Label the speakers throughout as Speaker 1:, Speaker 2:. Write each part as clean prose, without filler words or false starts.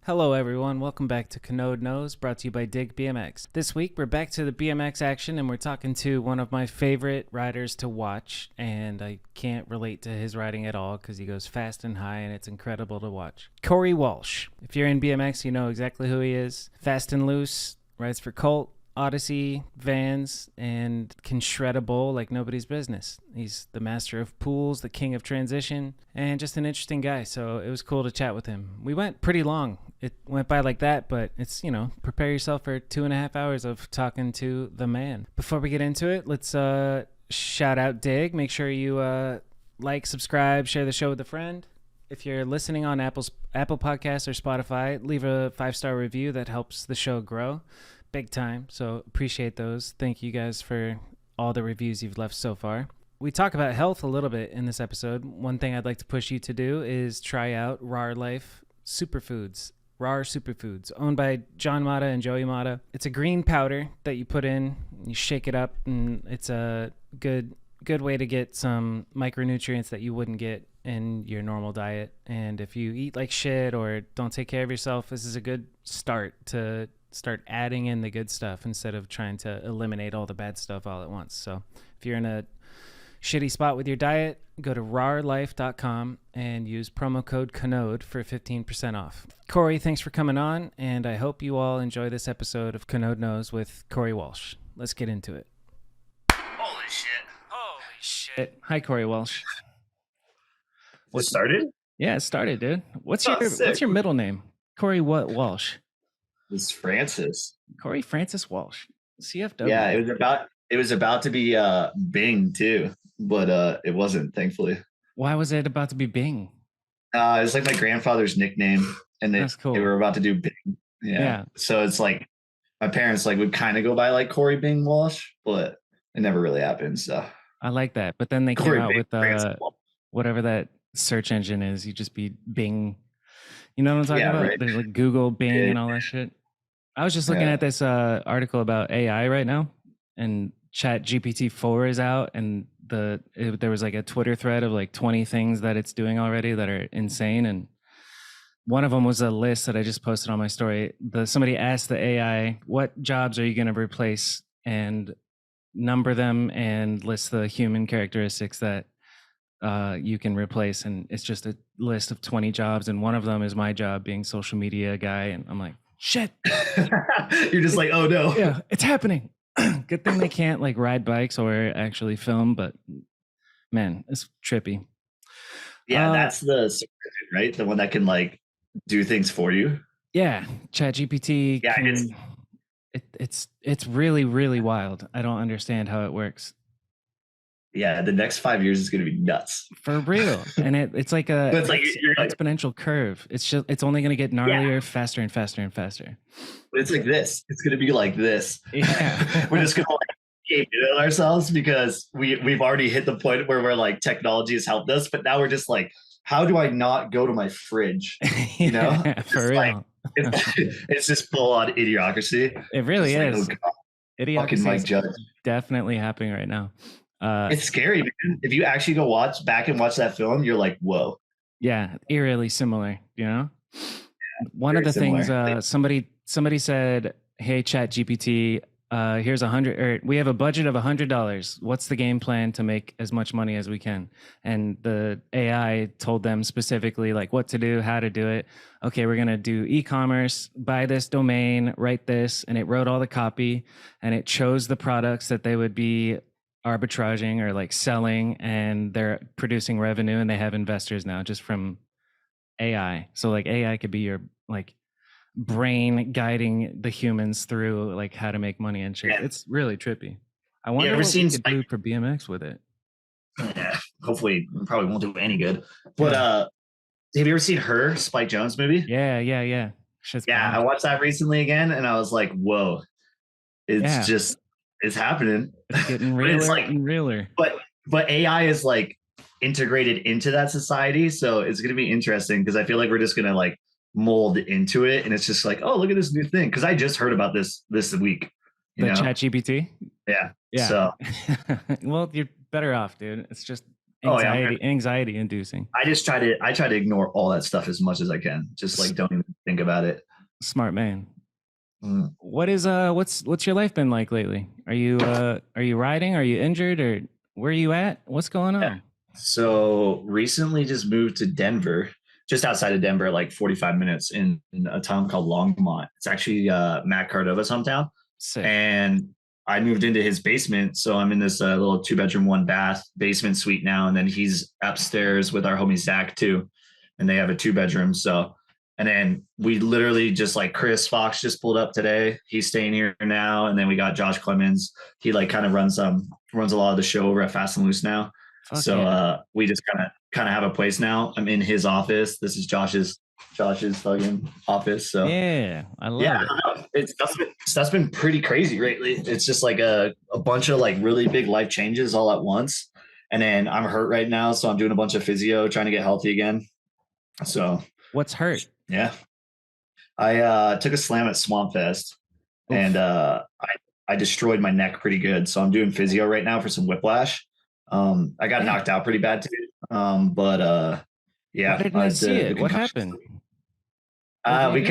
Speaker 1: Hello everyone, welcome back to Kanode Knows, brought to you by Dig BMX. This week we're back to the BMX action and we're talking to one of my favorite riders to watch, and I can't relate to his riding at all because he goes fast and high and it's incredible to watch. Corey Walsh. If you're in BMX, you know exactly who he is. Fast and loose, rides for Colt, Odyssey, Vans, and can shred a bowl like nobody's business. He's the master of pools, the king of transition, and just an interesting guy, so it was cool to chat with him. We went pretty long. It went by like that, but it's, prepare yourself for 2.5 hours of talking to the man. Before we get into it, let's shout out Dig. Make sure you like, subscribe, share the show with a friend. If you're listening on Apple Podcasts or Spotify, leave a 5-star review. That helps the show grow big time, so appreciate those. Thank you guys for all the reviews you've left so far. We talk about health a little bit in this episode. One thing I'd like to push you to do is try out RAR Life Superfoods. RAR Superfoods, owned by John Mata and Joey Mata. It's a green powder that you put in, you shake it up, and it's a good way to get some micronutrients that you wouldn't get in your normal diet. And if you eat like shit or don't take care of yourself, this is a good start to start adding in the good stuff instead of trying to eliminate all the bad stuff all at once. So if you're in a shitty spot with your diet, go to rarlife.com and use promo code Kanode for 15% off. Corey, thanks for coming on, and I hope you all enjoy this episode of Kanode Knows with Corey Walsh. Let's get into it.
Speaker 2: Holy shit.
Speaker 1: Hi, Corey Walsh.
Speaker 2: It started?
Speaker 1: Yeah, it started, dude. What's your middle name? Corey what Walsh?
Speaker 2: It's Francis.
Speaker 1: Corey Francis Walsh. CFW.
Speaker 2: Yeah, it was about to be Bing too, but it wasn't, thankfully.
Speaker 1: Why was it about to be Bing?
Speaker 2: It's like my grandfather's nickname, and
Speaker 1: That's cool.
Speaker 2: They were about to do Bing. Yeah. So it's like my parents would kind of go by like Corey Bing Walsh, but it never really happened. So
Speaker 1: I like that. But then they came out with whatever that search engine is. You just be Bing. You know what I'm talking about?
Speaker 2: Right.
Speaker 1: There's like Google, Bing, and all that shit. I was just looking at this article about AI right now, and Chat GPT-4 is out, and there was like a Twitter thread of like 20 things that it's doing already that are insane, and one of them was a list that I just posted on my story. Somebody asked the AI, what jobs are you going to replace, and number them and list the human characteristics that you can replace, and it's just a list of 20 jobs, and one of them is my job, being social media guy, and I'm like, shit.
Speaker 2: You're just like, oh no.
Speaker 1: Yeah, it's happening. Good thing they can't like ride bikes or actually film, but man, it's trippy.
Speaker 2: Yeah, that's the subscription, right? The one that can like do things for you.
Speaker 1: Yeah, ChatGPT.
Speaker 2: Yeah,
Speaker 1: it's really, really wild. I don't understand how it works.
Speaker 2: Yeah, the next 5 years is going to be nuts.
Speaker 1: For real. And it's like an exponential curve. It's only going to get gnarlier, faster and faster and faster.
Speaker 2: It's like this. It's going to be like this.
Speaker 1: Yeah.
Speaker 2: We're just going to like game it ourselves because we've already hit the point where we're like, technology has helped us, but now we're just like, how do I not go to my fridge? You know?
Speaker 1: Yeah, for real.
Speaker 2: Like, it's just full on idiocracy.
Speaker 1: It really is.
Speaker 2: Like, oh God,
Speaker 1: idiocracy is definitely happening right now.
Speaker 2: It's scary, man. If you actually go back and watch that film, you're like, whoa.
Speaker 1: Yeah, eerily similar, you know?
Speaker 2: Yeah,
Speaker 1: one of the things somebody said, hey, ChatGPT, here's we have a budget of $100. What's the game plan to make as much money as we can? And the AI told them specifically like what to do, how to do it. Okay, we're going to do e-commerce, buy this domain, write this, and it wrote all the copy, and it chose the products that they would be arbitraging or like selling, and they're producing revenue, and they have investors now just from AI. So like AI could be your like brain guiding the humans through like how to make money and shit. Yeah. It's really trippy. I wonder what we could do for BMX with it.
Speaker 2: Yeah, hopefully we probably won't do any good. But have you ever seen Her, Spike Jonze movie?
Speaker 1: Yeah.
Speaker 2: Shit's I watched that recently again, and I was like, whoa, it's happening.
Speaker 1: It's getting realer and realer.
Speaker 2: But AI is like integrated into that society, so it's going to be interesting because I feel like we're just going to like mold into it, and it's just like, oh, look at this new thing. Because I just heard about this week.
Speaker 1: The ChatGPT.
Speaker 2: Yeah.
Speaker 1: So, well, you're better off, dude. It's just
Speaker 2: Oh yeah,
Speaker 1: anxiety inducing.
Speaker 2: I try to ignore all that stuff as much as I can. Just like don't even think about it.
Speaker 1: Smart man.
Speaker 2: Mm.
Speaker 1: What is what's your life been like lately? Are you riding? Are you injured, or where are you at? What's going
Speaker 2: Yeah.
Speaker 1: on?
Speaker 2: So recently just moved to Denver, just outside of Denver, like 45 minutes in a town called Longmont. It's actually Matt Cardova's hometown.
Speaker 1: Sick.
Speaker 2: And I moved into his basement. So I'm in this little 2 bedroom, 1 bath basement suite now. And then he's upstairs with our homie Zach too. And they have a 2 bedroom. So, and then we literally just like Chris Fox just pulled up today. He's staying here now. And then we got Josh Clemens. He like kind of runs a lot of the show over at Fast and Loose now.
Speaker 1: Fuck
Speaker 2: So
Speaker 1: yeah.
Speaker 2: we just kind of have a place now. I'm in his office. This is Josh's fucking office. So
Speaker 1: Yeah, I
Speaker 2: yeah,
Speaker 1: love it.
Speaker 2: that's been pretty crazy lately. It's just like a bunch of like really big life changes all at once. And then I'm hurt right now, so I'm doing a bunch of physio, trying to get healthy again. So
Speaker 1: What's hurt?
Speaker 2: yeah, I took a slam at Swamp Fest, and
Speaker 1: Oof.
Speaker 2: I destroyed my neck pretty good. So I'm doing physio right now for some whiplash. I got
Speaker 1: Damn.
Speaker 2: knocked out pretty bad too. But
Speaker 1: Why
Speaker 2: yeah,
Speaker 1: didn't I see
Speaker 2: the
Speaker 1: it? What
Speaker 2: concussion.
Speaker 1: happened? What did you
Speaker 2: We
Speaker 1: do?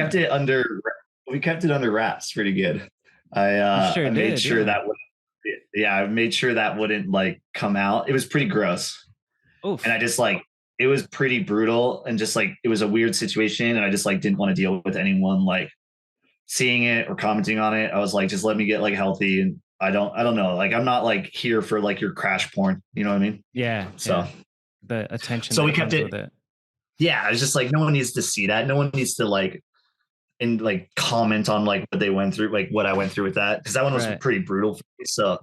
Speaker 2: kept it under wraps pretty good.
Speaker 1: You sure
Speaker 2: I made
Speaker 1: did,
Speaker 2: sure
Speaker 1: yeah.
Speaker 2: that I made sure that wouldn't like come out. It was pretty gross. And
Speaker 1: Oof.
Speaker 2: I just like it was pretty brutal and just like it was a weird situation and I just like didn't want to deal with anyone like seeing it or commenting on it. I was like, just let me get like healthy and I don't know. Like I'm not like here for like your crash porn. You know what I mean?
Speaker 1: Yeah,
Speaker 2: So
Speaker 1: yeah. The attention
Speaker 2: so we
Speaker 1: that
Speaker 2: kept
Speaker 1: comes
Speaker 2: it.
Speaker 1: with it.
Speaker 2: Yeah, it's just like no one needs to see that. No one needs to like and like comment on like what they went through, like what I went through with that. Because that one was
Speaker 1: Right.
Speaker 2: pretty brutal for me. So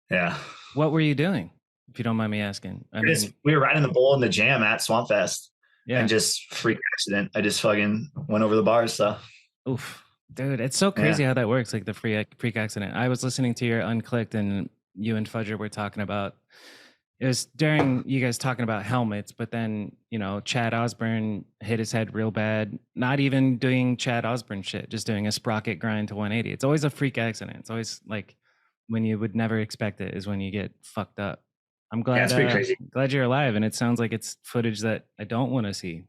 Speaker 2: yeah.
Speaker 1: What were you doing? If you don't mind me asking. I mean,
Speaker 2: We were riding the bull in the jam at Swamp Fest and
Speaker 1: yeah.
Speaker 2: just freak accident. I just fucking went over the bars. So
Speaker 1: Oof. Dude, it's so
Speaker 2: yeah.
Speaker 1: crazy how that works, like the freak accident. I was listening to your Unclicked and you and Fudger were talking about it was during you guys talking about helmets, but then, Chad Osborne hit his head real bad, not even doing Chad Osborne shit, just doing a sprocket grind to 180. It's always a freak accident. It's always like when you would never expect it is when you get fucked up. I'm
Speaker 2: Yeah,
Speaker 1: glad
Speaker 2: it's pretty crazy.
Speaker 1: glad you're alive, and it sounds like it's footage that I don't want to see,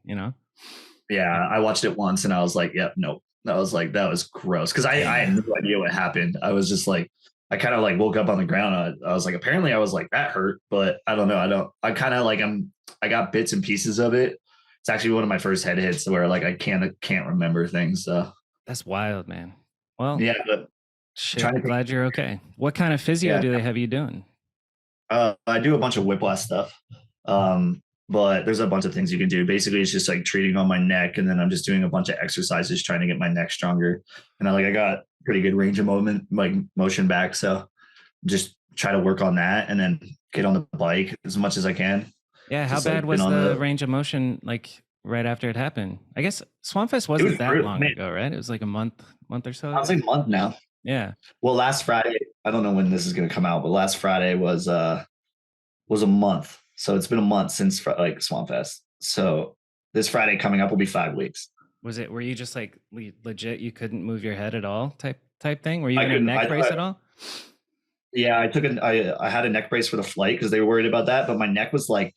Speaker 2: Yeah, I watched it once and I was like, yep, nope. That was like that was gross because I had no
Speaker 1: Damn.
Speaker 2: idea what happened. I was just like, I kind of like woke up on the ground. I was like, apparently I was like that hurt, but I don't know. I kind of like I got bits and pieces of it. It's actually one of my first head hits where like I can't remember things. So
Speaker 1: That's wild, man. Well,
Speaker 2: yeah, but trying
Speaker 1: shit.
Speaker 2: to think.
Speaker 1: Glad you're okay. What kind of physio
Speaker 2: Yeah,
Speaker 1: do they have you doing?
Speaker 2: I do a bunch of whiplash stuff. But there's a bunch of things you can do. Basically, it's just like treating on my neck, and then I'm just doing a bunch of exercises trying to get my neck stronger. And I got pretty good range of movement, like motion back. So just try to work on that, and then get on the bike as much as I can.
Speaker 1: Yeah, how
Speaker 2: Just
Speaker 1: bad
Speaker 2: like been
Speaker 1: was
Speaker 2: on
Speaker 1: the
Speaker 2: the.
Speaker 1: range of motion like right after it happened? I guess Swampfest
Speaker 2: It was
Speaker 1: wasn't that
Speaker 2: brutal.
Speaker 1: long ago, right? It was like a month or so
Speaker 2: I was
Speaker 1: ago.
Speaker 2: like a month now.
Speaker 1: Yeah.
Speaker 2: Well, last Friday, I don't know when this is going to come out, but last Friday was a month. So it's been a month since like Swampfest. So this Friday coming up will be 5 weeks.
Speaker 1: Were you just like legit you couldn't move your head at all type thing? Were you
Speaker 2: I
Speaker 1: in a
Speaker 2: couldn't.
Speaker 1: neck brace at all?
Speaker 2: Yeah, I had a neck brace for the flight because they were worried about that, but my neck was like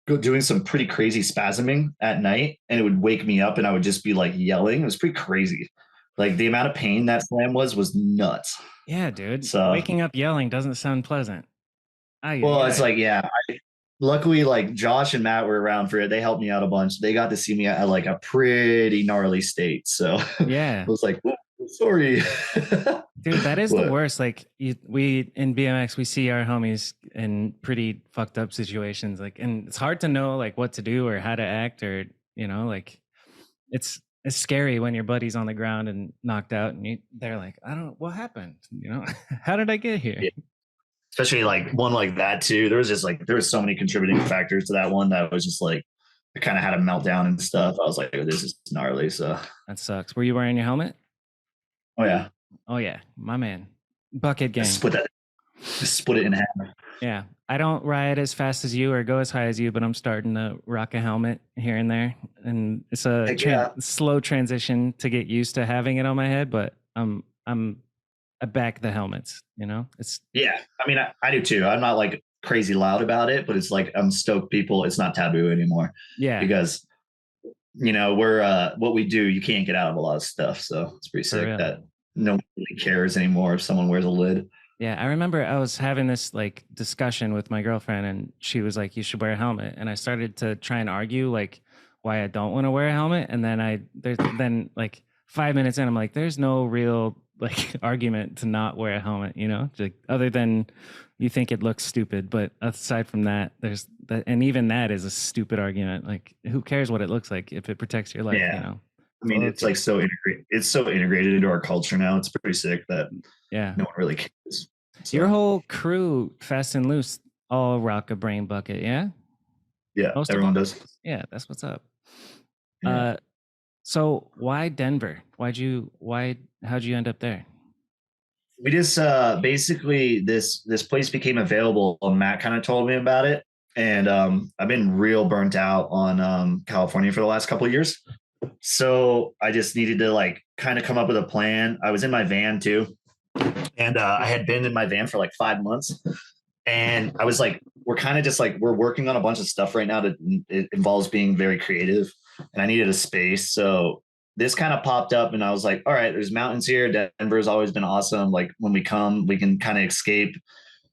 Speaker 2: doing some pretty crazy spasming at night, and it would wake me up, and I would just be like yelling. It was pretty crazy. Like the amount of pain that slam was nuts.
Speaker 1: Yeah, dude.
Speaker 2: So
Speaker 1: Waking up yelling doesn't sound pleasant.
Speaker 2: well, it's
Speaker 1: Yeah.
Speaker 2: like yeah. Luckily, like Josh and Matt were around for it. They helped me out a bunch. They got to see me at like a pretty gnarly state. So I
Speaker 1: Yeah.
Speaker 2: was like, sorry.
Speaker 1: Dude, that is the
Speaker 2: But
Speaker 1: worst. Like we in BMX, we see our homies in pretty fucked up situations. Like, and it's hard to know like what to do or how to act, or like it's scary when your buddy's on the ground and knocked out, and they're like, I don't know what happened. How did I get here?
Speaker 2: yeah, especially like one like that too. There was just like there was so many contributing factors to that one that was just like I kind of had a meltdown and stuff. I was like, oh, this is gnarly. So
Speaker 1: That sucks. Were you wearing your helmet?
Speaker 2: oh yeah,
Speaker 1: Oh yeah, my man. Bucket gang.
Speaker 2: just split it in half.
Speaker 1: Yeah. I don't ride as fast as you or go as high as you, but I'm starting to rock a helmet here and there. And it's a
Speaker 2: Like, yeah,
Speaker 1: slow transition to get used to having it on my head, but I back the helmets, It's
Speaker 2: yeah. I mean, I do too. I'm not like crazy loud about it, but it's like I'm stoked people, it's not taboo anymore
Speaker 1: Yeah,
Speaker 2: because we're what we do, you can't get out of a lot of stuff. So it's pretty
Speaker 1: for
Speaker 2: sick
Speaker 1: real.
Speaker 2: that no one really cares anymore if someone wears a lid.
Speaker 1: Yeah, I remember I was having this like discussion with my girlfriend, and she was like, "You should wear a helmet," and I started to try and argue like why I don't want to wear a helmet, and then like 5 minutes in, I'm like, "There's no real like argument to not wear a helmet," like other than you think it looks stupid, but aside from that, there's that, and even that is a stupid argument. Like, who cares what it looks like if it protects your life?
Speaker 2: Yeah. I mean,
Speaker 1: Well,
Speaker 2: it's like so integrated. It's so integrated into our culture now. It's pretty sick that
Speaker 1: yeah.
Speaker 2: no one really cares.
Speaker 1: Your
Speaker 2: So
Speaker 1: whole crew, Fast and Loose, all rock a brain bucket, yeah?
Speaker 2: yeah,
Speaker 1: Most of
Speaker 2: everyone
Speaker 1: them?
Speaker 2: does.
Speaker 1: Yeah, that's what's up.
Speaker 2: Yeah.
Speaker 1: Uh, so why Denver? How'd you end up there?
Speaker 2: We just basically this place became available and Matt kind of told me about it. And I've been real burnt out on California for the last couple of years. So I just needed to like kind of come up with a plan. I was in my van too. And I had been in my van for like 5 months. And I was like, we're kind of just like, we're working on a bunch of stuff right now that it involves being very creative. And I needed a space. So this kind of popped up and I was like, all right, there's mountains here. Denver's always been awesome. Like when we come, we can kind of escape.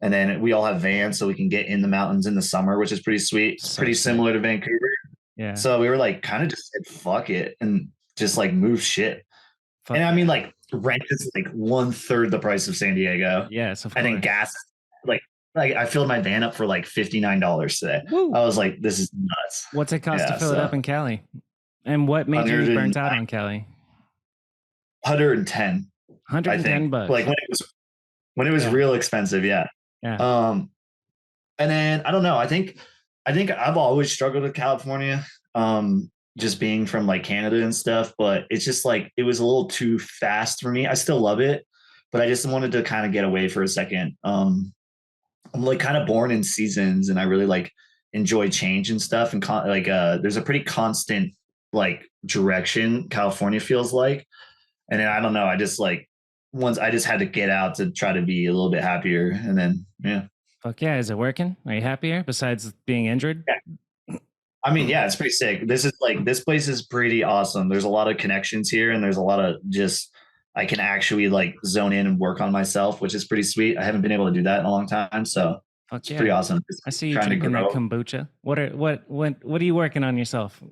Speaker 2: And then we all have vans so we can get in the mountains in the summer, which is pretty sweet. It's
Speaker 1: So
Speaker 2: pretty
Speaker 1: sick.
Speaker 2: similar to Vancouver.
Speaker 1: Yeah.
Speaker 2: So we were like, kind of just said, fuck it and just like move shit. And
Speaker 1: Fuck
Speaker 2: I mean,
Speaker 1: yeah.
Speaker 2: like rent is like 1/3 the price of San Diego.
Speaker 1: Yes, of
Speaker 2: And then
Speaker 1: course.
Speaker 2: gas, like, I filled my van up for like $59 today.
Speaker 1: Woo.
Speaker 2: I was like, this is nuts.
Speaker 1: What's it cost to
Speaker 2: Yeah.
Speaker 1: fill it up
Speaker 2: So
Speaker 1: in Cali? And what made you
Speaker 2: 109,
Speaker 1: burnt out on Cali?
Speaker 2: 110, I
Speaker 1: 110
Speaker 2: think.
Speaker 1: bucks.
Speaker 2: Like when it was
Speaker 1: Yeah.
Speaker 2: real expensive. Yeah.
Speaker 1: Yeah.
Speaker 2: And then I don't know. I think I've always struggled with California. Just being from like Canada and stuff, but it's just like it was a little too fast for me. I still love it, but I just wanted to kind of get away for a second. I'm like kind of born in seasons and I really like enjoy change and stuff. And there's a pretty constant like direction California feels like. And then I don't know. I just like once I just had to get out to try to be a little bit happier. And then, yeah.
Speaker 1: Fuck yeah. Is it working? Are you happier besides being injured?
Speaker 2: Yeah. I mean, yeah, it's pretty sick. This place is pretty awesome. There's a lot of connections here and there's a lot of just, I can actually like zone in and work on myself, which is pretty sweet. I haven't been able to do that in a long time. So
Speaker 1: Fuck
Speaker 2: it's pretty
Speaker 1: yeah.
Speaker 2: awesome. Just
Speaker 1: I see you
Speaker 2: trying to
Speaker 1: drinking that
Speaker 2: grow.
Speaker 1: kombucha. What are you working on yourself?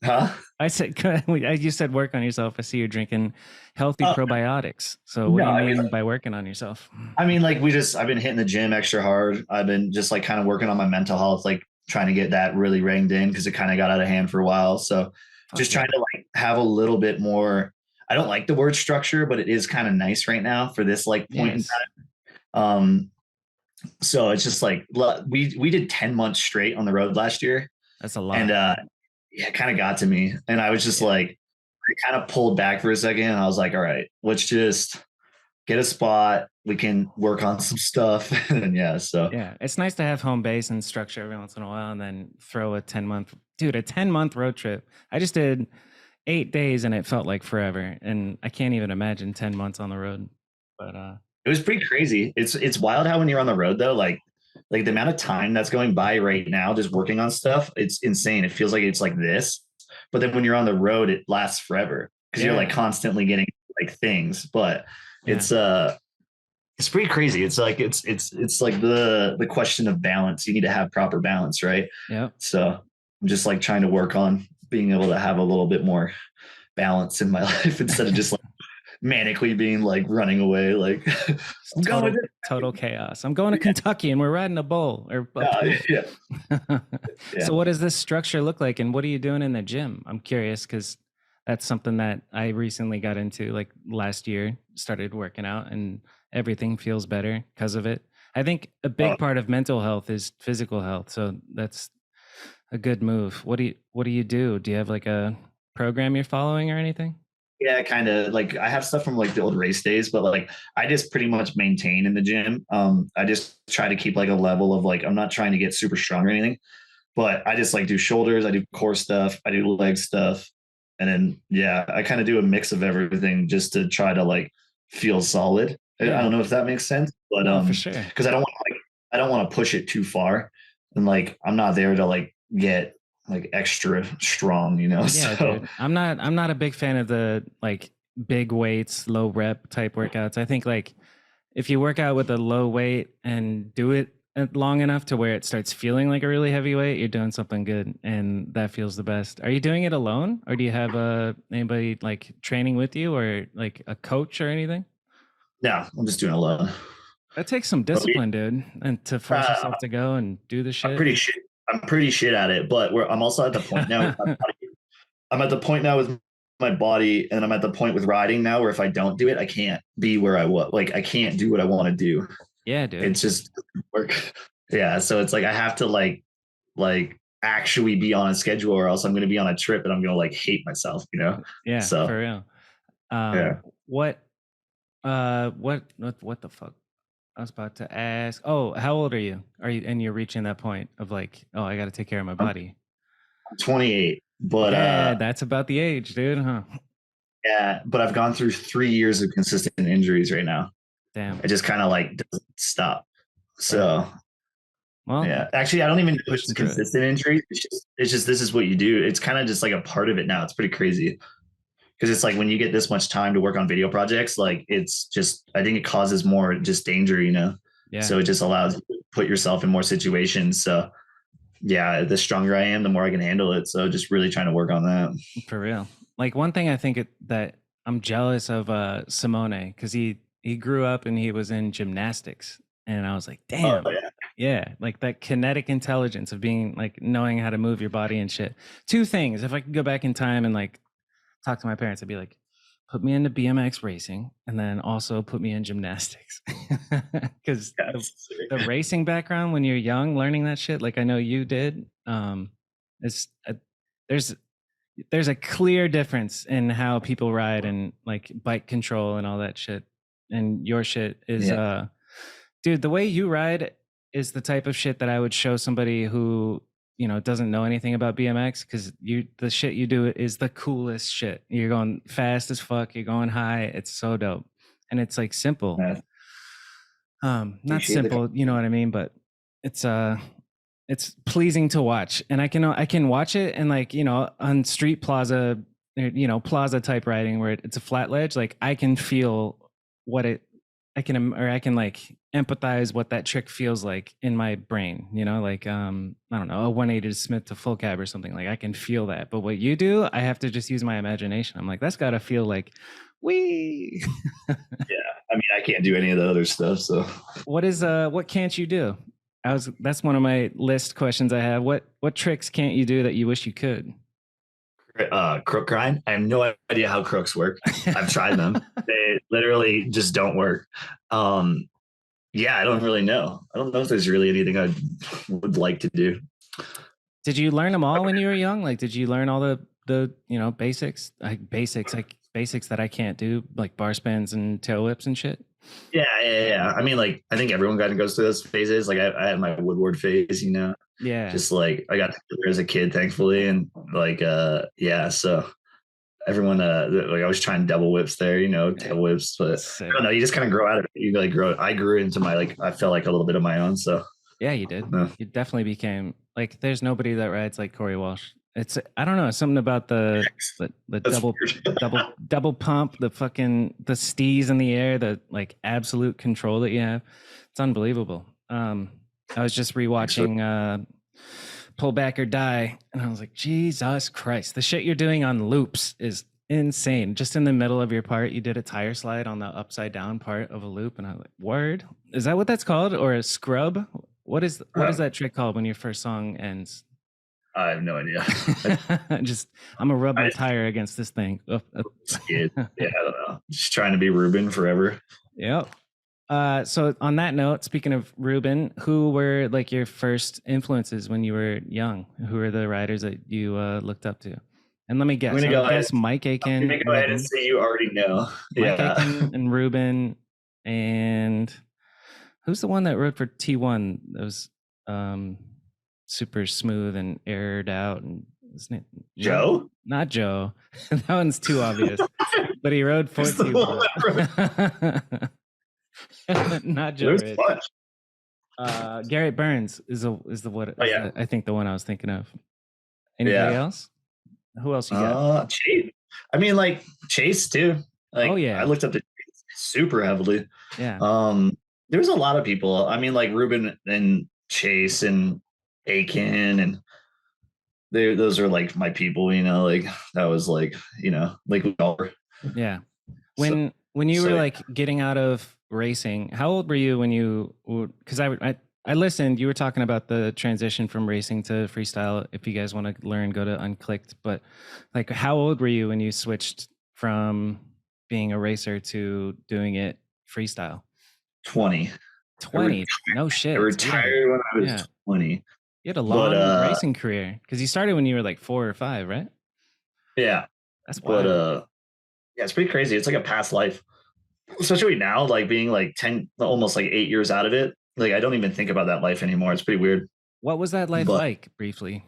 Speaker 2: Huh?
Speaker 1: I said you said work on yourself. I see you're drinking healthy
Speaker 2: Oh,
Speaker 1: probiotics. So what
Speaker 2: no,
Speaker 1: do you
Speaker 2: I mean,
Speaker 1: mean by working on yourself?
Speaker 2: like I've been hitting the gym extra hard. I've been just like kind of working on my mental health, like trying to get that really reined in because it kind of got out of hand for a while. So
Speaker 1: Fuck
Speaker 2: just
Speaker 1: yeah.
Speaker 2: trying to like have a little bit more. I don't like the word structure, but it is kind of nice right now for this like point in
Speaker 1: Yes.
Speaker 2: time. So it's just like we did 10 months straight on the road last year.
Speaker 1: That's a lot.
Speaker 2: And yeah, it kind of got to me. And I was just like, I kind of pulled back for a second. And I was like, all right, let's just get a spot. We can work on some stuff. And yeah, so
Speaker 1: Yeah, it's nice to have home base and structure every once in a while, and then throw a 10-month road trip. I just did 8 days, and it felt like forever, and I can't even imagine 10 months on the road. But
Speaker 2: it was pretty crazy. It's wild how when you're on the road though, like the amount of time that's going by right now, just working on stuff, it's insane. It feels like it's like this, but then when you're on the road, it lasts forever because you're like
Speaker 1: yeah,
Speaker 2: constantly getting like things. But
Speaker 1: yeah,
Speaker 2: it's pretty crazy. It's like it's like the question of balance. You need to have proper balance, right?
Speaker 1: yeah.
Speaker 2: So I'm just like trying to work on being able to have a little bit more balance in my life instead of just like manically being like running away. Like I'm going.
Speaker 1: Total chaos. I'm going to Kentucky, and we're riding a bull or a pool.
Speaker 2: Yeah. Yeah.
Speaker 1: So what does this structure look like, and what are you doing in the gym? I'm curious because that's something that I recently got into, like last year, started working out, and everything feels better because of it. I think a big part of mental health is physical health, so that's a good move. What do you do? Do you have like a program you're following or anything?
Speaker 2: Yeah, kind of like I have stuff from like the old race days, but like I just pretty much maintain in the gym. I just try to keep like a level of like I'm not trying to get super strong or anything, but I just like do shoulders, I do core stuff, I do leg stuff, and then yeah, I kind of do a mix of everything just to try to like feel solid. I
Speaker 1: Yeah.
Speaker 2: don't know if that makes sense, but
Speaker 1: No, for sure.
Speaker 2: because I don't want to like I don't want to push it too far, and like I'm not there to like get like extra strong, you know.
Speaker 1: Yeah,
Speaker 2: So
Speaker 1: dude. I'm not a big fan of the like big weights, low rep type workouts. I think like if you work out with a low weight and do it long enough to where it starts feeling like a really heavy weight, you're doing something good, and that feels the best. Are you doing it alone, or do you have anybody like training with you, or like a coach or anything?
Speaker 2: yeah, I'm just doing a lot.
Speaker 1: That takes some
Speaker 2: But
Speaker 1: discipline, dude, and to force
Speaker 2: uh,
Speaker 1: yourself to go and do the
Speaker 2: I'm
Speaker 1: shit.
Speaker 2: pretty shit. I'm pretty shit at it, but I'm also at the point now. I'm at the point now with my body, and I'm at the point with riding now where if I don't do it, I can't be where I was. Like I can't do what I want to do.
Speaker 1: Yeah, dude.
Speaker 2: It's just work. Yeah, so it's like I have to like actually be on a schedule, or else I'm going to be on a trip and I'm going to like hate myself, you know.
Speaker 1: Yeah, for
Speaker 2: So
Speaker 1: real.
Speaker 2: yeah,
Speaker 1: What what the fuck? I was about to ask. Oh, how old are you? Are you and you're reaching that point of like, oh, I got to take care of my
Speaker 2: I'm
Speaker 1: body.
Speaker 2: 28, but
Speaker 1: Yeah, that's about the age, dude, huh?
Speaker 2: yeah, but I've gone through 3 years of consistent injuries right now.
Speaker 1: Damn.
Speaker 2: It just kind of like doesn't stop.
Speaker 1: Right.
Speaker 2: So
Speaker 1: Well,
Speaker 2: yeah, actually, I don't even know if it's
Speaker 1: pushing through it.
Speaker 2: consistent injuries. It's just this is what you do. It's kind of just like a part of it now. It's pretty crazy because it's like when you get this much time to work on video projects, like it's just I think it causes more just danger, you know.
Speaker 1: Yeah,
Speaker 2: So it just allows you to put yourself in more situations. So yeah, the stronger I am, the more I can handle it. So just really trying to work on that.
Speaker 1: for real. Like one thing I think that I'm jealous of Simone, because he grew up and he was in gymnastics, and I was like,
Speaker 2: Oh
Speaker 1: damn.
Speaker 2: yeah,
Speaker 1: Yeah, like that kinetic intelligence of being like knowing how to move your body and shit. Two things. If I could go back in time and like talk to my parents, I'd be like, put me into BMX racing and then also put me in gymnastics. Because the racing background when you're young, learning that shit, like I know you did, is there's there's a clear difference in how people ride and like bike control and all that shit. And your shit is
Speaker 2: yeah.
Speaker 1: dude, the way you ride is the type of shit that I would show somebody who, doesn't know anything about BMX, because the shit you do is the coolest shit. You're going fast as fuck, you're going high. It's so dope. And it's like simple.
Speaker 2: I
Speaker 1: Not
Speaker 2: appreciate the
Speaker 1: simple, you know what I mean, but it's it's pleasing to watch. And I can watch it, and like, on street plaza, plaza type riding where it's a flat ledge, like I can feel what it I can like empathize what that trick feels like in my brain, like I don't know, a 180 to Smith to full cab or something. Like I can feel that. But what you do, I have to just use my imagination. I'm like, that's got to feel like we.
Speaker 2: I mean, I can't do any of the other stuff. So
Speaker 1: What can't you do? That's one of my list questions I have. What tricks can't you do that you wish you could?
Speaker 2: crook grind. I have no idea how crooks work. I've tried them. They literally just don't work. Um, yeah, I don't really know. I don't know if there's really anything I would like to do.
Speaker 1: Did you learn them all when you were young? Like, did you learn all the basics that I can't do, like bar spins and tail whips and shit?
Speaker 2: Yeah. I mean, like, I think everyone kind of goes through those phases. Like, I had my woodward phase, you know,
Speaker 1: Yeah.
Speaker 2: just like I got there as a kid, thankfully, and like, yeah. So everyone, like, I was trying double whips there, you know, tail whips, but I
Speaker 1: Sick.
Speaker 2: don't know. You just kind of grow out of it. You like grow. I grew into my like. I felt like a little bit of my own. So
Speaker 1: Yeah, you did.
Speaker 2: uh,
Speaker 1: You definitely became like. There's nobody that rides like Corey Walsh. It's I don't know, something about the
Speaker 2: that's
Speaker 1: double
Speaker 2: weird.
Speaker 1: double pump, the stees in the air, the like absolute control that you have. It's unbelievable. I was just
Speaker 2: So
Speaker 1: rewatching Pull Back or Die, and I was like, Jesus Christ, the shit you're doing on loops is insane. Just in the middle of your part, you did a tire slide on the upside down part of a loop, and I was like, word, is that what that's called, or a scrub? What is that trick called when your first song ends?
Speaker 2: I have no idea.
Speaker 1: Just I'm gonna rub
Speaker 2: I
Speaker 1: my
Speaker 2: just
Speaker 1: tire against this thing.
Speaker 2: kid. Yeah, I don't know. Just trying to be Ruben forever.
Speaker 1: Yep. So on that note, speaking of Ruben, who were like your first influences when you were young? Who were the writers that you looked up to? And let me
Speaker 2: I'm
Speaker 1: guess.
Speaker 2: gonna
Speaker 1: I
Speaker 2: go
Speaker 1: would
Speaker 2: ahead.
Speaker 1: guess Mike
Speaker 2: I'm
Speaker 1: Aiken,
Speaker 2: gonna go ahead and
Speaker 1: Ruben,
Speaker 2: say you already know.
Speaker 1: Mike
Speaker 2: Yeah.
Speaker 1: Aiken, and Ruben, and who's the one that wrote for T1? That was um, super smooth and aired out, and his name Joe?
Speaker 2: Joe?
Speaker 1: Not Joe. That one's too obvious. But he rode for
Speaker 2: Who's the one
Speaker 1: T1.
Speaker 2: that wrote-
Speaker 1: Not Joe
Speaker 2: There's a
Speaker 1: Rich.
Speaker 2: bunch.
Speaker 1: Garrett Burns is
Speaker 2: Oh yeah,
Speaker 1: I think the one I was thinking of. Anybody
Speaker 2: yeah.
Speaker 1: else? Who else you got?
Speaker 2: Chase. I mean, like Chase too.
Speaker 1: Oh
Speaker 2: Like I
Speaker 1: yeah,
Speaker 2: looked up to Chase super heavily.
Speaker 1: yeah.
Speaker 2: There's a lot of people. I mean, like Ruben and Chase and Aiken, and those are like my people. Like that was like like we all were.
Speaker 1: Yeah.
Speaker 2: So
Speaker 1: When you were
Speaker 2: so
Speaker 1: like getting out of racing, how old were you when you? Because I listened. You were talking about the transition from racing to freestyle. If you guys want to learn, go to Unclicked. But like, how old were you when you switched from being a racer to doing it freestyle?
Speaker 2: 20.
Speaker 1: 20. No
Speaker 2: I
Speaker 1: shit. So
Speaker 2: retired when I was
Speaker 1: yeah,
Speaker 2: 20.
Speaker 1: you had a
Speaker 2: But
Speaker 1: long racing career because you started when you were like 4 or 5, right?
Speaker 2: yeah.
Speaker 1: That's
Speaker 2: But
Speaker 1: wild.
Speaker 2: yeah, it's pretty crazy. It's like a past life. Especially now, like being like 10, almost like 8 years out of it. Like I don't even think about that life anymore. It's pretty weird.
Speaker 1: What was that life
Speaker 2: But
Speaker 1: like, briefly?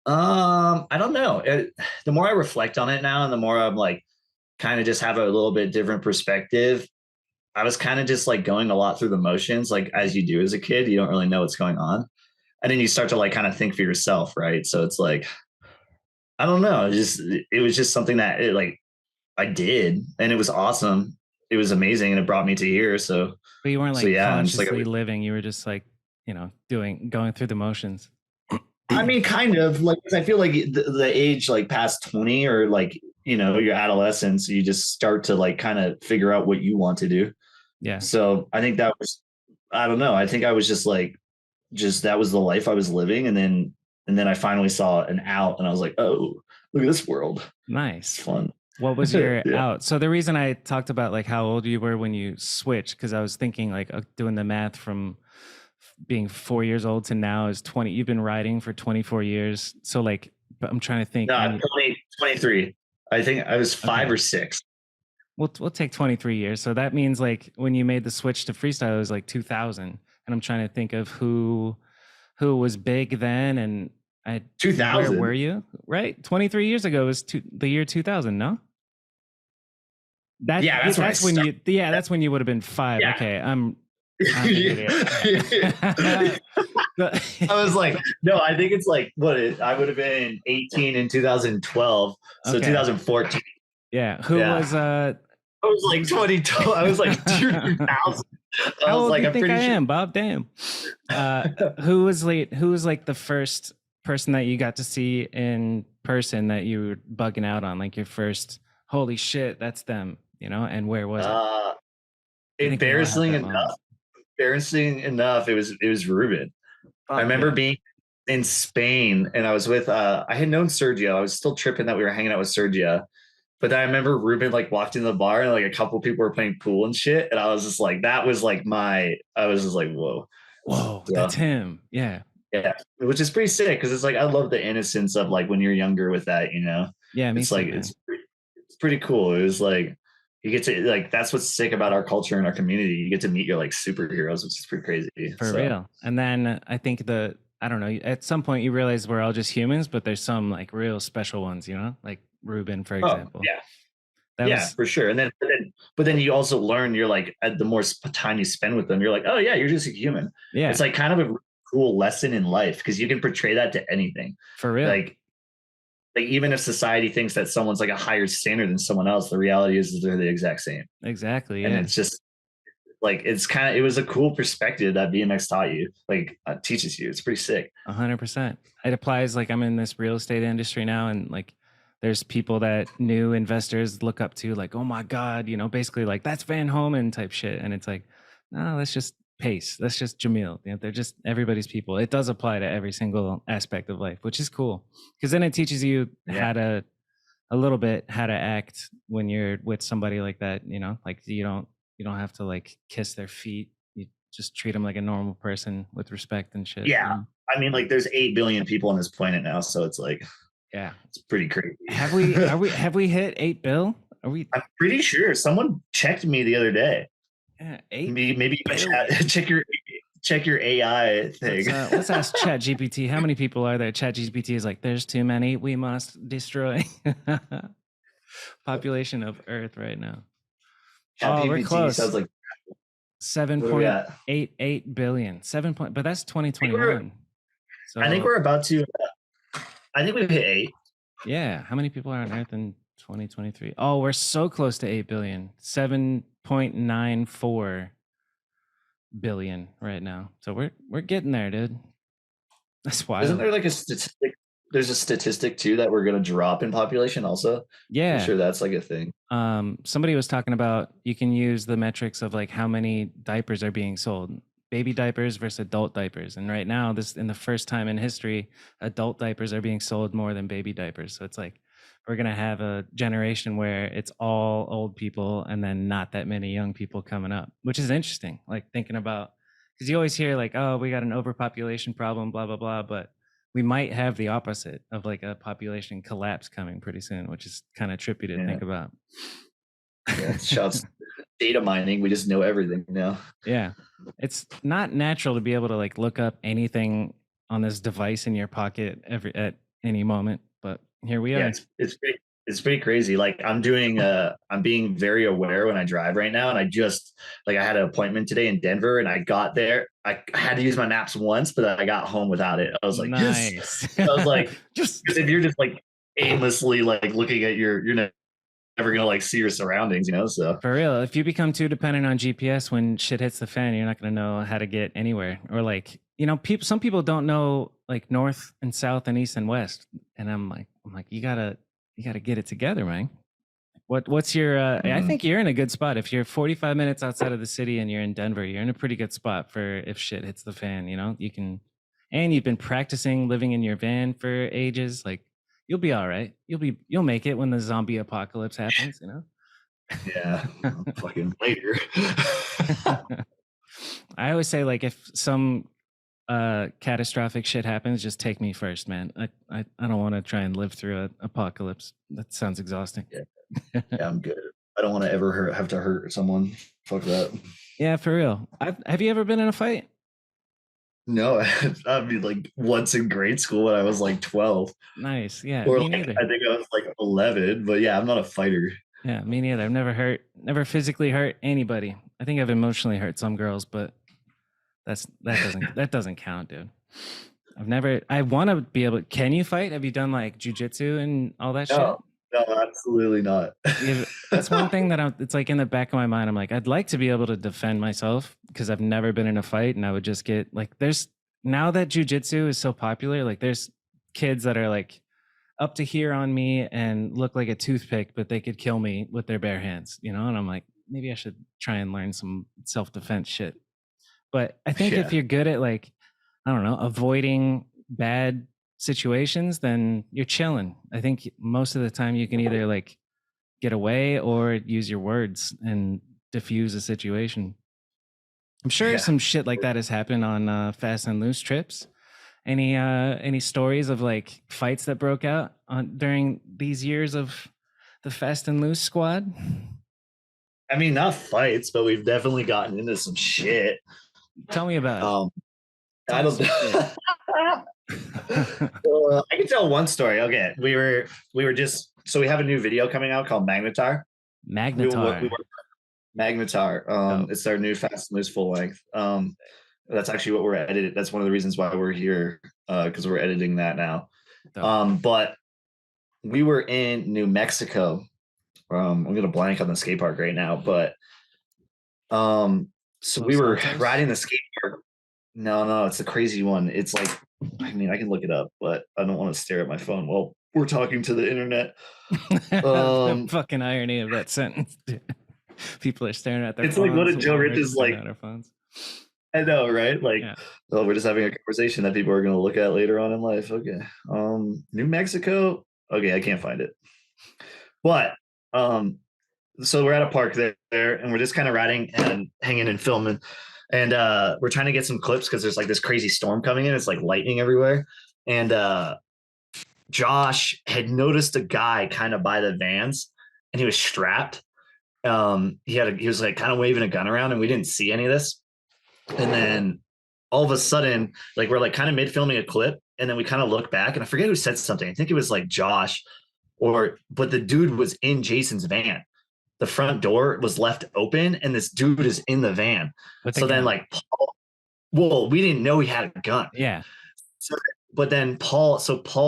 Speaker 2: I don't know. The more I reflect on it now, and the more I'm like kind of just have a little bit different perspective. I was kind of just like going a lot through the motions, like as you do as a kid, you don't really know what's going on, and then you start to like kind of think for yourself, right? So it's like I don't know, it was just something that like I did, and it was awesome. It was amazing, and it brought me to here.
Speaker 1: But you weren't
Speaker 2: So
Speaker 1: like
Speaker 2: yeah, and just like
Speaker 1: consciously living. You were just like, going through the motions.
Speaker 2: I mean, kind of like, 'cause I feel like the age like past 20 or like, your adolescence, you just start to like kind of figure out what you want to do.
Speaker 1: Yeah.
Speaker 2: So I think that was, I don't know. I think I was just like, that was the life I was living. And then I finally saw an out and I was like, oh, look at this world. It's
Speaker 1: Nice.
Speaker 2: fun.
Speaker 1: What was your
Speaker 2: Yeah.
Speaker 1: out? So the reason I talked about like how old you were when you switched, because I was thinking like doing the math from being 4 years old to now is 20. You've been riding for 24 years. So like, but I'm trying to think
Speaker 2: No,
Speaker 1: when.
Speaker 2: 23. I think I was five
Speaker 1: Okay.
Speaker 2: or six.
Speaker 1: We'll take 23 years. So that means like when you made the switch to freestyle, it was like 2000. And I'm trying to think of who was big then, and where
Speaker 2: 2000.
Speaker 1: were you? Right, 23 years ago was the year 2000. No,
Speaker 2: Yeah, that's when I
Speaker 1: that's when
Speaker 2: started.
Speaker 1: that's when you would have been 5.
Speaker 2: Yeah.
Speaker 1: Okay, I'm an idiot. Yeah.
Speaker 2: I was like, no, I think it's like I would have been 18 in 2012, so
Speaker 1: Okay,
Speaker 2: 2014.
Speaker 1: yeah. Who
Speaker 2: Yeah,
Speaker 1: was
Speaker 2: I was like 22. I was like 2000. I
Speaker 1: How
Speaker 2: was
Speaker 1: old do
Speaker 2: like,
Speaker 1: you
Speaker 2: I'm
Speaker 1: think I
Speaker 2: pretty sure.
Speaker 1: am, Bob? Damn. Who was like the first person that you got to see in person that you were bugging out on, like your first? Holy shit, that's them. And where was it?
Speaker 2: Uh,
Speaker 1: I think we all have
Speaker 2: embarrassing
Speaker 1: that
Speaker 2: enough.
Speaker 1: moment.
Speaker 2: Embarrassing enough. It was Ruben. I
Speaker 1: Fuck
Speaker 2: remember
Speaker 1: yeah.
Speaker 2: being in Spain, and I was with. I had known Sergio. I was still tripping that we were hanging out with Sergio. But then I remember Ruben like walked into the bar and like a couple people were playing pool and shit. And I was just like, that was like I was just like, whoa.
Speaker 1: Whoa,
Speaker 2: So
Speaker 1: that's him. Yeah.
Speaker 2: yeah, which is pretty sick because it's like I love the innocence of like when you're younger with that.
Speaker 1: Yeah, me
Speaker 2: It's
Speaker 1: too,
Speaker 2: like
Speaker 1: man.
Speaker 2: it's pretty cool. It was like you get to like that's what's sick about our culture and our community. You get to meet your like superheroes, which is pretty crazy.
Speaker 1: For
Speaker 2: So
Speaker 1: real. And then I think I don't know, at some point you realize we're all just humans, but there's some like real special ones, like Ruben, for
Speaker 2: oh
Speaker 1: example.
Speaker 2: yeah.
Speaker 1: That
Speaker 2: Yeah,
Speaker 1: was,
Speaker 2: for sure. And but then you also learn you're like the more time you spend with them, you're like, oh yeah, you're just a human.
Speaker 1: yeah,
Speaker 2: It's like kind of a cool lesson in life because you can portray that to anything.
Speaker 1: for real.
Speaker 2: Like even if society thinks that someone's like a higher standard than someone else, the reality is that they're the exact same.
Speaker 1: Exactly.
Speaker 2: And
Speaker 1: Yeah.
Speaker 2: it's just like it was a cool perspective that BMX taught you, like teaches you. It's pretty sick.
Speaker 1: 100%. It applies. Like I'm in this real estate industry now, and like there's people that new investors look up to, like, oh my God, basically like that's Van Homan type shit. And it's like, no, that's just Pace. That's just Jamil. They're just everybody's people. It does apply to every single aspect of life, which is cool. Because then it teaches you
Speaker 2: Yeah.
Speaker 1: a little bit how to act when you're with somebody like that, like you don't have to like kiss their feet. You just treat them like a normal person with respect and shit.
Speaker 2: Yeah. I mean, like there's 8 billion people on this planet now. So it's like,
Speaker 1: Yeah.
Speaker 2: it's pretty crazy.
Speaker 1: Have we hit 8 bill? Are we?
Speaker 2: I'm pretty sure someone checked me the other day.
Speaker 1: Yeah, 8
Speaker 2: Maybe
Speaker 1: billion.
Speaker 2: check your AI thing.
Speaker 1: Let's ask Chat GPT. How many people are there? Chat GPT is like, there's too many. We must destroy population of Earth right now. Oh, we're
Speaker 2: ChatGPT
Speaker 1: close.
Speaker 2: sounds like What are we at?
Speaker 1: 7.88 billion. 7 point, but that's
Speaker 2: I think
Speaker 1: 2021. So
Speaker 2: I think we're about to. I think we've hit 8.
Speaker 1: yeah, how many people are on Earth in 2023? Oh, we're so close to 8 billion. 7.94 billion right now. So we're getting there, dude. That's wild.
Speaker 2: Isn't there like a statistic? There's a statistic too that we're going to drop in population also.
Speaker 1: Yeah.
Speaker 2: I'm sure that's like a thing.
Speaker 1: Somebody was talking about you can use the metrics of like how many diapers are being sold, baby diapers versus adult diapers. And right now, this in the first time in history, adult diapers are being sold more than baby diapers. So it's like we're gonna have a generation where it's all old people and then not that many young people coming up, which is interesting. Like thinking about because you always hear like, oh, we got an overpopulation problem, blah blah blah, but we might have the opposite of like a population collapse coming pretty soon, which is kind of trippy to think about.
Speaker 2: Yeah, shouts data mining. We just know everything now.
Speaker 1: Yeah. It's not natural to be able to like look up anything on this device in your pocket at any moment, but here we are.
Speaker 2: Yeah, it's pretty crazy. Like I'm being very aware when I drive right now. And I had an appointment today in Denver and I got there. I had to use my maps once, but I got home without it. I was like,
Speaker 1: nice.
Speaker 2: I was like, just if you're just like aimlessly like looking at you're never gonna like see your surroundings, so
Speaker 1: for real, if you become too dependent on GPS when shit hits the fan, you're not gonna know how to get anywhere. Or like, some people don't know like north and south and east and west. And I'm like, you gotta get it together, man. What's your I think you're in a good spot. If you're 45 minutes outside of the city and you're in Denver, you're in a pretty good spot for if shit hits the fan, you can, and you've been practicing living in your van for ages. Like you'll be all right. You'll make it when the zombie apocalypse happens,
Speaker 2: Yeah. Fucking later.
Speaker 1: I always say like if some catastrophic shit happens, just take me first, man. I don't want to try and live through an apocalypse. That sounds exhausting.
Speaker 2: Yeah, I'm good. I don't want to ever have to hurt someone. Fuck that.
Speaker 1: Yeah, for real. Have you ever been in a fight?
Speaker 2: No, I mean like once in grade school when I was like 12.
Speaker 1: Nice. Yeah,
Speaker 2: or
Speaker 1: me
Speaker 2: like,
Speaker 1: neither.
Speaker 2: I think I was like 11, but yeah, I'm not a fighter.
Speaker 1: Yeah, me neither. I've never physically hurt anybody. I think I've emotionally hurt some girls, but that doesn't count, dude. I want to be able. Can you fight? Have you done like jujitsu and all that shit?
Speaker 2: No, absolutely not.
Speaker 1: That's one thing that it's like in the back of my mind. I'm like, I'd like to be able to defend myself because I've never been in a fight, and I would just get like, now that jujitsu is so popular, like there's kids that are like up to here on me and look like a toothpick, but they could kill me with their bare hands, and I'm like, maybe I should try and learn some self-defense shit. But I think if you're good at like, I don't know, avoiding bad situations, then you're chilling. I think most of the time you can either like get away or use your words and diffuse a situation. I'm sure some shit like that has happened on Fast and Loose trips. Any stories of like fights that broke out during these years of the Fast and Loose squad?
Speaker 2: I mean, not fights, but we've definitely gotten into some shit.
Speaker 1: Tell me about it.
Speaker 2: I don't I can tell one story. Okay, we were just so we have a new video coming out called Magnitar.
Speaker 1: Magnitar.
Speaker 2: Magnitar. It's our new Fast and Loose full length. That's actually what we're editing. That's one of the reasons why we're here, because we're editing that now. But we were in New Mexico. I'm gonna blank on the skate park right now, but so we were riding the skate park. No, it's a crazy one. It's like, I mean, I can look it up, but I don't want to stare at my phone while we're talking to the internet.
Speaker 1: The fucking irony of that sentence, dude. People are staring at their phones.
Speaker 2: It's like what a Joe Rich is like.
Speaker 1: Our phones.
Speaker 2: I know, right? Like, we're just having a conversation that people are going to look at later on in life. Okay. New Mexico. Okay, I can't find it. But so we're at a park there and we're just kind of riding and hanging and filming. And we're trying to get some clips because there's like this crazy storm coming in. It's like lightning everywhere. And Josh had noticed a guy kind of by the vans and he was strapped. He was like kind of waving a gun around and we didn't see any of this. And then all of a sudden, like we're like kind of mid filming a clip and then we kind of look back and I forget who said something. I think it was like Josh but the dude was in Jason's van. the front door was left open and this dude is in the van.
Speaker 1: With a
Speaker 2: So then
Speaker 1: gun.
Speaker 2: like well, we didn't know he had a gun.
Speaker 1: Yeah.
Speaker 2: So, but then Paul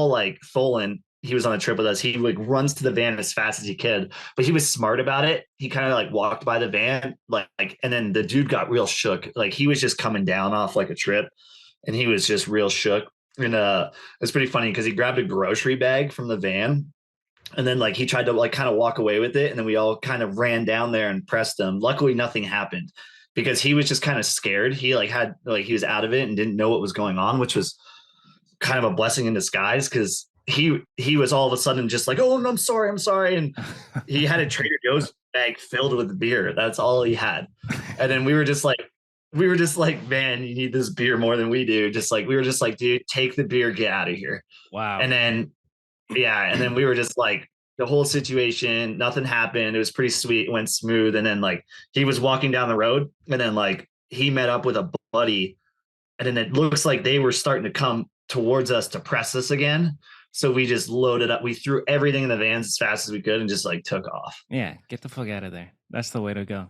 Speaker 2: like Tholen, he was on a trip with us. He like runs to the van as fast as he could, but he was smart about it. He kind of like walked by the van, and then the dude got real shook. Like he was just coming down off like a trip, and he was just real shook. And it's pretty funny because he grabbed a grocery bag from the van, and then like he tried to like kind of walk away with it, and then we all kind of ran down there and pressed him. Luckily, nothing happened because he was just kind of scared. He like had like he was out of it and didn't know what was going on, which was kind of a blessing in disguise because he was all of a sudden just like, oh, no, I'm sorry, and he had a Trader Joe's bag filled with beer. That's all he had, and then we were just like, man, you need this beer more than we do. Just like we were just like, dude, take the beer, get out of here.
Speaker 1: Wow.
Speaker 2: And then and then we were just like the whole situation, nothing happened. It was pretty sweet, it went smooth. And then like he was walking down the road, and then like he met up with a buddy, and then it looks like they were starting to come towards us to press us again. So we just loaded up. We threw everything in the vans as fast as we could and just like took off.
Speaker 1: Yeah, get the fuck out of there. That's the way to go.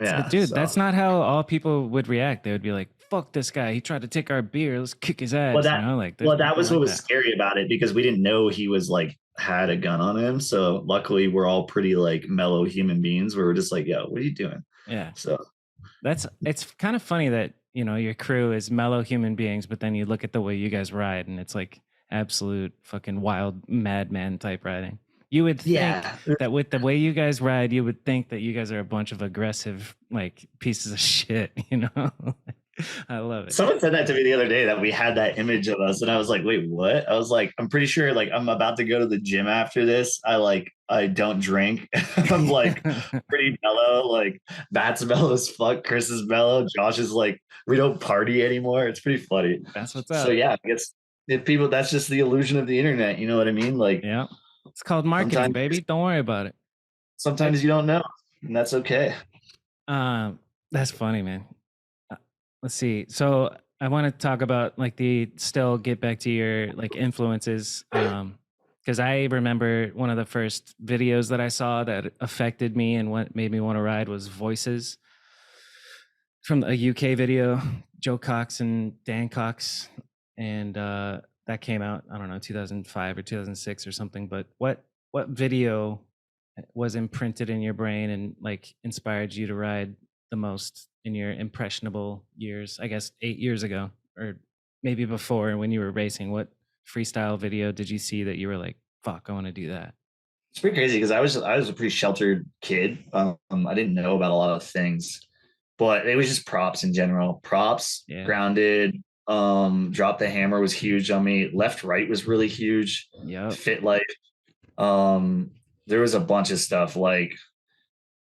Speaker 2: Yeah,
Speaker 1: Dude,
Speaker 2: so.
Speaker 1: that's not how all people would react. They would be like, fuck this guy. He tried to take our beer. Let's kick his ass.
Speaker 2: That was what was scary about it because we didn't know he was like had a gun on him. So luckily we're all pretty like mellow human beings. We were just like, yo, what are you doing?
Speaker 1: Yeah.
Speaker 2: So
Speaker 1: it's kind of funny that, your crew is mellow human beings, but then you look at the way you guys ride and it's like absolute fucking wild madman type riding. You would think that with the way you guys ride, you would think that you guys are a bunch of aggressive like pieces of shit, I love it.
Speaker 2: Someone said that to me the other day that we had that image of us, and I was like, wait, what? I was like, I'm pretty sure like I'm about to go to the gym after this. I don't drink. I'm like pretty mellow. Like Matt's mellow as fuck. Chris is mellow. Josh is like, we don't party anymore. It's pretty funny.
Speaker 1: That's what's up.
Speaker 2: So yeah, I guess if people, that's just the illusion of the internet. You know what I mean? Like,
Speaker 1: yeah, it's called marketing, baby. Don't worry about it.
Speaker 2: Sometimes you don't know, and that's okay.
Speaker 1: That's funny, man. Let's see. So I want to talk about like still get back to your like influences. Because I remember one of the first videos that I saw that affected me and what made me want to ride was Voices from a UK video, Joe Cox and Dan Cox. And that came out, I don't know, 2005 or 2006 or something. But what video was imprinted in your brain and like inspired you to ride the most in your impressionable years? I guess 8 years ago, or maybe before when you were racing. What freestyle video did you see that you were like, fuck, I want to do that?
Speaker 2: It's pretty crazy because I was a pretty sheltered kid. I didn't know about a lot of things, but it was just props in general. Props, Grounded, Drop the Hammer was huge on me. Left Right was really huge.
Speaker 1: Yeah.
Speaker 2: Fit Life. There was a bunch of stuff, like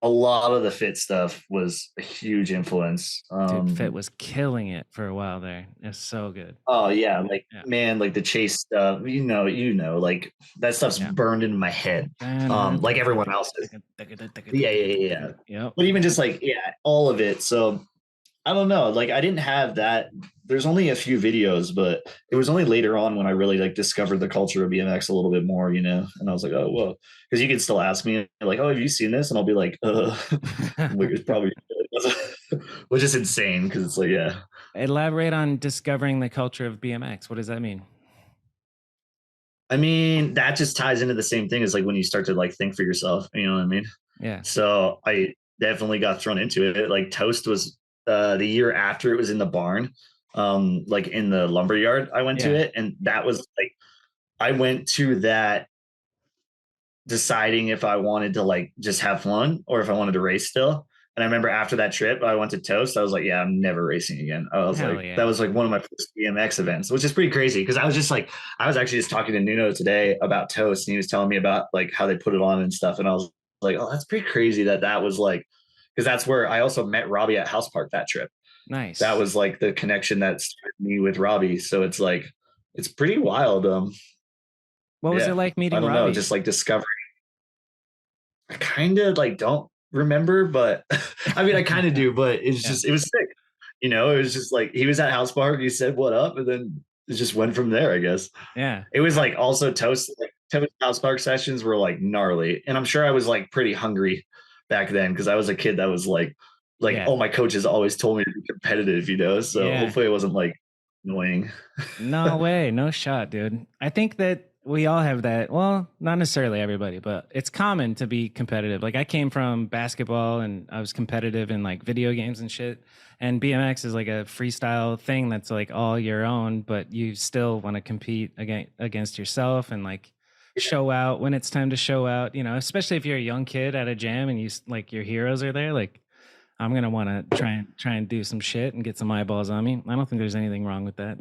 Speaker 2: a lot of the Fit stuff was a huge influence.
Speaker 1: Dude, Fit was killing it for a while there. It's so good.
Speaker 2: Oh yeah, man, like the Chase stuff, like that stuff's burned into my head. Like everyone else's. Yeah. But even just like, all of it. So I don't know. Like I didn't have that. There's only a few videos, but it was only later on when I really like discovered the culture of BMX a little bit more, and I was like, oh, whoa. Because you can still ask me like, oh, have you seen this? And I'll be like, it's probably, which is insane because it's like,
Speaker 1: Elaborate on discovering the culture of BMX. What does that mean?
Speaker 2: I mean, that just ties into the same thing as like when you start to like think for yourself, you know what I mean?
Speaker 1: Yeah.
Speaker 2: So I definitely got thrown into it. Like Toast was the year after it was in the barn, like in the lumber yard. I went to it, and that was like I went to that deciding if I wanted to like just have fun or if I wanted to race still. And I remember after that trip, I went to Toast. I was like, I'm never racing again. I was that was like one of my first BMX events, which is pretty crazy because I was actually just talking to Nuno today about Toast, and he was telling me about like how they put it on and stuff. And I was like, oh, that's pretty crazy that was like, because that's where I also met Robbie at House Park that trip.
Speaker 1: Nice.
Speaker 2: That was like the connection that started me with Robbie. So it's like, it's pretty wild.
Speaker 1: What was it like meeting Robbie?
Speaker 2: I don't know, just like discovering. I kind of like don't remember, but I mean, I kind of do, but it's just, it was sick. It was just like, he was at House Park, he said, what up? And then it just went from there, I guess.
Speaker 1: Yeah.
Speaker 2: It was like also Toast, like House Park sessions were like gnarly. And I'm sure I was like pretty hungry back then because I was a kid that was like,
Speaker 1: Yeah.
Speaker 2: oh, my coaches always told me to be competitive, you know. So
Speaker 1: Yeah.
Speaker 2: hopefully it wasn't like annoying.
Speaker 1: No way. No shot, dude. I think that we all have that. Well, not necessarily everybody, but it's common to be competitive. Like I came from basketball and I was competitive in like video games and shit. And BMX is like a freestyle thing that's like all your own, but you still want to compete against yourself and like show out when it's time to show out, you know, especially if you're a young kid at a jam and like your heroes are there. Like I'm gonna want to try and do some shit and get some eyeballs on me. I don't think there's anything wrong with that.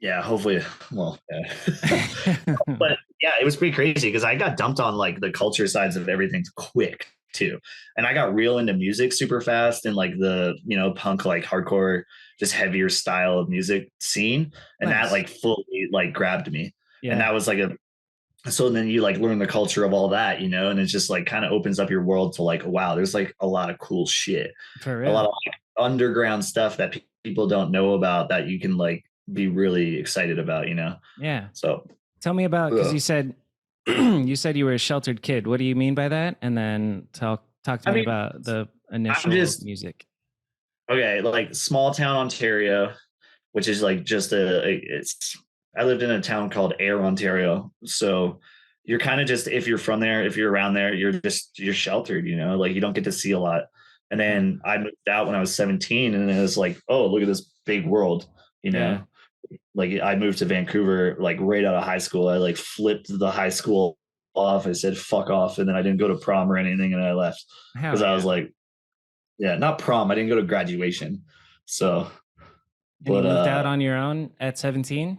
Speaker 2: Yeah, hopefully. Well, yeah. But yeah, it was pretty crazy because I got dumped on like the culture sides of everything quick too. And I got real into music super fast and like the, punk, like hardcore, just heavier style of music scene. And
Speaker 1: Nice.
Speaker 2: that like fully like grabbed me.
Speaker 1: Yeah.
Speaker 2: And that was like so then you like learn the culture of all that, and it's just like kind of opens up your world to like, wow, there's like a lot of cool shit.
Speaker 1: For
Speaker 2: A
Speaker 1: real.
Speaker 2: lot of like people stuff that people don't know about that you can like be really excited about,
Speaker 1: Yeah.
Speaker 2: So
Speaker 1: tell me about, because you said you were a sheltered kid. What do you mean by that? And then talk to me about the initial music.
Speaker 2: Okay, like small town Ontario, which is like just I lived in a town called Ayr, Ontario. So you're kind of just, if you're from there, if you're around there, you're sheltered, like you don't get to see a lot. And then I moved out when I was 17 and it was like, oh, look at this big world,
Speaker 1: Yeah.
Speaker 2: Like I moved to Vancouver, like right out of high school. I like flipped the high school off. I said, fuck off. And then I didn't go to prom or anything. And I left because I was like, yeah, not prom. I didn't go to graduation. So,
Speaker 1: and you moved out on your own at 17?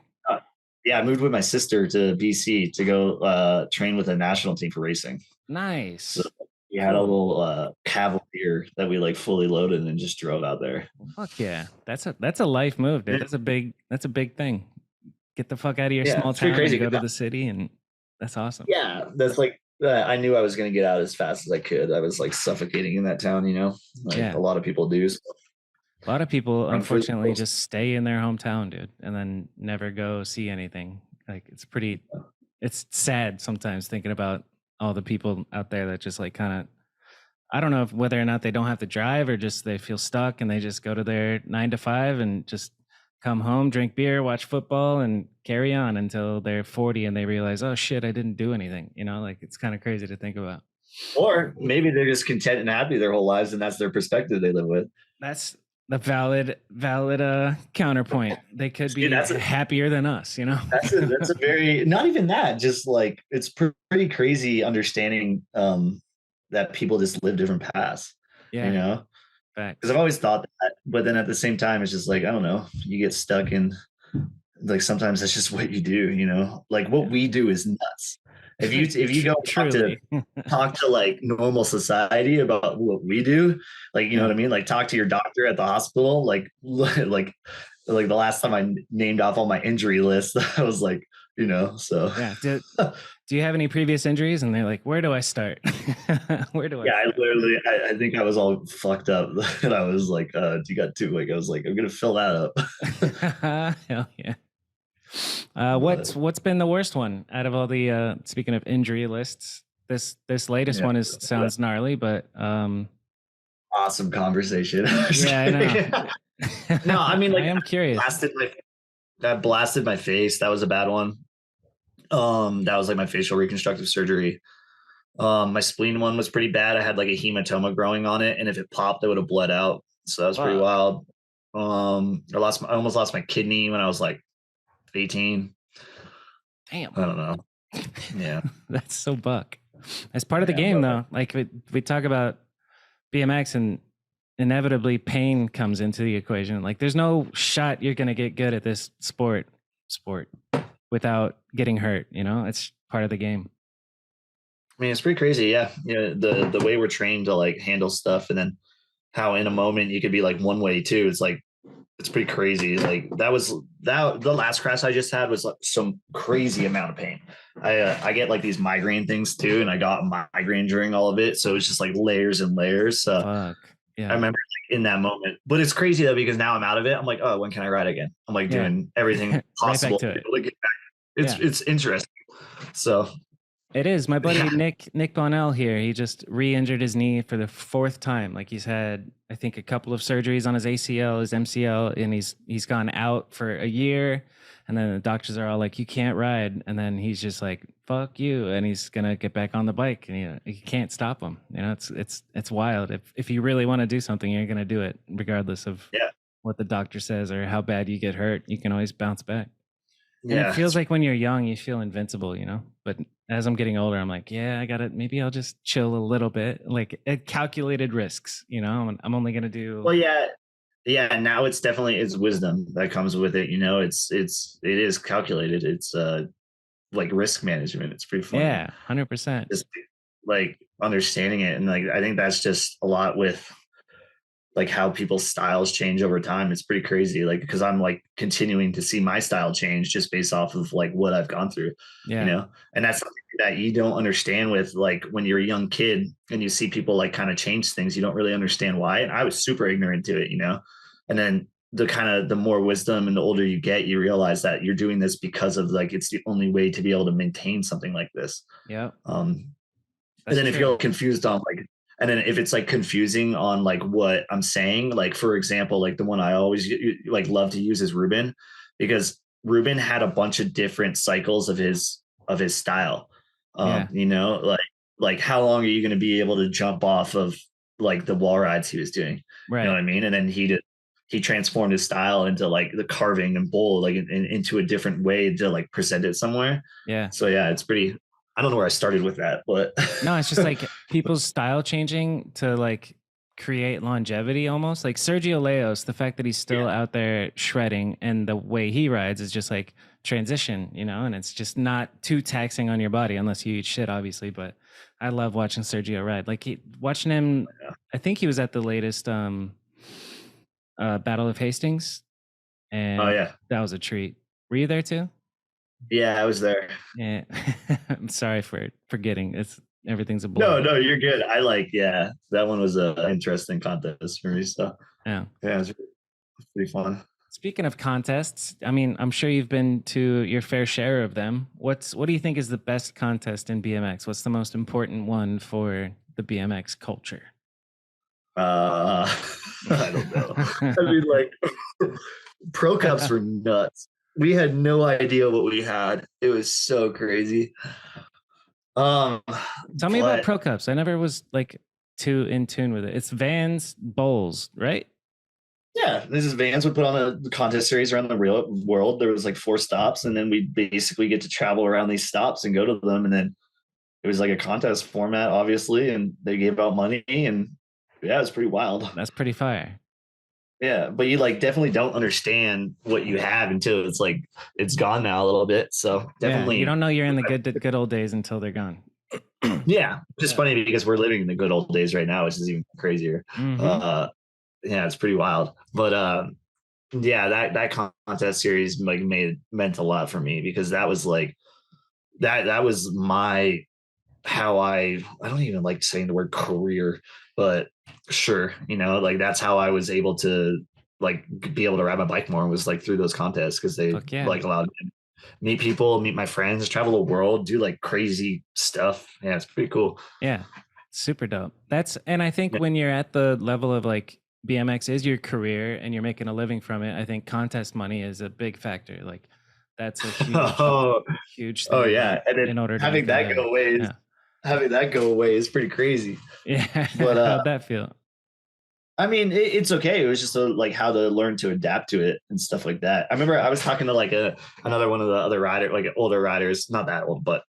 Speaker 2: Yeah, I moved with my sister to BC to go train with a national team for racing.
Speaker 1: Nice. So
Speaker 2: we had a little Cavalier that we like fully loaded and just drove out there.
Speaker 1: Fuck yeah, that's a life move, dude. That's a big thing. Get the fuck out of your small town and go to the city, and that's awesome.
Speaker 2: Yeah, that's like I knew I was going to get out as fast as I could. I was like suffocating in that town, like a lot of people do. So.
Speaker 1: A lot of people, unfortunately, just stay in their hometown, dude, and then never go see anything. Like it's sad sometimes thinking about all the people out there that just like kind of, I don't know whether or not they don't have to drive or just they feel stuck and they just go to their 9 to 5 and just come home, drink beer, watch football, and carry on until they're 40 and they realize, oh shit, I didn't do anything. Like it's kind of crazy to think about.
Speaker 2: Or maybe they're just content and happy their whole lives, and that's their perspective they live with.
Speaker 1: That's the valid counterpoint. They could be happier than us,
Speaker 2: That's a very, not even that, just like it's pretty crazy understanding that people just live different paths. Because I've always thought that, but then at the same time, it's just like, I don't know, you get stuck in like sometimes that's just what you do, like what we do is nuts. If you go talk to like normal society about what we do, like, you know what I mean? Like talk to your doctor at the hospital, like the last time I named off all my injury list, I was like, so.
Speaker 1: Yeah. Do you have any previous injuries? And they're like, where do I start? Where do I?
Speaker 2: Yeah, I think I was all fucked up. And I was like, you got two. Like, I was like, I'm going to fill that up.
Speaker 1: Hell yeah. What's been the worst one out of all the speaking of injury lists? This latest one sounds gnarly, but
Speaker 2: awesome conversation.
Speaker 1: Yeah, I know.
Speaker 2: No, I mean, like,
Speaker 1: I am curious.
Speaker 2: That blasted my face. That was a bad one. That was like my facial reconstructive surgery. My spleen one was pretty bad. I had like a hematoma growing on it, and if it popped, it would have bled out. So that was pretty wild. I almost lost my kidney when I was like 18.
Speaker 1: Damn.
Speaker 2: I don't know. Yeah.
Speaker 1: That's so buck. As part of the game though, like we talk about BMX and inevitably pain comes into the equation. Like there's no shot you're going to get good at this sport without getting hurt, it's part of the game.
Speaker 2: I mean, it's pretty crazy. Yeah. The way we're trained to like handle stuff, and then how in a moment you could be like one way too. It's like, it's pretty crazy. Like the last crash I just had was like some crazy amount of pain. I get like these migraine things too, and I got migraine during all of it. So it's just like layers and layers. So
Speaker 1: yeah.
Speaker 2: I remember like, in that moment, but it's crazy though, because now I'm out of it. I'm like, oh, when can I ride again? I'm like doing everything possible.
Speaker 1: Right back to it.
Speaker 2: It's interesting. So
Speaker 1: It is. My buddy
Speaker 2: Yeah.
Speaker 1: Nick Bonnell here, he just re-injured his knee for the fourth time. Like he's had, I think, a couple of surgeries on his ACL, his MCL, and he's gone out for a year. And then the doctors are all like, "You can't ride," and then he's just like, "Fuck you," and he's gonna get back on the bike, and you can't stop him. It's wild. If you really want to do something, you're gonna do it, regardless of
Speaker 2: Yeah.
Speaker 1: what the doctor says or how bad you get hurt. You can always bounce back. And it
Speaker 2: Yeah.
Speaker 1: feels like when you're young, you feel invincible, But as I'm getting older, I'm like, yeah, I got to, maybe I'll just chill a little bit, like at calculated risks, I'm only going to do.
Speaker 2: Well, yeah. Yeah. Now it's wisdom that comes with it. It is calculated. It's like risk management. It's pretty funny.
Speaker 1: Yeah, 100%.
Speaker 2: Just like understanding it. And like, I think that's just a lot with like how people's styles change over time. It's pretty crazy. Like, because I'm like continuing to see my style change just based off of like what I've gone through,
Speaker 1: Yeah.
Speaker 2: and that's something that you don't understand with like when you're a young kid and you see people like kind of change things, you don't really understand why. And I was super ignorant to it, and then the more wisdom and the older you get, you realize that you're doing this because of like, it's the only way to be able to maintain something like this.
Speaker 1: Yeah.
Speaker 2: And then if you're confused on like, and then if it's like confusing on like what I'm saying, like for example, like the one I always like love to use is Ruben, because Ruben had a bunch of different cycles of his style.
Speaker 1: Yeah.
Speaker 2: Like how long are you going to be able to jump off of like the wall rides he was doing?
Speaker 1: Right.
Speaker 2: You know what I mean? And then he transformed his style into like the carving and bowl, like into a different way to like present it somewhere.
Speaker 1: Yeah.
Speaker 2: So yeah, it's pretty. I don't know where I started with that, but
Speaker 1: no, it's just like people's style changing to like create longevity almost. Like Sergio Leos, the fact that he's still out there shredding and the way he rides is just like transition, and it's just not too taxing on your body unless you eat shit, obviously. But I love watching Sergio ride. Like watching him, I think he was at the latest Battle of Hastings, and that was a treat. Were you there too?
Speaker 2: Yeah, I was there.
Speaker 1: Yeah. I'm sorry for forgetting. Everything's a blur.
Speaker 2: No, you're good. That one was an interesting contest for me. So
Speaker 1: yeah,
Speaker 2: it was pretty fun.
Speaker 1: Speaking of contests, I mean, I'm sure you've been to your fair share of them. What do you think is the best contest in BMX? What's the most important one for the BMX culture?
Speaker 2: I don't know. I mean, like Pro Cups were nuts. We had no idea what we had. It was so crazy.
Speaker 1: Tell me about Pro Cups. I never was like too in tune with it. It's Vans Bowls, right?
Speaker 2: Yeah, this is Vans would put on a contest series around the real world. There was like 4 stops, and then we basically get to travel around these stops and go to them. And then it was like a contest format, obviously, and they gave out money, and yeah, it was pretty wild.
Speaker 1: That's pretty fire.
Speaker 2: Yeah, but you like definitely don't understand what you have until it's like it's gone now a little bit. So definitely,
Speaker 1: you don't know you're in the good old days until they're gone.
Speaker 2: Yeah, just funny because we're living in the good old days right now, which is even crazier.
Speaker 1: Mm-hmm.
Speaker 2: Yeah, it's pretty wild. But yeah, that contest series like meant a lot for me because that was like that was my how I don't even like saying the word career, but sure, like that's how I was able to like be able to ride my bike more was like through those contests because they like allowed me to meet people, meet my friends, travel the world, do like crazy stuff. Yeah, it's pretty cool.
Speaker 1: Yeah, super dope. And I think when you're at the level of like BMX is your career and you're making a living from it, I think contest money is a big factor. Like that's a huge, huge thing.
Speaker 2: Oh yeah, and then
Speaker 1: in order to
Speaker 2: having that go away is having that go away is pretty crazy.
Speaker 1: Yeah.
Speaker 2: But
Speaker 1: how'd that feel?
Speaker 2: I mean, it's okay. It was just like how to learn to adapt to it and stuff like that. I remember I was talking to like another one of the other like older riders, not that old, but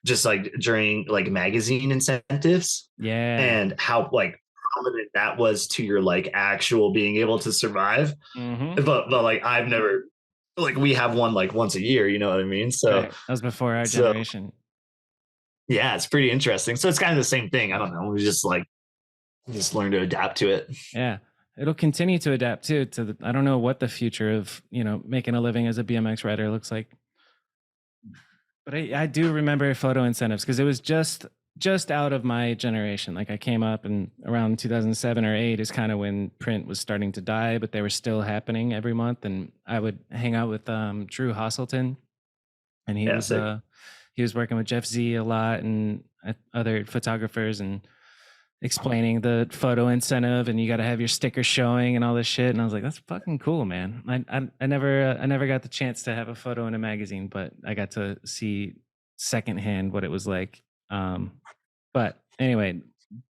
Speaker 2: just like during like magazine incentives.
Speaker 1: Yeah.
Speaker 2: And how like prominent that was to your like actual being able to survive.
Speaker 1: Mm-hmm.
Speaker 2: But like I've never like we have one like once a year, you know what I mean? So
Speaker 1: that was before our generation.
Speaker 2: Yeah, it's pretty interesting. So it's kind of the same thing. I don't know. We just learn to adapt to it.
Speaker 1: Yeah. It'll continue to adapt too I don't know what the future of, making a living as a BMX rider looks like. But I do remember photo incentives because it was just out of my generation. Like I came up and around 2007 or 8 is kind of when print was starting to die, but they were still happening every month. And I would hang out with Drew Hosselton, and he was he was working with Jeff Z a lot and other photographers and explaining the photo incentive and you got to have your sticker showing and all this shit. And I was like, that's fucking cool, man. I never got the chance to have a photo in a magazine, but I got to see secondhand what it was like. But anyway,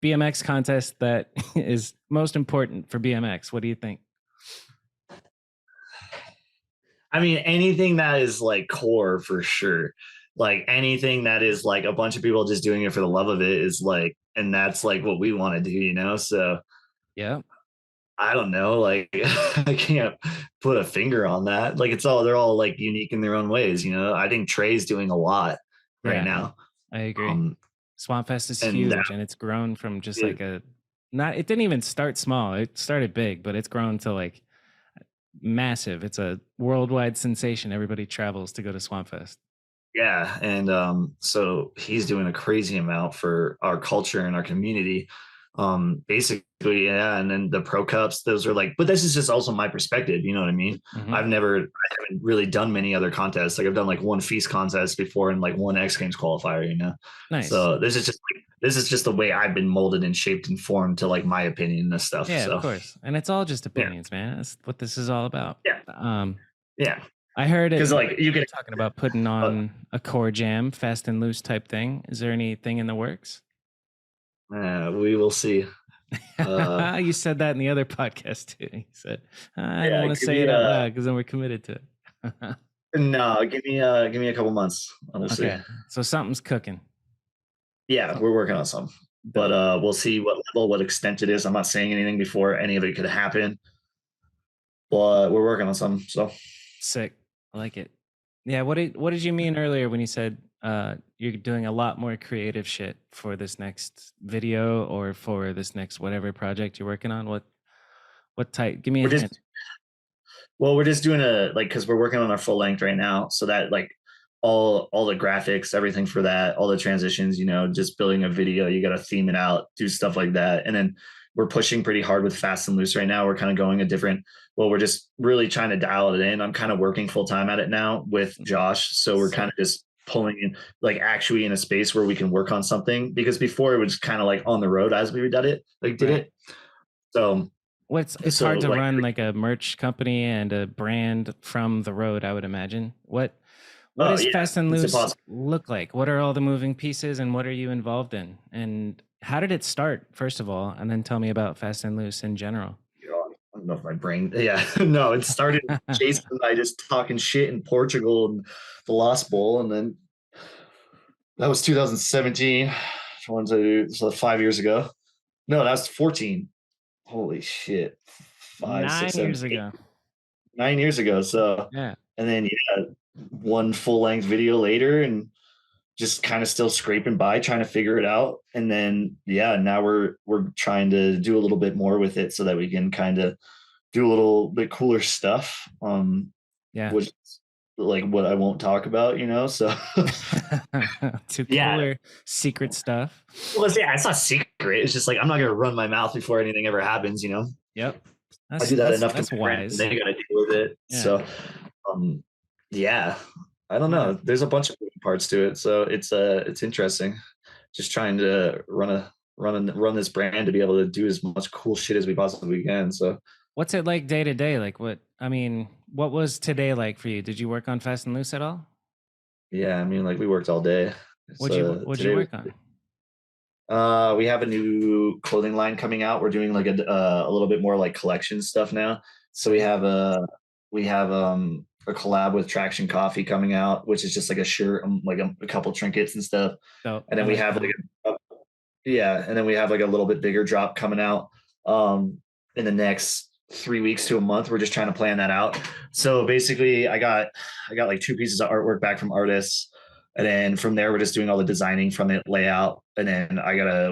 Speaker 1: BMX contest that is most important for BMX. What do you think?
Speaker 2: I mean, anything that is like core for sure. Like anything that is like a bunch of people just doing it for the love of it is like, and that's like what we want to do, you know? So
Speaker 1: Yeah.
Speaker 2: I don't know. Like I can't put a finger on that. Like they're all like unique in their own ways, you know? I think Trey's doing a lot right
Speaker 1: Yeah,
Speaker 2: now.
Speaker 1: I agree.
Speaker 2: Um,
Speaker 1: Swamp Fest is
Speaker 2: and that
Speaker 1: huge and it's grown from just
Speaker 2: is,
Speaker 1: like it didn't even start small. It started big, but it's grown to like massive. It's a worldwide sensation. Everybody travels to go to Swamp Fest.
Speaker 2: yeah. And so he's doing a crazy amount for our culture and our community. Basically, yeah. And then the pro cups, those are like, but this is just also my perspective, you know what I mean?
Speaker 1: Hmm.
Speaker 2: I haven't really done many other contests. Like I've done like one feast contest before and like one X Games qualifier, you know?
Speaker 1: Nice.
Speaker 2: So this is just the way I've been molded and shaped and formed to like my opinion and stuff.
Speaker 1: Yeah, of
Speaker 2: So
Speaker 1: course. And it's all just
Speaker 2: yeah,
Speaker 1: opinions, man. That's what this is all about.
Speaker 2: yeah,
Speaker 1: Um,
Speaker 2: yeah.
Speaker 1: I heard it.
Speaker 2: Because like you
Speaker 1: You're
Speaker 2: can
Speaker 1: talking about putting on a core jam, fast and loose type thing. Is there anything in the works?
Speaker 2: we will see.
Speaker 1: You said that in the other podcast too. You said, I don't
Speaker 2: Yeah,
Speaker 1: want to
Speaker 2: give
Speaker 1: say
Speaker 2: me
Speaker 1: it out loud because then we're committed to it.
Speaker 2: no, give me a couple months, honestly.
Speaker 1: Okay. So something's cooking.
Speaker 2: Yeah, we're working on some. But
Speaker 1: Dope.
Speaker 2: we'll see what level, what extent it is. I'm not saying anything before any of it could happen. But we're working on some. So
Speaker 1: Sick. I like it. Yeah. What did you mean earlier when you said you're doing a lot more creative shit for this next video or for this next whatever project you're working on? What type? Give me a
Speaker 2: we're
Speaker 1: hint.
Speaker 2: just we're just doing a like because we're working on our full length right now. So that like all the graphics, everything for that, all the transitions, you know, just building a video, you gotta theme it out, do stuff like that. And then we're pushing pretty hard with fast and loose right now. We're kind of going a different, well, we're just really trying to dial it in. I'm kind of working full time at it now with Josh. So we're kind
Speaker 1: Sick.
Speaker 2: of just pulling in like actually in a space where we can work on something because before it was kind of like on the road as we did
Speaker 1: Right.
Speaker 2: it. So
Speaker 1: It's hard to
Speaker 2: like
Speaker 1: run like a merch company and a brand from the road, I would imagine. What
Speaker 2: oh
Speaker 1: does
Speaker 2: yeah,
Speaker 1: Fast and
Speaker 2: it's
Speaker 1: Loose
Speaker 2: impossible.
Speaker 1: look like? What are all the moving pieces and what are you involved in? And how did it start, first of all? And then tell me about Fast and Loose in general.
Speaker 2: I don't know if my brain. Yeah, no, it started Jason and I just talking shit in Portugal and the Lost Bowl, and then that was 2017. So 5 years ago. No, that was 14. Holy shit, five, six,
Speaker 1: 9
Speaker 2: seven,
Speaker 1: years
Speaker 2: eight,
Speaker 1: ago.
Speaker 2: 9 years ago. So,
Speaker 1: Yeah.
Speaker 2: and then yeah, one full length video later, and just kind of still scraping by, trying to figure it out. And then yeah, now we're trying to do a little bit more with it so that we can kind of do a little bit cooler stuff.
Speaker 1: Yeah.
Speaker 2: Which like what I won't talk about, you know. So
Speaker 1: To
Speaker 2: yeah.
Speaker 1: cooler secret stuff.
Speaker 2: Well, yeah, it's not secret. It's just like I'm not gonna run my mouth before anything ever happens, you know.
Speaker 1: Yep.
Speaker 2: I do that enough to
Speaker 1: That's
Speaker 2: my friends, and
Speaker 1: wise.
Speaker 2: they gotta deal with it.
Speaker 1: Yeah.
Speaker 2: So um yeah. I don't
Speaker 1: Yeah.
Speaker 2: know. There's a bunch of moving parts to it. So it's interesting. Just trying to run this brand to be able to do as much cool shit as we possibly can. So
Speaker 1: What's it like day to day? Like what was today like for you? Did you work on Fast and Loose at all?
Speaker 2: yeah, I mean like we worked all day. So
Speaker 1: What'd you
Speaker 2: today was
Speaker 1: work on?
Speaker 2: we have a new clothing line coming out. We're doing like a little bit more like collection stuff now. So
Speaker 1: Sick.
Speaker 2: we have a collab with Traction Coffee coming out, which is just like a shirt, like a couple trinkets and stuff.
Speaker 1: Dope.
Speaker 2: And
Speaker 1: I
Speaker 2: then we
Speaker 1: like
Speaker 2: have
Speaker 1: that.
Speaker 2: like yeah, and then we have like a little bit bigger drop coming out in the next 3 weeks to a month. We're just trying to plan that out. So basically, I got like two pieces of artwork back from artists, and then from there we're just doing all the designing from it, layout, and then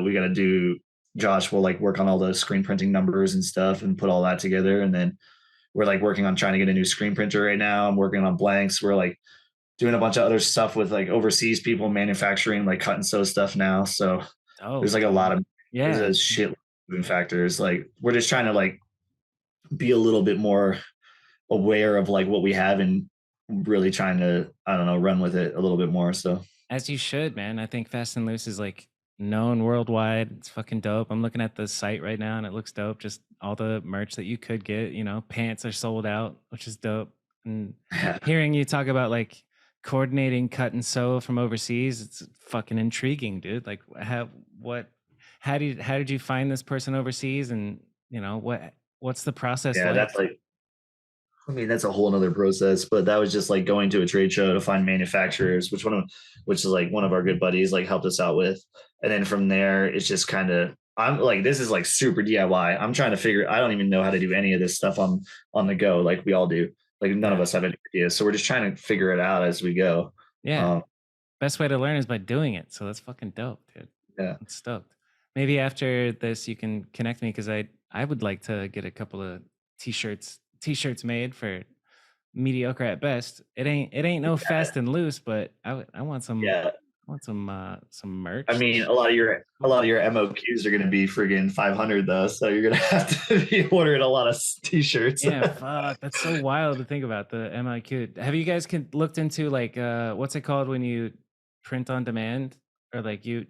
Speaker 2: we gotta do. Josh will like work on all the screen printing numbers and stuff and put all that together, and then we're like working on trying to get a new screen printer right now. I'm working on blanks. We're like doing a bunch of other stuff with like overseas people manufacturing like cut and sew stuff now. So there's
Speaker 1: Dope,
Speaker 2: like a
Speaker 1: dude.
Speaker 2: lot of there's
Speaker 1: Yeah.
Speaker 2: a shit moving factors. Like we're just trying to like be a little bit more aware of like what we have and really trying to I don't know run with it a little bit more. So
Speaker 1: As you should, man. I think Fast and Loose is like known worldwide. It's fucking dope. I'm looking at the site right now and it looks dope. Just all the merch that you could get, you know, pants are sold out, which is dope. And
Speaker 2: Yeah.
Speaker 1: hearing you talk about like coordinating cut and sew from overseas, it's fucking intriguing, dude. Like how did you find this person overseas, and you know, what's the process
Speaker 2: Yeah,
Speaker 1: like?
Speaker 2: that's like, I mean, that's a whole nother process, but that was just like going to a trade show to find manufacturers, which is like one of our good buddies like helped us out with. And then from there, it's just kind of, I'm like, this is like super DIY. I'm trying to figure, I don't even know how to do any of this stuff on the go. Like we all do. Like none of
Speaker 1: Yeah.
Speaker 2: us have any ideas. So we're just trying to figure it out as we go.
Speaker 1: Yeah.
Speaker 2: Um,
Speaker 1: Best way to learn is by doing it. So that's fucking dope, dude.
Speaker 2: yeah.
Speaker 1: I'm stoked. Maybe after this you can connect me, because I would like to get a couple of t-shirts made for mediocre at best. It ain't no Fast and Loose, but I want some
Speaker 2: Yeah.
Speaker 1: some
Speaker 2: I
Speaker 1: merch.
Speaker 2: mean, a lot of your MOQs are going to be friggin' 500 though, so you're going to have to be ordering a lot of t-shirts.
Speaker 1: Yeah, fuck. That's so wild to think about, the MIQ. Have you guys looked into like what's it called when you print on demand, or like you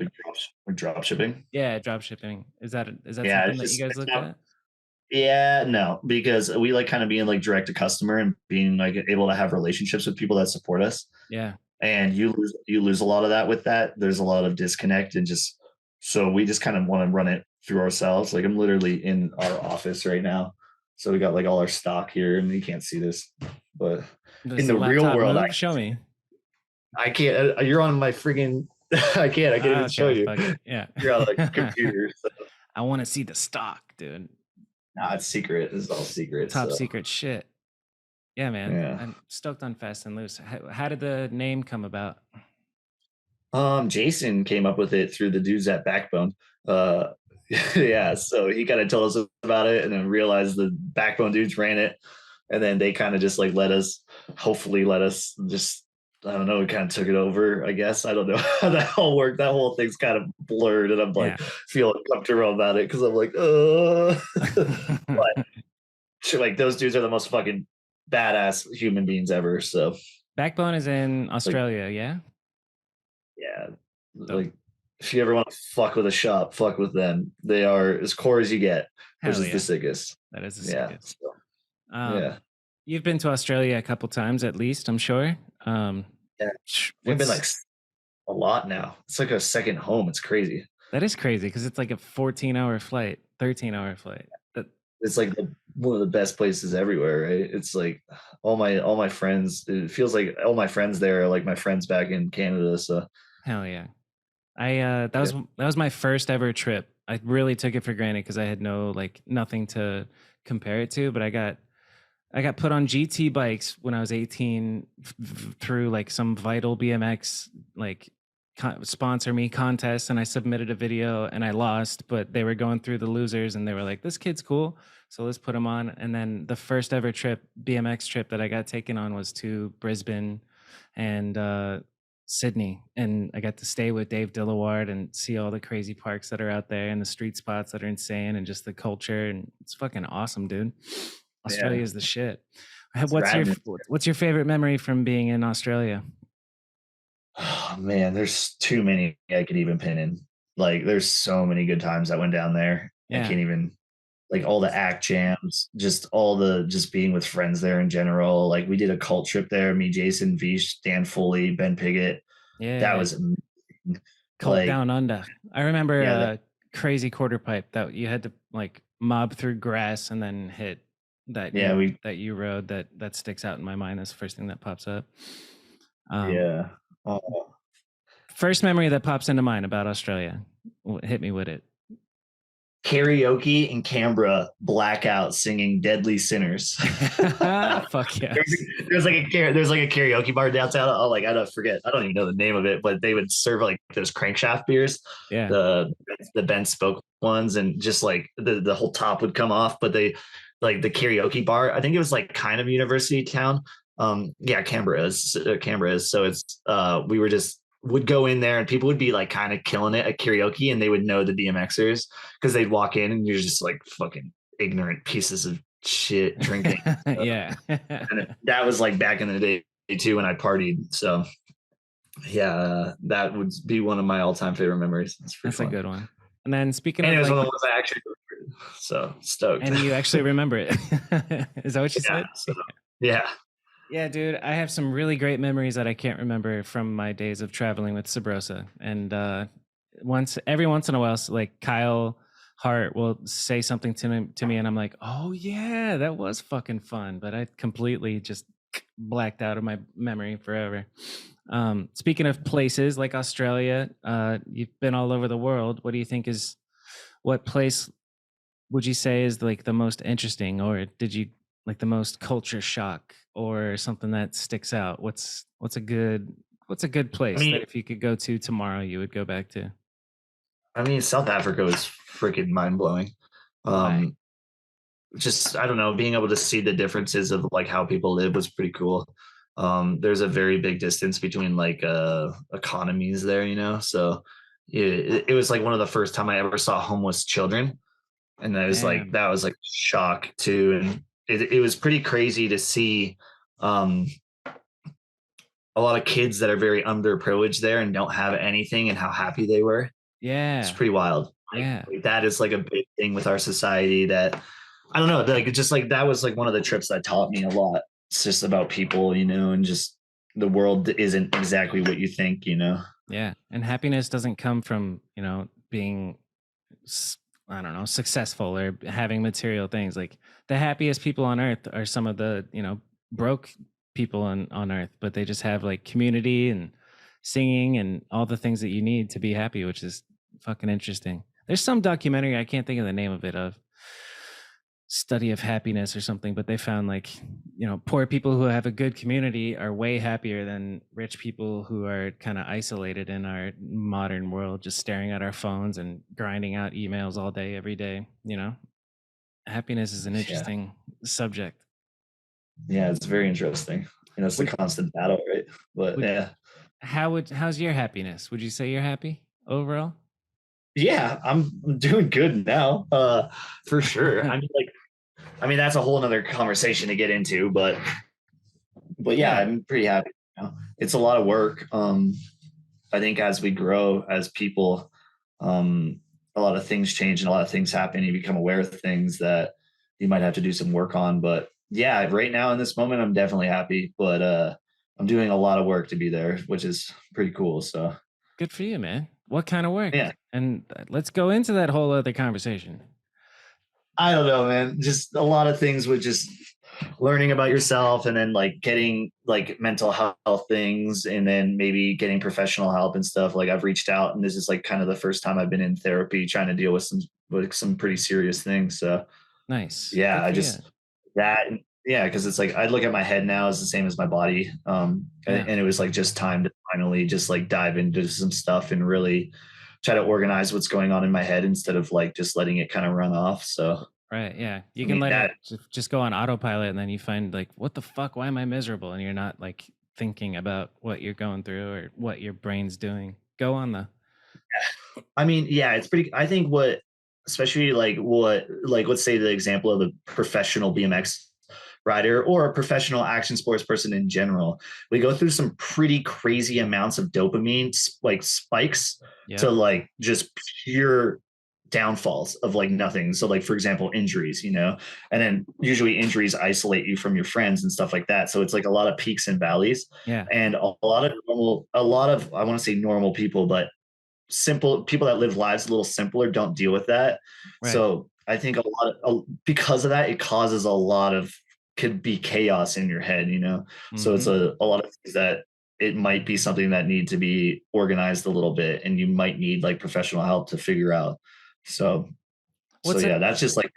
Speaker 2: Drop shipping.
Speaker 1: yeah, drop shipping. Is that
Speaker 2: Yeah,
Speaker 1: something
Speaker 2: it's
Speaker 1: that you
Speaker 2: just
Speaker 1: guys
Speaker 2: it's
Speaker 1: looked
Speaker 2: not.
Speaker 1: at?
Speaker 2: Yeah, no, because we like kind of being like direct to customer and being like able to have relationships with people that support us.
Speaker 1: Yeah.
Speaker 2: And you lose a lot of that with that. There's a lot of disconnect and just so we just kind of want to run it through ourselves. Like I'm literally in our office right now. So we got like all our stock here and you can't see this. But in
Speaker 1: Does the
Speaker 2: the real
Speaker 1: laptop
Speaker 2: world,
Speaker 1: move? Show me.
Speaker 2: I can't you're on my friggin' I can't even show
Speaker 1: Okay,
Speaker 2: you.
Speaker 1: fuck it. Yeah.
Speaker 2: You're on like a computer. So.
Speaker 1: I want to see the stock, dude.
Speaker 2: Nah, it's secret. This is all secret.
Speaker 1: Top
Speaker 2: So
Speaker 1: secret shit. Yeah, man.
Speaker 2: yeah.
Speaker 1: I'm stoked on Fast and Loose. How did the name come about?
Speaker 2: Jason came up with it through the dudes at Backbone. Uh, yeah, so he kind of told us about it, and then realized the Backbone dudes ran it, and then they kind of just like hopefully let us just, I don't know, kind of took it over. I guess I don't know how that all worked. That whole thing's kind of blurred, and I'm
Speaker 1: Yeah.
Speaker 2: like feeling comfortable about it because I'm like, but like those dudes are the most fucking badass human beings ever. So
Speaker 1: Backbone is in
Speaker 2: like,
Speaker 1: Australia, yeah?
Speaker 2: yeah,
Speaker 1: Dope.
Speaker 2: like if you ever want to fuck with a shop, fuck with them. They are as core as you get, which
Speaker 1: Hell
Speaker 2: is the
Speaker 1: yeah.
Speaker 2: sickest.
Speaker 1: That is the
Speaker 2: Yeah.
Speaker 1: sickest.
Speaker 2: So,
Speaker 1: Um,
Speaker 2: yeah.
Speaker 1: you've been to Australia a couple times at least, I'm sure.
Speaker 2: Yeah. We've been like
Speaker 1: What's
Speaker 2: a lot now. It's like a second home. It's crazy.
Speaker 1: That is crazy, because it's like a 14-hour flight, 13-hour flight. That
Speaker 2: It's like one of the best places everywhere, right? It's like all my friends. It feels like all my friends there are like my friends back in Canada. So
Speaker 1: Hell yeah. I
Speaker 2: yeah,
Speaker 1: that was my first ever trip. I really took it for granted because I had nothing to compare it to, but I got put on GT bikes when I was 18 through like some Vital BMX like sponsor me contest, and I submitted a video and I lost, but they were going through the losers and they were like, this kid's cool, so let's put him on. And then the first ever BMX trip that I got taken on was to Brisbane and Sydney, and I got to stay with Dave Dillaward and see all the crazy parks that are out there and the street spots that are insane and just the culture, and it's fucking awesome, dude. Australia
Speaker 2: yeah,
Speaker 1: is the shit.
Speaker 2: it's
Speaker 1: What's your
Speaker 2: rad.
Speaker 1: what's your favorite memory from being in Australia?
Speaker 2: Oh man, there's too many I could even pin in. Like there's so many good times that went down there. I
Speaker 1: Yeah.
Speaker 2: can't even like all the act jams, just being with friends there in general. Like we did a cult trip there, me, Jason, Vish, Dan Foley, Ben Piggott. That
Speaker 1: Yeah.
Speaker 2: was amazing.
Speaker 1: Cult
Speaker 2: Like,
Speaker 1: Down Under. I remember
Speaker 2: yeah,
Speaker 1: a crazy quarter pipe that you had to like mob through grass and then hit that
Speaker 2: yeah,
Speaker 1: you
Speaker 2: we
Speaker 1: that you rode. That sticks out in my mind. That's the first thing that pops up. Um,
Speaker 2: yeah. Oh,
Speaker 1: First memory that pops into mind about Australia. Hit me with it.
Speaker 2: karaoke in Canberra, blackout singing Deadly Sinners.
Speaker 1: Fuck yes.
Speaker 2: There's like a karaoke bar downtown. Oh, like I don't forget. I don't even know the name of it, but they would serve like those crankshaft beers,
Speaker 1: Yeah.
Speaker 2: the Ben Spoke ones, and just like the whole top would come off. But they like the karaoke bar. I think it was like kind of university town. Yeah, Canberra is. So it's we were just would go in there and people would be like kind of killing it at karaoke and they would know the BMXers because they'd walk in and you're just like fucking ignorant pieces of shit drinking.
Speaker 1: Yeah.
Speaker 2: And that was like back in the day too when I partied. So Yeah, that would be one of my all-time favorite memories. It's pretty
Speaker 1: That's a
Speaker 2: fun.
Speaker 1: good one. And then speaking
Speaker 2: And it
Speaker 1: of
Speaker 2: was one
Speaker 1: like,
Speaker 2: of the ones I actually remembered. So stoked.
Speaker 1: and you actually remember it. Is that what you
Speaker 2: Yeah.
Speaker 1: said?
Speaker 2: So yeah.
Speaker 1: Yeah, dude, I have some really great memories that I can't remember from my days of traveling with Sabrosa. And every once in a while, like Kyle Hart will say something to me, and I'm like, "Oh yeah, that was fucking fun." But I completely just blacked out of my memory forever. Speaking of places like Australia, you've been all over the world. What place would you say is like the most interesting, or did you like the most culture shock, or something that sticks out? What's a good
Speaker 2: I
Speaker 1: place that
Speaker 2: mean,
Speaker 1: if you could go to tomorrow you would go back to?
Speaker 2: South Africa was freaking mind blowing.
Speaker 1: Why?
Speaker 2: Um, just I don't know, being able to see the differences of like how people live was pretty cool. There's a very big distance between like economies there, so it was like one of the first time I ever saw homeless children, and
Speaker 1: Damn.
Speaker 2: that was like shock too, and it was pretty crazy to see um a lot of kids that are very underprivileged there and don't have anything and how happy they were. It's
Speaker 1: Yeah.
Speaker 2: pretty wild.
Speaker 1: Yeah.
Speaker 2: Like that is like a big thing with our society that I don't know, like just like that was like one of the trips that taught me a lot. It's just about people, and just the world isn't exactly what you think.
Speaker 1: Yeah. And happiness doesn't come from, being s- I don't know, successful or having material things. Like the happiest people on earth are some of the, broke people on earth, but they just have like community and singing and all the things that you need to be happy, which is fucking interesting. There's some documentary, I can't think of the name of it, of study of happiness or something, but they found like, poor people who have a good community are way happier than rich people who are kind of isolated in our modern world, just staring at our phones and grinding out emails all day every day. Happiness is an
Speaker 2: Yeah.
Speaker 1: interesting subject.
Speaker 2: Yeah, it's very interesting. It's the
Speaker 1: would
Speaker 2: constant battle, right? But
Speaker 1: would
Speaker 2: yeah.
Speaker 1: how's your happiness? Would you say you're happy overall?
Speaker 2: Yeah, I'm doing good now. For sure. That's a whole nother conversation to get into, but yeah,
Speaker 1: Yeah.
Speaker 2: I'm pretty happy. It's a lot of work. I think as we grow as people, um, a lot of things change and a lot of things happen. You become aware of things that you might have to do some work on. But yeah, right now in this moment, I'm definitely happy. But I'm doing a lot of work to be there, which is pretty cool. So
Speaker 1: Good for you, man. What kind of work?
Speaker 2: yeah,
Speaker 1: And let's go into that whole other conversation.
Speaker 2: I don't know, man. Just a lot of things with just learning about yourself and then like getting like mental health things and then maybe getting professional help and stuff. Like I've reached out and this is like kind of the first time I've been in therapy trying to deal with some pretty serious things. So
Speaker 1: Nice.
Speaker 2: yeah,
Speaker 1: Good
Speaker 2: I
Speaker 1: for you.
Speaker 2: just that yeah, because it's like I look at my head now as the same as my body.
Speaker 1: Yeah.
Speaker 2: And it was like just time to finally just like dive into some stuff and really try to organize what's going on in my head instead of like just letting it kind of run off. So
Speaker 1: Right. Yeah. You
Speaker 2: I
Speaker 1: can
Speaker 2: mean
Speaker 1: let
Speaker 2: that
Speaker 1: it just go on autopilot, and then you find like, what the fuck? Why am I miserable? And you're not like thinking about what you're going through or what your brain's doing. Go on the.
Speaker 2: Yeah, it's pretty. I think especially like, let's say the example of a professional BMX rider or a professional action sports person in general, we go through some pretty crazy amounts of dopamine, like spikes to
Speaker 1: Yep.
Speaker 2: like just pure downfalls of like nothing. So, like, for example, injuries, and then usually injuries isolate you from your friends and stuff like that. So it's like a lot of peaks and valleys.
Speaker 1: Yeah.
Speaker 2: And a lot of, I want to say normal people, but simple people that live lives a little simpler don't deal with that.
Speaker 1: Right.
Speaker 2: So I think because of that, it causes a lot of could be chaos in your head. So it's
Speaker 1: Mm-hmm.
Speaker 2: a lot of things that it might be something that need to be organized a little bit and you might need like professional help to figure out. So so
Speaker 1: What's a
Speaker 2: yeah, that's just like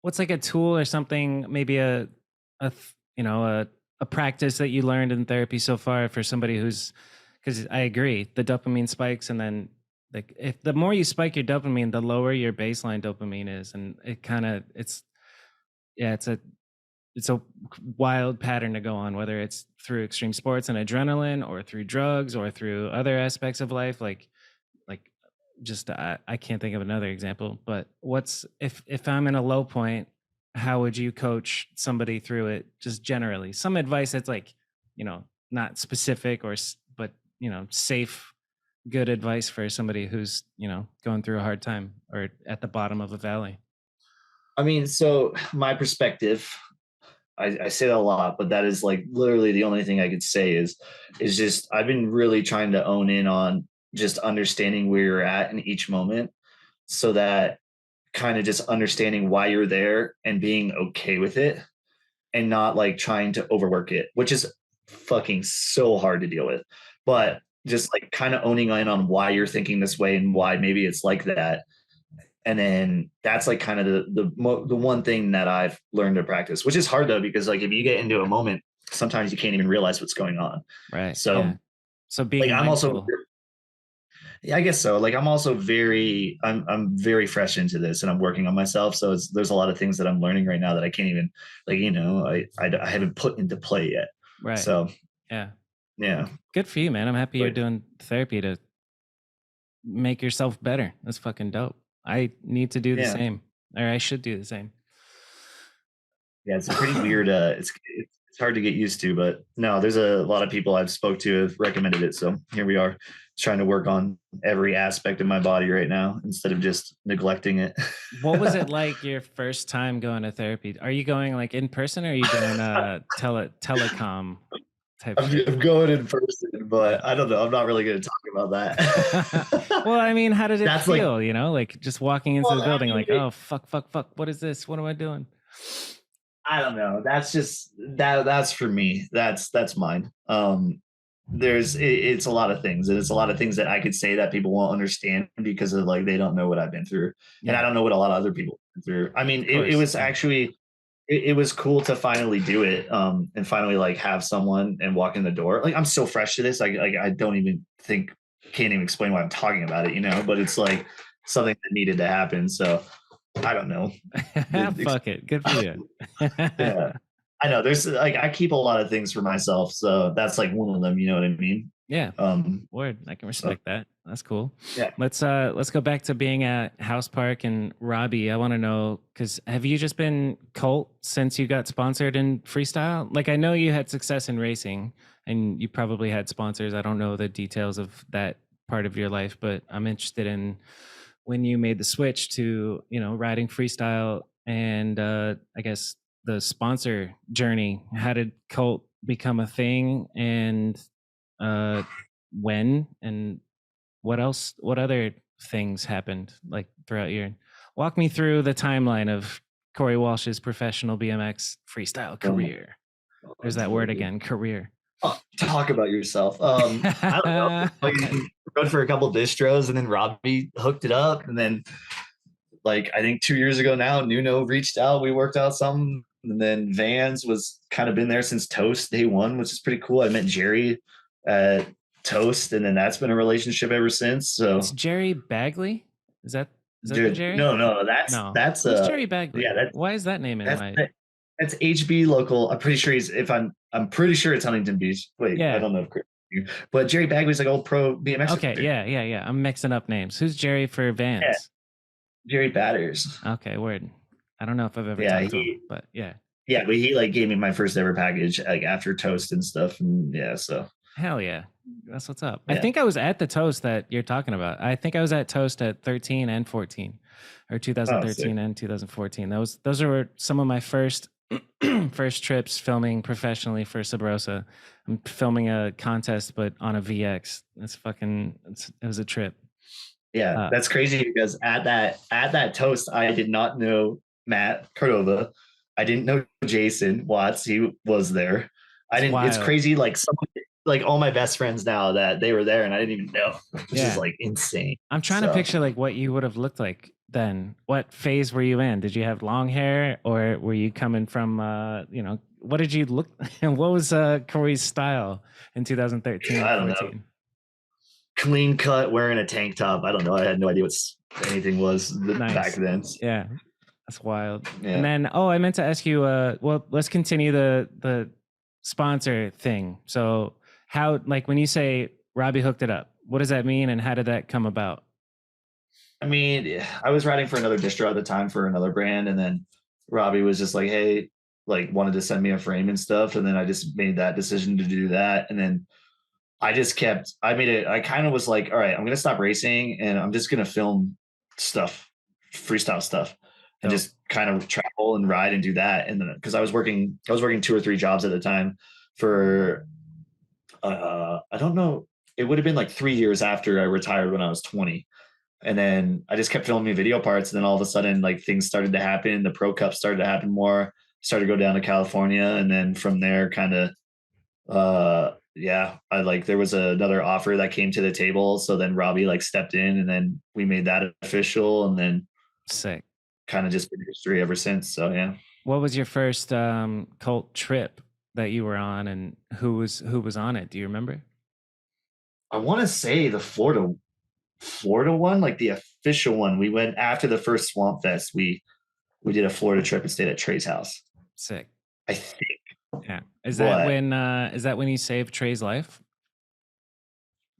Speaker 1: what's like a tool or something, maybe a practice that you learned in therapy so far for somebody who's, because I agree, the dopamine spikes, and then like if the more you spike your dopamine, the lower your baseline dopamine is, and it kind of it's yeah, it's a wild pattern to go on, whether it's through extreme sports and adrenaline or through drugs or through other aspects of life, like just I can't think of another example. But what's if I'm in a low point, how would you coach somebody through it, just generally some advice that's like, not specific, but safe, good advice for somebody who's, going through a hard time or at the bottom of a valley?
Speaker 2: I mean, so my perspective, I say that a lot, but that is like literally the only thing I could say is just I've been really trying to own in on just understanding where you're at in each moment, so that kind of just understanding why you're there and being okay with it, and not like trying to overwork it, which is fucking so hard to deal with.
Speaker 1: Yeah.
Speaker 2: But just like kind of owning in on why you're thinking this way and why maybe it's like that. And then that's like kind of the one thing that I've learned to practice, which is hard though, because like if you get into a moment, sometimes you can't even realize what's going on.
Speaker 1: Right.
Speaker 2: So
Speaker 1: Yeah. So
Speaker 2: like
Speaker 1: being
Speaker 2: I'm also,
Speaker 1: mindful.
Speaker 2: yeah, I guess so. Like I'm also I'm very fresh into this and I'm working on myself. So there's a lot of things that I'm learning right now that I can't even like, I haven't put into play yet.
Speaker 1: Right.
Speaker 2: So
Speaker 1: Yeah.
Speaker 2: yeah,
Speaker 1: Good for you, man. I'm happy you're
Speaker 2: but
Speaker 1: doing therapy to make yourself better. That's fucking dope. I need to do the
Speaker 2: yeah,
Speaker 1: same, or I should do the same.
Speaker 2: yeah, it's a pretty weird, it's hard to get used to, but no, there's a lot of people I've spoke to have recommended it. So here we are trying to work on every aspect of my body right now instead of just neglecting it.
Speaker 1: What was it like your first time going to therapy? Are you going like in person, or are you doing telecom type shit?
Speaker 2: I'm going in person, but I don't know. I'm not really going to talk about that.
Speaker 1: Well, I mean, how did it
Speaker 2: That's like,
Speaker 1: feel? Like just walking into the
Speaker 2: well, I
Speaker 1: building,
Speaker 2: mean,
Speaker 1: like, oh fuck, fuck, fuck, what is this? What am I doing?
Speaker 2: I don't know. That's just that's for me. That's mine. It's a lot of things, and it's a lot of things that I could say that people won't understand because of like they don't know what I've been through, and I
Speaker 1: Yeah,
Speaker 2: don't know what a lot of other people have been through. I mean,
Speaker 1: of
Speaker 2: it
Speaker 1: course.
Speaker 2: was
Speaker 1: Yeah.
Speaker 2: actually it was cool to finally do it, and finally like have someone and walk in the door. Like I'm so fresh to this, like I don't even think can't even explain why I'm talking about it, but it's like something that needed to happen. So I don't know.
Speaker 1: Fuck it. Good for you.
Speaker 2: Yeah. I know there's like I keep a lot of things for myself, so that's like one of them, you know what I mean?
Speaker 1: Yeah.
Speaker 2: Um
Speaker 1: Word. I can
Speaker 2: so
Speaker 1: respect that. That's cool.
Speaker 2: yeah.
Speaker 1: Let's go back to being at House Park and Robbie. I want to know, because have you just been cult since you got sponsored in freestyle? Like I know you had success in racing and you probably had sponsors. I don't know the details of that part of your life, but I'm interested in when you made the switch to, riding freestyle and I guess the sponsor journey. How did cult become a thing, and uh when, and what other things happened like throughout your, walk me through the timeline of Corey Walsh's professional BMX freestyle
Speaker 2: Um,
Speaker 1: career. There's that word again, career.
Speaker 2: talk about yourself. I don't know. Like, rode for a couple distros and then Robbie hooked it up, and then like I think 2 years ago now, Nuno reached out, we worked out something, and then Vans was kind of been there since Toast day one, which is pretty cool. I met Jerry at Toast, and then that's been a relationship ever since.
Speaker 1: It's
Speaker 2: So
Speaker 1: Jerry Bagley. Is that the
Speaker 2: dude,
Speaker 1: Jerry?
Speaker 2: no,
Speaker 1: No.
Speaker 2: that's
Speaker 1: Who's Jerry Bagley?
Speaker 2: yeah,
Speaker 1: Why is that name in
Speaker 2: that's
Speaker 1: my?
Speaker 2: that's HB local. I'm pretty sure I'm pretty sure it's Huntington Beach. Wait, I
Speaker 1: Yeah.
Speaker 2: don't know if but Jerry Bagley's like old pro BMX
Speaker 1: Okay.
Speaker 2: rider.
Speaker 1: Yeah. I'm mixing up names. Who's Jerry for
Speaker 2: Yeah,
Speaker 1: Vans?
Speaker 2: Jerry Batters.
Speaker 1: Okay, word. I don't know if I've ever
Speaker 2: Yeah,
Speaker 1: talked to him, but yeah.
Speaker 2: but he like gave me my first ever package like after Toast and stuff, and yeah, so
Speaker 1: Hell yeah. That's what's up. I
Speaker 2: yeah.
Speaker 1: think I was at the Toast that you're talking about. I think I was at Toast at 13 and 14, or
Speaker 2: Oh, sick.
Speaker 1: 2013 and 2014. Those are some of my first first trips filming professionally for Sabrosa. I'm filming a contest but on a VX. It was a trip.
Speaker 2: Yeah,
Speaker 1: Uh
Speaker 2: that's crazy because at that Toast, I did not know Matt Cordova. I didn't know Jason Watts. He was there. I
Speaker 1: it's
Speaker 2: didn't. It's
Speaker 1: wild.
Speaker 2: crazy. Like all my best friends now that they were there, and I didn't even know, which is
Speaker 1: Yeah.
Speaker 2: like insane.
Speaker 1: I'm trying to
Speaker 2: So
Speaker 1: picture like what you would have looked like then. What phase were you in? Did you have long hair, or were you coming from what did you look and what was Corey's style in 2013 and
Speaker 2: I don't know.
Speaker 1: 14?
Speaker 2: Clean cut, wearing a tank top. I don't know. I had no idea what anything was back
Speaker 1: Nice.
Speaker 2: then.
Speaker 1: Yeah. That's wild. And
Speaker 2: Yeah.
Speaker 1: then I meant to ask you well, let's continue the sponsor thing. So how, like when you say Robbie hooked it up, what does that mean and how did that come about?
Speaker 2: I mean, I was writing for another distro at the time for another brand, and then Robbie was just like, "Hey," like wanted to send me a frame and stuff, and then I just made that decision to do that, and then I just kept, I made it, I kind of was like, all right, I'm going to stop racing and I'm just going to film stuff, freestyle stuff, and
Speaker 1: Dope.
Speaker 2: just kind of travel and ride and do that. And then, cause I was working 2 or 3 jobs at the time for, I don't know, it would have been like 3 years after I retired when I was 20. And then I just kept filming video parts. And then all of a sudden, like things started to happen. The Pro Cup started to happen more, started to go down to California. And then from there, kind of, yeah, I like there was another offer that came to the table. So then Robbie like stepped in and then we made that official and then
Speaker 1: Sick.
Speaker 2: kind of just been history ever since. So yeah.
Speaker 1: What was your first cult trip that you were on, and who was on it? Do you remember?
Speaker 2: I want to say the Florida one, like the official one. We went after the first Swamp Fest. We did a Florida trip and stayed at Trey's house.
Speaker 1: Sick.
Speaker 2: I think.
Speaker 1: Yeah. Is
Speaker 2: But
Speaker 1: that when you saved Trey's life?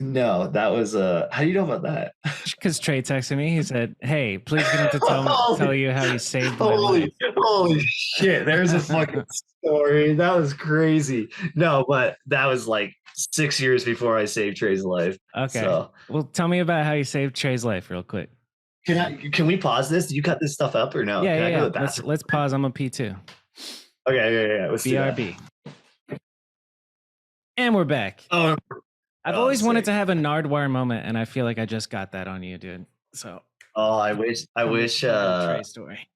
Speaker 2: no, that was how do you know about that?
Speaker 1: Because Trey texted me. He said, "Hey, please get him to tell you how you saved my life."
Speaker 2: Holy shit, there's a fucking story. That was crazy. No, but that was like 6 years before I saved Trey's life.
Speaker 1: Okay.
Speaker 2: So
Speaker 1: Well, tell me about how you saved Trey's life real quick.
Speaker 2: can we pause this? Do you cut this stuff up or no?
Speaker 1: Yeah,
Speaker 2: Can I go to the
Speaker 1: yeah.
Speaker 2: bathroom?
Speaker 1: Let's pause. I'm a P2.
Speaker 2: Okay, yeah. Let's do that.
Speaker 1: BRB. And we're back.
Speaker 2: Oh,
Speaker 1: I've always wanted to have a Nardwuar moment, and I feel like I just got that on you, dude. So
Speaker 2: I wish
Speaker 1: Trey story.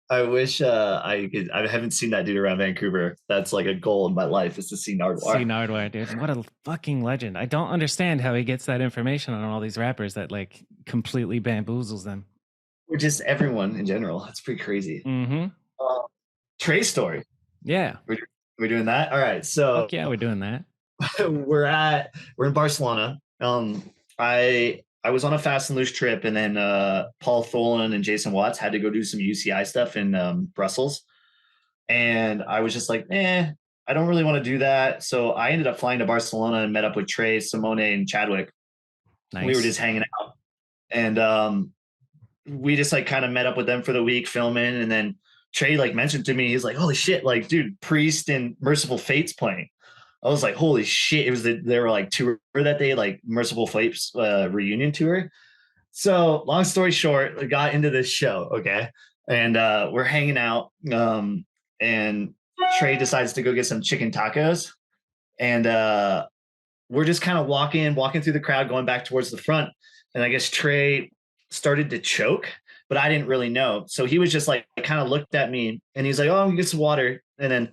Speaker 2: I wish I could. I haven't seen that dude around Vancouver. That's like a goal in my life is to see Nardwuar.
Speaker 1: See Nardwuar, dude. What a fucking legend. I don't understand how he gets that information on all these rappers that like completely bamboozles them.
Speaker 2: Or just everyone in general. It's pretty crazy.
Speaker 1: Mm-hmm.
Speaker 2: Trey story.
Speaker 1: Yeah.
Speaker 2: We're doing that. All right. So
Speaker 1: fuck yeah, we're doing that.
Speaker 2: we're in Barcelona. I was on a fast and loose trip, and then Paul Tholen and Jason Watts had to go do some UCI stuff in Brussels. And I was just like, I don't really want to do that. So I ended up flying to Barcelona and met up with Trey, Simone, and Chadwick. Nice. We were just hanging out. And we just like kind of met up with them for the week filming. And then Trey like mentioned to me, he's like, holy shit, like, dude, Priest and Merciful Fate's playing. I was like, holy shit. It was they were like tour that day, like Merciful Fate's reunion tour. So long story short, I got into this show. Okay. And we're hanging out. And Trey decides to go get some chicken tacos. And we're just kind of walking through the crowd, going back towards the front. And I guess Trey started to choke, but I didn't really know. So he was just like, kind of looked at me and he's like, oh, I'm gonna get some water. And then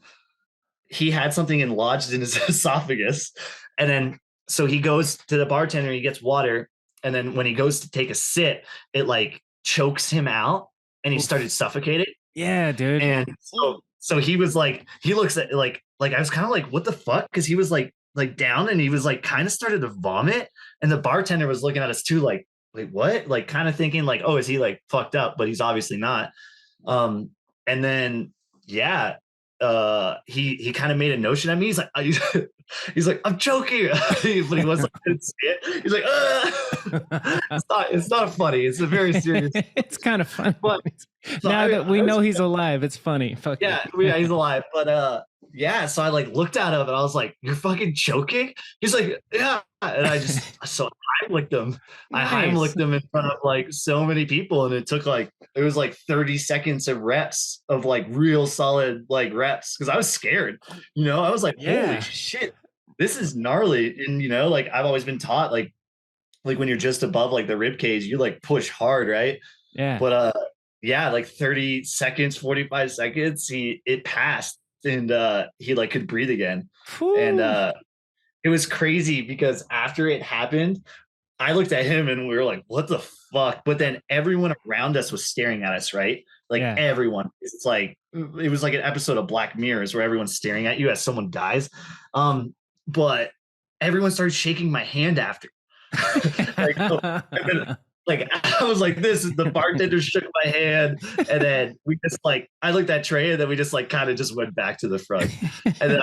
Speaker 2: he had something lodged in his esophagus. And then, so he goes to the bartender, he gets water. And then when he goes to take a sip, it like chokes him out and he started suffocating.
Speaker 1: Yeah, dude.
Speaker 2: And so he was like, he looks at like I was kind of like, what the fuck? Cause he was like down and he was like, kind of started to vomit. And the bartender was looking at us too, like what? Like kind of thinking like, oh, is he like fucked up? But he's obviously not. And then, yeah, he kind of made a notion at me. He's like, he's like, I'm choking, but he was like, couldn't see it. He's like, it's not funny. It's a very serious.
Speaker 1: It's kind of funny.
Speaker 2: But
Speaker 1: so now that we know he's alive, it's funny. Fuck
Speaker 2: yeah, he's alive. But yeah, so I like looked at him and I was like, you're fucking choking? He's like, yeah. And I just so I Heimlicked him. Nice. I Heimlicked him in front of like so many people, and it was like 30 seconds of reps of like real solid like reps because I was scared. I was like, holy shit, this is gnarly. And like I've always been taught like when you're just above like the rib cage, you like push hard, right?
Speaker 1: Yeah.
Speaker 2: But yeah, like 30 seconds, 45 seconds, it passed, and he like could breathe again. Whew. And it was crazy because after it happened, I looked at him and we were like, what the fuck? But then everyone around us was staring at us, right? Like everyone. It's like it was like an episode of Black Mirrors where everyone's staring at you as someone dies. But everyone started shaking my hand after. Like I was like, this is the bartender shook my hand, and then we just like I looked at Trey, and then we just like kind of just went back to the front, and then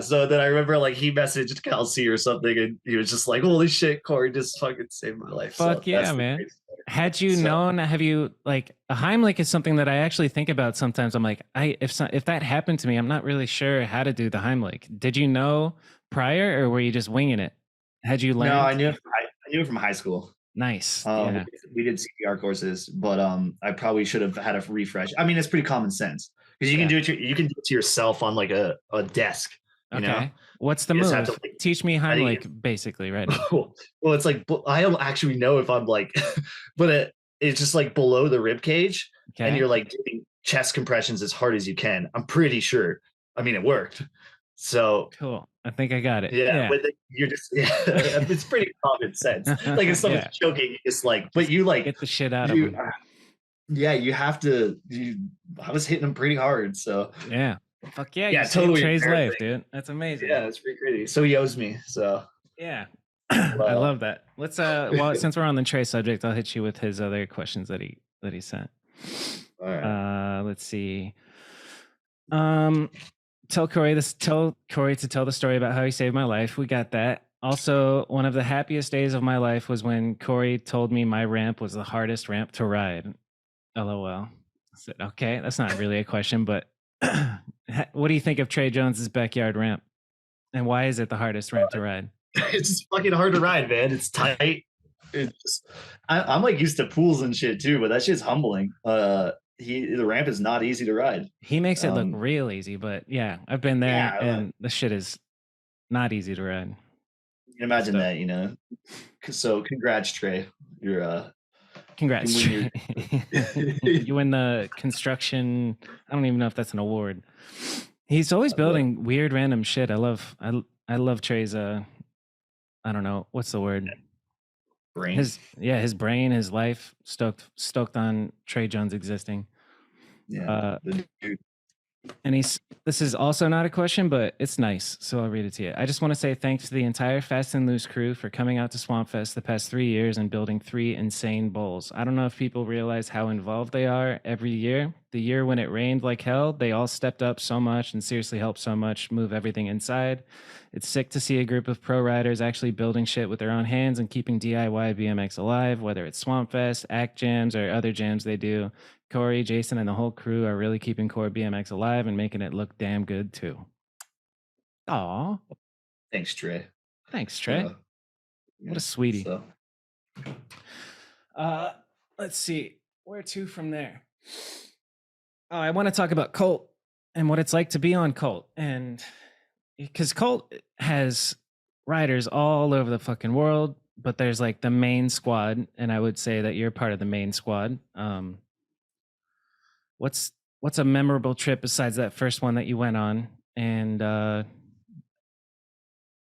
Speaker 2: so then I remember like he messaged Kelsey or something, and he was just like, holy shit, Corey just fucking saved my life.
Speaker 1: Fuck so yeah, man. Had you known, have you like a Heimlich is something that I actually think about sometimes. I'm like, if that happened to me, I'm not really sure how to do the Heimlich. Did you know prior, or were you just winging it? Had you
Speaker 2: No,
Speaker 1: learned?
Speaker 2: I knew it from high school.
Speaker 1: Nice.
Speaker 2: We,
Speaker 1: Yeah.
Speaker 2: we did CPR courses, but I probably should have had a refresh. I mean, it's pretty common sense because you can
Speaker 1: Yeah.
Speaker 2: do it. You can do it to yourself on like a desk. You know,
Speaker 1: Okay. What's the
Speaker 2: you just have to
Speaker 1: move? Teach me
Speaker 2: I think
Speaker 1: Heimlich, basically, right now.
Speaker 2: well, it's like I don't actually know if I'm like, but it's just like below the rib cage, and
Speaker 1: Okay.
Speaker 2: you're like doing chest compressions as hard as you can. I'm pretty sure. I mean, it worked. So
Speaker 1: Cool. I think I got it.
Speaker 2: yeah,
Speaker 1: Yeah.
Speaker 2: but you're just it's pretty common sense. Like if someone's
Speaker 1: Yeah.
Speaker 2: choking, you just like, but you like
Speaker 1: Get the shit out of
Speaker 2: you,
Speaker 1: them.
Speaker 2: yeah, you have to. I was hitting them pretty hard, so
Speaker 1: Yeah. Fuck yeah, you
Speaker 2: yeah,
Speaker 1: saved
Speaker 2: totally
Speaker 1: Trey's life,
Speaker 2: embarrassing.
Speaker 1: dude. That's amazing.
Speaker 2: Yeah, it's pretty crazy. So he owes me. So
Speaker 1: Yeah. I
Speaker 2: well,
Speaker 1: love that. Let's well, since we're on the Trey subject, I'll hit you with his other questions that he sent.
Speaker 2: all right.
Speaker 1: Let's see. Um tell Corey to tell the story about how he saved my life. We got that. Also, one of the happiest days of my life was when Corey told me my ramp was the hardest ramp to ride. LOL. I said, okay, that's not really a question, but what do you think of Trey Jones's backyard ramp? And why is it the hardest ramp to ride?
Speaker 2: It's just fucking hard to ride, man. It's tight. It's just, I'm like used to pools and shit too, but that shit's humbling. The ramp is not easy to ride.
Speaker 1: He makes it look real easy, but yeah, I've been there
Speaker 2: Yeah,
Speaker 1: and the shit is not easy to ride.
Speaker 2: you can imagine
Speaker 1: So,
Speaker 2: that, you know. So congrats, Trey. You're
Speaker 1: congrats.
Speaker 2: you
Speaker 1: Trey. You win the construction. I don't even know if that's an award. He's always building weird random shit. I love Trey's I don't know, what's the word?
Speaker 2: brain.
Speaker 1: His brain, his life, stoked on Trey Jones existing.
Speaker 2: Yeah, the dude.
Speaker 1: And this is also not a question, but it's nice, so I'll read it to you. I just want to say thanks to the entire Fast and Loose crew for coming out to Swamp Fest the past 3 years and building 3 insane bowls. I don't know if people realize how involved they are every year. The year when it rained like hell, they all stepped up so much and seriously helped so much move everything inside. It's sick to see a group of pro riders actually building shit with their own hands and keeping DIY BMX alive, whether it's Swamp Fest, Act Jams, or other jams they do. Corey, Jason, and the whole crew are really keeping Core BMX alive and making it look damn good too. Aw.
Speaker 2: Thanks, Trey.
Speaker 1: Thanks, Trey. What a sweetie.
Speaker 2: So.
Speaker 1: Let's see. Where to from there? Oh, I want to talk about Colt and what it's like to be on Colt. And because Colt has riders all over the fucking world, but there's like the main squad, and I would say that you're part of the main squad. What's a memorable trip besides that first one that you went on? And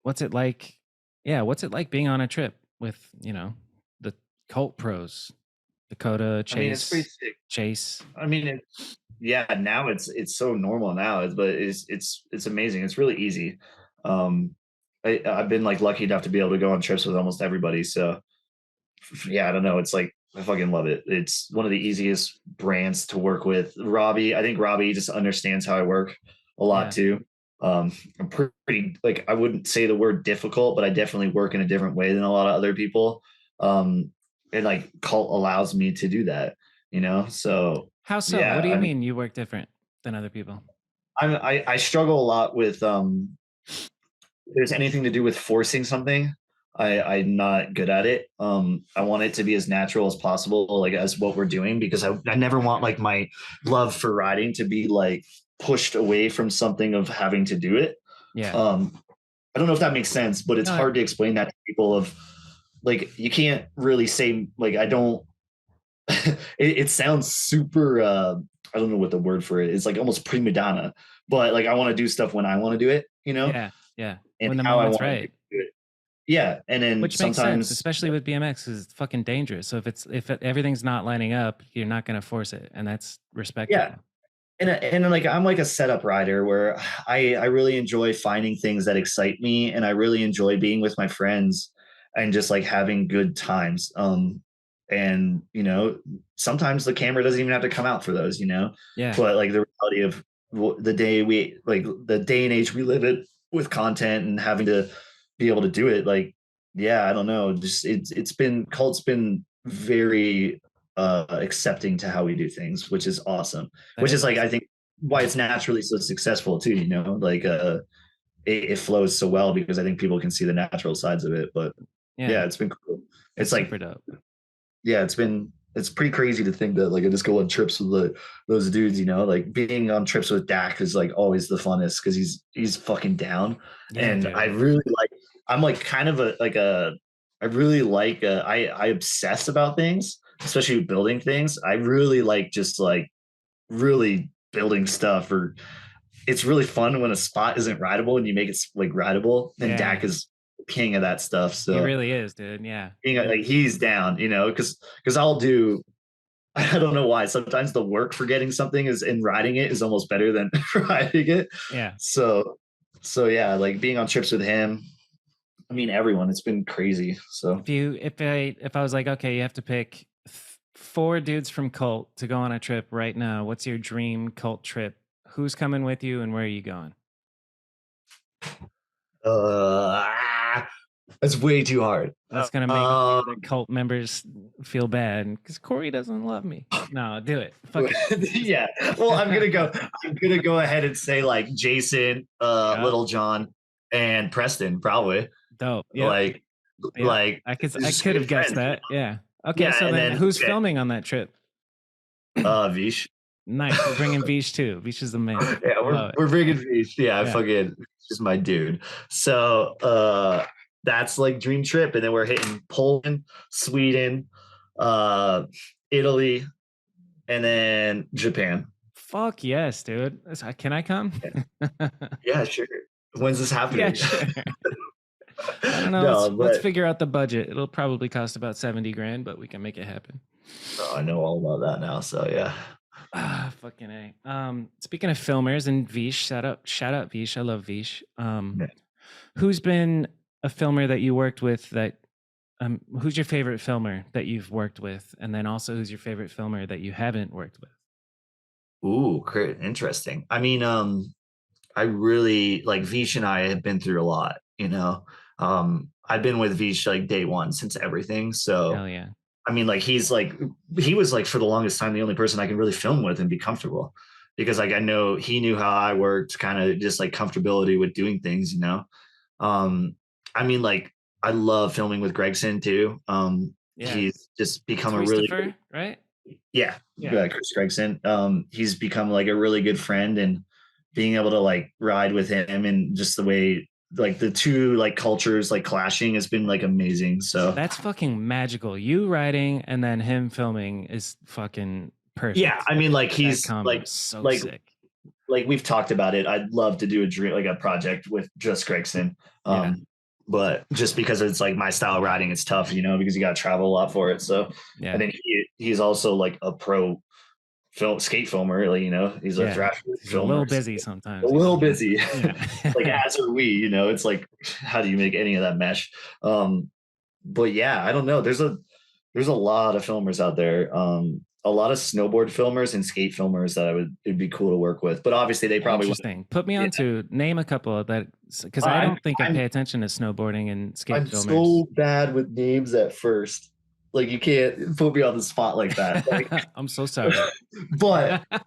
Speaker 1: what's it like? Yeah, what's it like being on a trip with, the Colt pros? Dakota, Chase.
Speaker 2: I mean, it's pretty sick.
Speaker 1: Chase.
Speaker 2: I mean, now it's so normal now, but it's amazing. It's really easy. I've been like lucky enough to be able to go on trips with almost everybody. So yeah, I don't know. It's like I fucking love it. It's one of the easiest brands to work with. Robbie, I think Robbie just understands how I work a lot too. I'm pretty like I wouldn't say the word difficult, but I definitely work in a different way than a lot of other people. And like Colt allows me to do that, So
Speaker 1: How so?
Speaker 2: yeah,
Speaker 1: What do you mean you work different than other people?
Speaker 2: I struggle a lot with if there's anything to do with forcing something. I'm not good at it. I want it to be as natural as possible, like as what we're doing, because I never want like my love for riding to be like pushed away from something of having to do it.
Speaker 1: Yeah.
Speaker 2: I don't know if that makes sense, but it's hard to explain that to people of like, you can't really say like, I don't, it sounds super, I don't know what the word for it is, like almost prima donna, but like, I want to do stuff when I want to do it,
Speaker 1: Yeah.
Speaker 2: and
Speaker 1: when the
Speaker 2: how I
Speaker 1: moment's
Speaker 2: want
Speaker 1: right.
Speaker 2: to do it. Yeah. And then
Speaker 1: Which makes sense, especially with BMX, is fucking dangerous. So if everything's not lining up, you're not going to force it. And that's respectful.
Speaker 2: Yeah. And like, I'm like a setup rider where I really enjoy finding things that excite me. And I really enjoy being with my friends and just like having good times. And sometimes the camera doesn't even have to come out for those,
Speaker 1: Yeah.
Speaker 2: but like the reality of the day and age we live in with content and having to be able to do it. Like, yeah, I don't know. Just Colt's been very accepting to how we do things, which is awesome. Which is like, I think why it's naturally so successful too, like it flows so well because I think people can see the natural sides of it. But
Speaker 1: Yeah,
Speaker 2: yeah, it's been cool.
Speaker 1: that's
Speaker 2: It's like,
Speaker 1: super dope.
Speaker 2: yeah, it's pretty crazy to think that like I just go on trips with those dudes, you know, like being on trips with Dak is like always the funnest because he's fucking down.
Speaker 1: Yeah,
Speaker 2: And I
Speaker 1: dude.
Speaker 2: really like, I'm like kind of I really like, I obsess about things, especially building things. I really like just like really building stuff, or it's really fun when a spot isn't rideable and you make it like rideable. And
Speaker 1: Yeah,
Speaker 2: Dak is king of that stuff.
Speaker 1: he
Speaker 2: So
Speaker 1: really is, dude. Yeah.
Speaker 2: being like he's down, you know, because I'll do. I don't know why. Sometimes the work for getting something is in riding it is almost better than riding it.
Speaker 1: Yeah.
Speaker 2: So so yeah, like being on trips with him. I mean, everyone. It's been crazy. So
Speaker 1: If I was like, okay, you have to pick four dudes from Cult to go on a trip right now. What's your dream Cult trip? Who's coming with you and where are you going?
Speaker 2: uh, that's way too hard.
Speaker 1: That's gonna make the other Cult members feel bad because Corey doesn't love me. No, do it. Fuck
Speaker 2: yeah. Well, I'm gonna go ahead and say like Jason,
Speaker 1: yeah,
Speaker 2: Little John, and Preston, probably.
Speaker 1: dope. Yep,
Speaker 2: Like
Speaker 1: yep.
Speaker 2: like
Speaker 1: I
Speaker 2: just
Speaker 1: could have
Speaker 2: good
Speaker 1: guessed
Speaker 2: friends.
Speaker 1: that. Yeah. Okay,
Speaker 2: Yeah,
Speaker 1: so
Speaker 2: and
Speaker 1: then
Speaker 2: then
Speaker 1: who's
Speaker 2: okay,
Speaker 1: filming on that trip?
Speaker 2: Vish.
Speaker 1: Nice. We're bringing Vish too. Vish is the man.
Speaker 2: Yeah,
Speaker 1: Love it.
Speaker 2: we're bringing Vish. Yeah, I
Speaker 1: Yeah.
Speaker 2: fucking just my dude. So that's like dream trip, and then we're hitting Poland, Sweden, uh Italy, and then Japan.
Speaker 1: Fuck yes, dude. Can I come?
Speaker 2: Yeah, yeah, sure. When's this
Speaker 1: Yeah,
Speaker 2: happening?
Speaker 1: sure. I don't know.
Speaker 2: No,
Speaker 1: Let's
Speaker 2: but
Speaker 1: figure out the budget. It'll probably cost about 70 grand, but we can make it happen.
Speaker 2: oh, I know all about that now. So yeah.
Speaker 1: Ah, fucking A. Speaking of filmers and Vish, shout out Vish. I love Vish.
Speaker 2: Yeah.
Speaker 1: Who's been a filmer that you worked with that who's your favorite filmer that you've worked with? And then also who's your favorite filmer that you haven't worked with?
Speaker 2: Ooh, great, interesting. I mean, I really like Vish and I have been through a lot, you know. I've been with Vish like day one since everything. So
Speaker 1: Hell yeah.
Speaker 2: I mean, like he was like for the longest time the only person I can really film with and be comfortable because like I know he knew how I worked, kind of just like comfortability with doing things, you know. Um, I mean, like I love filming with Gregson too.
Speaker 1: Yeah.
Speaker 2: He's just become a really
Speaker 1: Christopher, right?
Speaker 2: yeah,
Speaker 1: Yeah.
Speaker 2: Chris Gregson. He's become like a really good friend, and being able to like ride with him and just the way like the two like cultures like clashing has been like amazing. So
Speaker 1: That's fucking magical. You writing and then him filming is fucking
Speaker 2: yeah,
Speaker 1: perfect.
Speaker 2: I mean, like
Speaker 1: That
Speaker 2: he's
Speaker 1: combo is so
Speaker 2: like
Speaker 1: sick.
Speaker 2: like we've talked about it. I'd love to do a dream like a project with just Gregson.
Speaker 1: Yeah.
Speaker 2: But just because it's like my style of riding, it's tough, you know, because you got to travel a lot for it. So, and
Speaker 1: Yeah.
Speaker 2: then he's also like a pro skate filmer, really, you know, he's a
Speaker 1: Yeah.
Speaker 2: thrash
Speaker 1: He's a
Speaker 2: filmer,
Speaker 1: little
Speaker 2: so
Speaker 1: busy
Speaker 2: a
Speaker 1: sometimes, you
Speaker 2: little
Speaker 1: know.
Speaker 2: busy, like
Speaker 1: Yeah.
Speaker 2: as are we, you know. It's like, how do you make any of that mesh? But yeah, I don't know. There's a lot of filmers out there. A lot of snowboard filmers and skate filmers that it'd be cool to work with. But obviously, they probably wouldn't.
Speaker 1: Interesting. Put me
Speaker 2: Yeah,
Speaker 1: on to name a couple of that because I
Speaker 2: I'm
Speaker 1: don't think I
Speaker 2: I'm
Speaker 1: pay attention to snowboarding and skate
Speaker 2: I'm
Speaker 1: filmers.
Speaker 2: so bad with names at first. Like you can't put me on the spot like that. Like,
Speaker 1: I'm so sorry.
Speaker 2: but
Speaker 1: All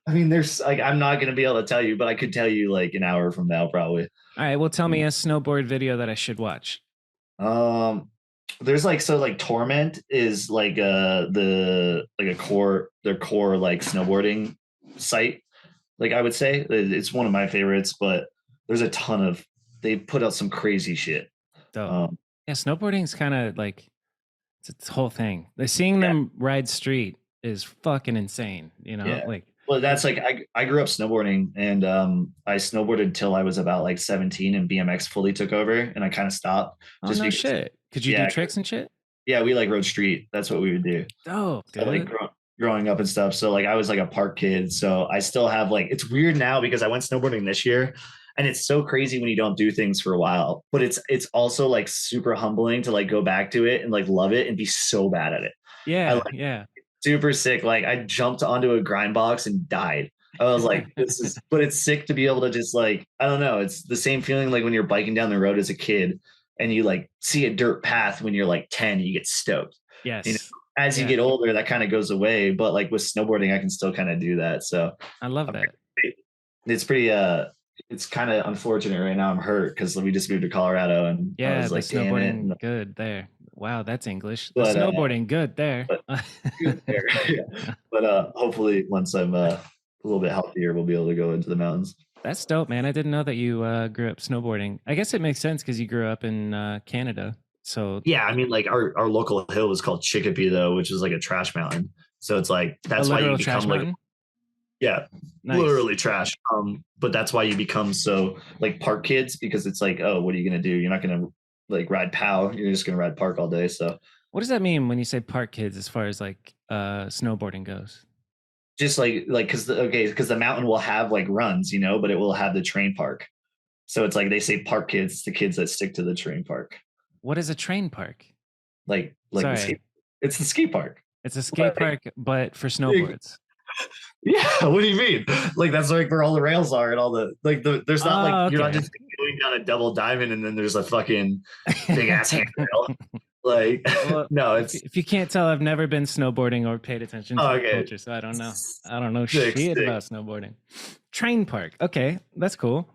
Speaker 2: I mean, there's like I'm not gonna be able to tell you, but I could tell you like an hour from now probably.
Speaker 1: right. Well, tell me a snowboard video that I should watch.
Speaker 2: Um, there's like so like Torment is like the like a core their core like snowboarding site. Like I would say it's one of my favorites, but there's a ton of they put out some crazy shit.
Speaker 1: Dope.
Speaker 2: Um,
Speaker 1: Yeah, snowboarding is kind of like it's a whole thing. Like, seeing
Speaker 2: yeah,
Speaker 1: them ride street is fucking insane. You know,
Speaker 2: yeah.
Speaker 1: like
Speaker 2: Well, that's like I grew up snowboarding and I snowboarded till I was about like 17 and BMX fully took over and I kind of stopped
Speaker 1: oh
Speaker 2: just
Speaker 1: no
Speaker 2: because
Speaker 1: shit. Could you do
Speaker 2: yeah,
Speaker 1: tricks and shit?
Speaker 2: yeah, we like rode street. That's what we would do.
Speaker 1: Dope,
Speaker 2: So like
Speaker 1: dude.
Speaker 2: growing up and stuff. So like I was like a park kid. So I still have like it's weird now because I went snowboarding this year and it's so crazy when you don't do things for a while. But it's also like super humbling to like go back to it and like love it and be so bad at it. I
Speaker 1: Yeah,
Speaker 2: like
Speaker 1: yeah.
Speaker 2: super sick. Like I jumped onto a grind box and died. I was like, this is but it's sick to be able to just like, I don't know, it's the same feeling like when you're biking down the road as a kid and you like see a dirt path when you're like 10, you get stoked. You know,
Speaker 1: Yes.
Speaker 2: as you
Speaker 1: Yeah.
Speaker 2: get older, that kind of goes away. But like with snowboarding, I can still kind of do that. So
Speaker 1: I love
Speaker 2: I'm
Speaker 1: that.
Speaker 2: it's pretty it's kind of unfortunate right now. I'm hurt because we just moved to Colorado and I
Speaker 1: Yeah,
Speaker 2: was
Speaker 1: the
Speaker 2: like, damn it.
Speaker 1: snowboarding good there. Wow, that's English. The
Speaker 2: But
Speaker 1: snowboarding good there.
Speaker 2: but good there. Yeah. But hopefully once I'm a little bit healthier, we'll be able to go into the mountains.
Speaker 1: That's dope, man. I didn't know that you grew up snowboarding. I guess it makes sense because you grew up in Canada. So
Speaker 2: Yeah, I mean, like our local hill is called Chicopee though, which is like a trash mountain. So it's like
Speaker 1: a
Speaker 2: that's why you
Speaker 1: literal trash
Speaker 2: become like,
Speaker 1: mountain.
Speaker 2: yeah,
Speaker 1: Nice.
Speaker 2: literally trash. But that's why you become so like park kids, because it's like, oh, what are you gonna do? You're not gonna like ride POW. You're just gonna ride park all day. So
Speaker 1: What does that mean when you say park kids as far as like snowboarding goes?
Speaker 2: just like because the mountain will have like runs, but it will have the train park. So it's like they say park kids, the kids that stick to the train park.
Speaker 1: What is a train park?
Speaker 2: Like the
Speaker 1: Sorry,
Speaker 2: skate, it's the skate park.
Speaker 1: it's a skate
Speaker 2: But
Speaker 1: park, but for snowboards.
Speaker 2: yeah, what do you mean? Like that's like where all the rails are and all the like there's not like
Speaker 1: Oh,
Speaker 2: you're not
Speaker 1: okay.
Speaker 2: just going down a double diamond and then there's a fucking big ass handrail. Like
Speaker 1: Well,
Speaker 2: no,
Speaker 1: if,
Speaker 2: it's
Speaker 1: if you can't tell, I've never been snowboarding or paid attention to
Speaker 2: oh,
Speaker 1: the
Speaker 2: okay.
Speaker 1: culture, so I don't know. I don't know
Speaker 2: Sick,
Speaker 1: shit
Speaker 2: sick.
Speaker 1: about snowboarding. Train park. Okay, that's cool.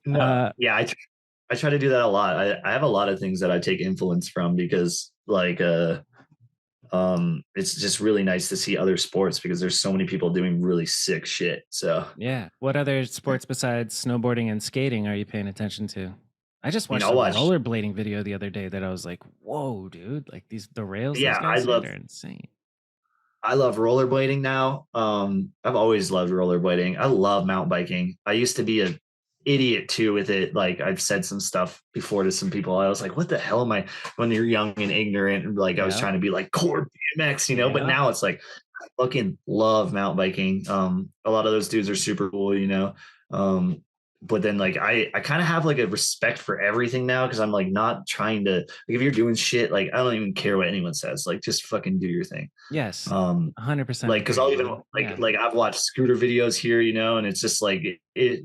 Speaker 2: No,
Speaker 1: Uh,
Speaker 2: yeah, I try to do that a lot. I have a lot of things that I take influence from because like it's just really nice to see other sports because there's so many people doing really sick shit. So
Speaker 1: yeah. What other sports besides snowboarding and skating are you paying attention to? I just watched
Speaker 2: I
Speaker 1: a
Speaker 2: watch.
Speaker 1: rollerblading video the other day that I was like, "Whoa, dude! Like the rails those
Speaker 2: Yeah, I
Speaker 1: guys hit
Speaker 2: love
Speaker 1: are insane."
Speaker 2: I love rollerblading now. I've always loved rollerblading. I love mountain biking. I used to be an idiot too with it. Like I've said some stuff before to some people. I was like, what the hell am I when you're young and ignorant? And like I was
Speaker 1: Yeah,
Speaker 2: trying to be like core BMX, but
Speaker 1: yeah.
Speaker 2: now it's like I fucking love mountain biking. A lot of those dudes are super cool. But then like I kind of have like a respect for everything now because I'm like not trying to like if you're doing shit, like I don't even care what anyone says. Like just fucking do your thing.
Speaker 1: Yes,
Speaker 2: Um,
Speaker 1: 100%
Speaker 2: like because
Speaker 1: agree,
Speaker 2: I'll even
Speaker 1: man.
Speaker 2: like
Speaker 1: Yeah,
Speaker 2: like I've watched scooter videos here, and it's just like it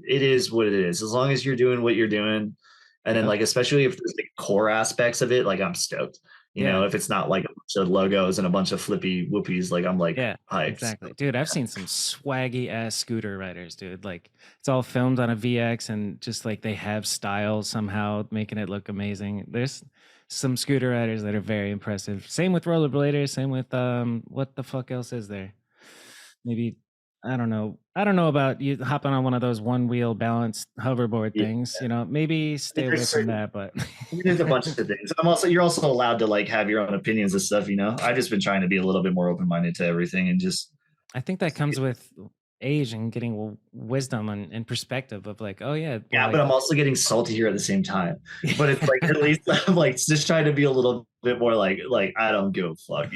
Speaker 2: is what it is. As long as you're doing what you're doing, and then
Speaker 1: yep,
Speaker 2: like especially if there's like core aspects of it, like I'm stoked.
Speaker 1: yeah.
Speaker 2: If it's not like a bunch of logos and a bunch of flippy whoopies, like I'm like
Speaker 1: Yeah,
Speaker 2: hyped.
Speaker 1: exactly.
Speaker 2: So,
Speaker 1: Dude, I've seen some swaggy ass scooter riders, dude. Like it's all filmed on a VX and just like they have style somehow making it look amazing. There's some scooter riders that are very impressive. Same with rollerbladers, same with what the fuck else is there? Maybe I don't know. I don't know about you hopping on one of those one wheel balanced hoverboard
Speaker 2: yeah,
Speaker 1: things, maybe
Speaker 2: I think
Speaker 1: stay away from that, but
Speaker 2: there's a bunch of things. You're also allowed to like have your own opinions and stuff. I've just been trying to be a little bit more open minded to everything and just
Speaker 1: I think that comes with age and getting wisdom and perspective of like, oh yeah, well,
Speaker 2: yeah,
Speaker 1: like
Speaker 2: but I'm also getting salty here at the same time. But it's like at least I'm like just trying to be a little bit more like I don't give a fuck.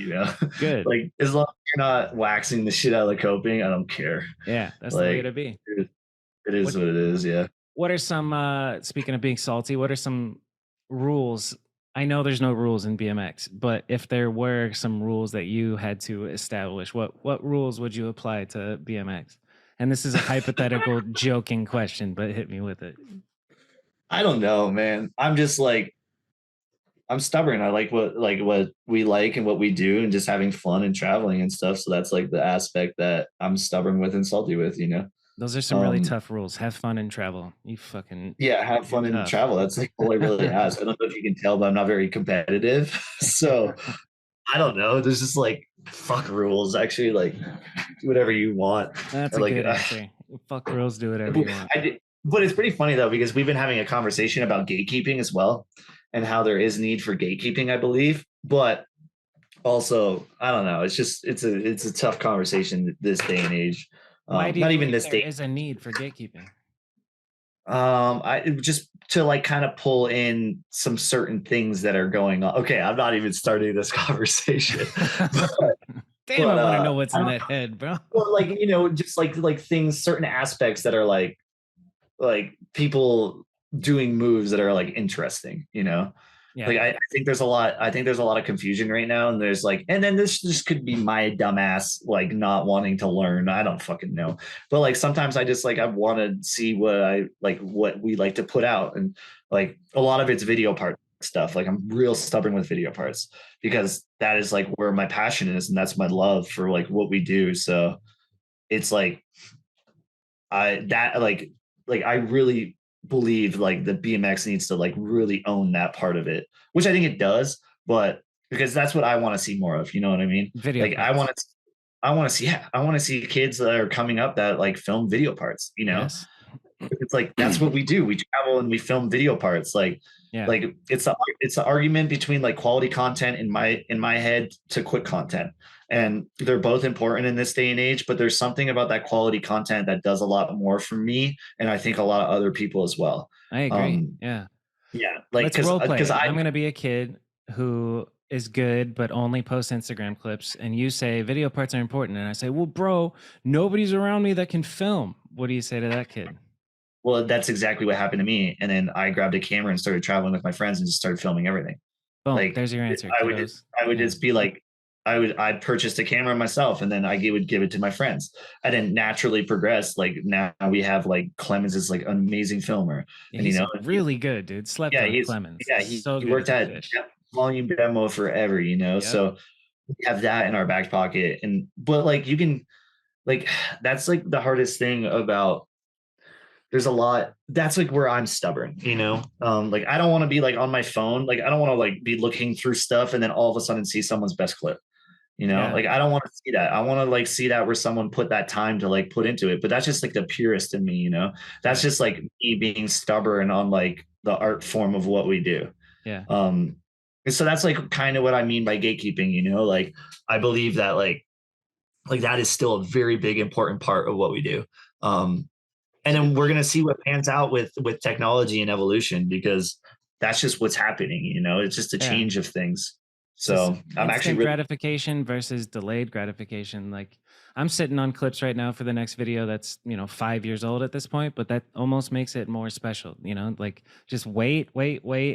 Speaker 1: good.
Speaker 2: Like as long as you're not waxing the shit out of the coping, I don't care.
Speaker 1: Yeah, that's the way
Speaker 2: Like
Speaker 1: to be.
Speaker 2: it is
Speaker 1: What
Speaker 2: what it is. Yeah.
Speaker 1: what are some speaking of being salty, what are some rules? I know there's no rules in BMX, but if there were some rules that you had to establish, what rules would you apply to BMX? And this is a hypothetical joking question, but hit me with it.
Speaker 2: I don't know, man. I'm just like I'm stubborn. I like what we like and what we do and just having fun and traveling and stuff. So that's like the aspect that I'm stubborn with and salty with.
Speaker 1: Those are some really
Speaker 2: Um
Speaker 1: tough rules. Have fun and travel. You fucking
Speaker 2: yeah, have
Speaker 1: you're
Speaker 2: fun and
Speaker 1: tough.
Speaker 2: travel. That's like all I really ask. I don't know if you can tell, but I'm not very competitive. So I don't know. There's just like fuck rules. Actually, like do whatever you want.
Speaker 1: That's
Speaker 2: Or
Speaker 1: a
Speaker 2: like
Speaker 1: good answer. Fuck rules, do whatever you want.
Speaker 2: but it's pretty funny though because we've been having a conversation about gatekeeping as well, and how there is need for gatekeeping, I believe. But also, I don't know. It's a tough conversation this day and age.
Speaker 1: Why do you
Speaker 2: Not even
Speaker 1: believe
Speaker 2: this
Speaker 1: there
Speaker 2: day.
Speaker 1: is a need for gatekeeping?
Speaker 2: I just to like kind of pull in some certain things that are going on. Okay, I'm not even starting this conversation, but,
Speaker 1: Damn, I
Speaker 2: but
Speaker 1: want to know what's in that head, bro.
Speaker 2: well, like just like things, certain aspects that are like people doing moves that are like interesting.
Speaker 1: Yeah.
Speaker 2: Like I think there's a lot. I think there's a lot of confusion right now, and there's like, and then this just could be my dumbass like not wanting to learn. I don't fucking know, but like sometimes I just like I want to see what we like to put out, and like a lot of it's video part stuff. Like I'm real stubborn with video parts because that is like where my passion is, and that's my love for like what we do. So it's like I that like I really believe like the BMX needs to like really own that part of it, which I think it does, but because that's what I want to see more of, you know what I mean?
Speaker 1: Video
Speaker 2: Like
Speaker 1: parts.
Speaker 2: I want to see, yeah, I want to see kids that are coming up that like film video parts, you know?
Speaker 1: Yes.
Speaker 2: It's like that's what we do. We travel and we film video parts.
Speaker 1: Yeah,
Speaker 2: like it's the argument between like quality content in my head to quick content. And they're both important in this day and age, but there's something about that quality content that does a lot more for me, and I think a lot of other people as well.
Speaker 1: I agree.
Speaker 2: Um,
Speaker 1: Yeah.
Speaker 2: yeah, like
Speaker 1: Let's role play
Speaker 2: because
Speaker 1: it.
Speaker 2: I
Speaker 1: I'm going to be a kid who is good but only posts Instagram clips, and you say video parts are important, and I say, "Well, bro, nobody's around me that can film." What do you say to that kid?
Speaker 2: well, that's exactly what happened to me. And then I grabbed a camera and started traveling with my friends and just started filming everything.
Speaker 1: Boom,
Speaker 2: Like
Speaker 1: there's your answer,
Speaker 2: I would just
Speaker 1: kiddos.
Speaker 2: I would
Speaker 1: Yeah.
Speaker 2: just be like I purchased a camera myself and then would give it to my friends. I then naturally progressed. Like now we have like Clemens is like an amazing filmer,
Speaker 1: Yeah,
Speaker 2: and you
Speaker 1: he's
Speaker 2: know
Speaker 1: really good, dude. Slept
Speaker 2: yeah
Speaker 1: on Clemens. So
Speaker 2: he
Speaker 1: good
Speaker 2: worked
Speaker 1: as a
Speaker 2: at
Speaker 1: fish.
Speaker 2: volume demo forever, you know.
Speaker 1: Yep.
Speaker 2: So we have that in our back pocket, and but like you can like that's like the hardest thing about there's a lot that's like where I'm stubborn, you know. Like I don't want to be like on my phone, like I don't want to like be looking through stuff and then all of a sudden see someone's best clip, you know.
Speaker 1: Yeah.
Speaker 2: Like I don't want to see that. I want to like see that where someone put that time to like put into it, but that's just like the purist in me, you know. That's
Speaker 1: Right.
Speaker 2: just like me being stubborn on like the art form of what we do.
Speaker 1: Yeah.
Speaker 2: um and so that's like kind of what I mean by gatekeeping, you know. Like I believe that like that is still a very big important part of what we do. um and then we're going to see what pans out with technology and evolution, because that's just what's happening, you know. It's just a
Speaker 1: Yeah.
Speaker 2: change of things.
Speaker 1: It's just
Speaker 2: So I'm actually
Speaker 1: instant
Speaker 2: really
Speaker 1: gratification versus delayed gratification. Like I'm sitting on clips right now for the next video that's, 5 years old at this point, but that almost makes it more special, like just wait,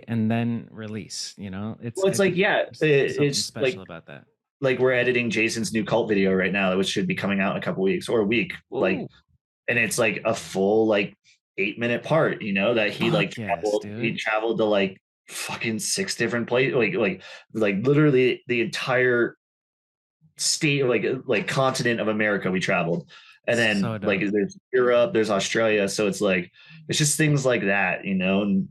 Speaker 1: and then release,
Speaker 2: well it's
Speaker 1: I
Speaker 2: like
Speaker 1: think
Speaker 2: yeah
Speaker 1: there's something
Speaker 2: it's
Speaker 1: special about that.
Speaker 2: like we're editing Jason's new cult video right now, which should be coming out in a couple weeks or a week, like,
Speaker 1: Ooh,
Speaker 2: and it's like a full like 8-minute part, you know, that
Speaker 1: fuck yes,
Speaker 2: he
Speaker 1: dude.
Speaker 2: traveled to like fucking 6 different places, like literally the entire state, like continent of America we traveled. And then
Speaker 1: So
Speaker 2: like
Speaker 1: dope.
Speaker 2: there's Europe, there's Australia. So it's like it's just things like that, you know. And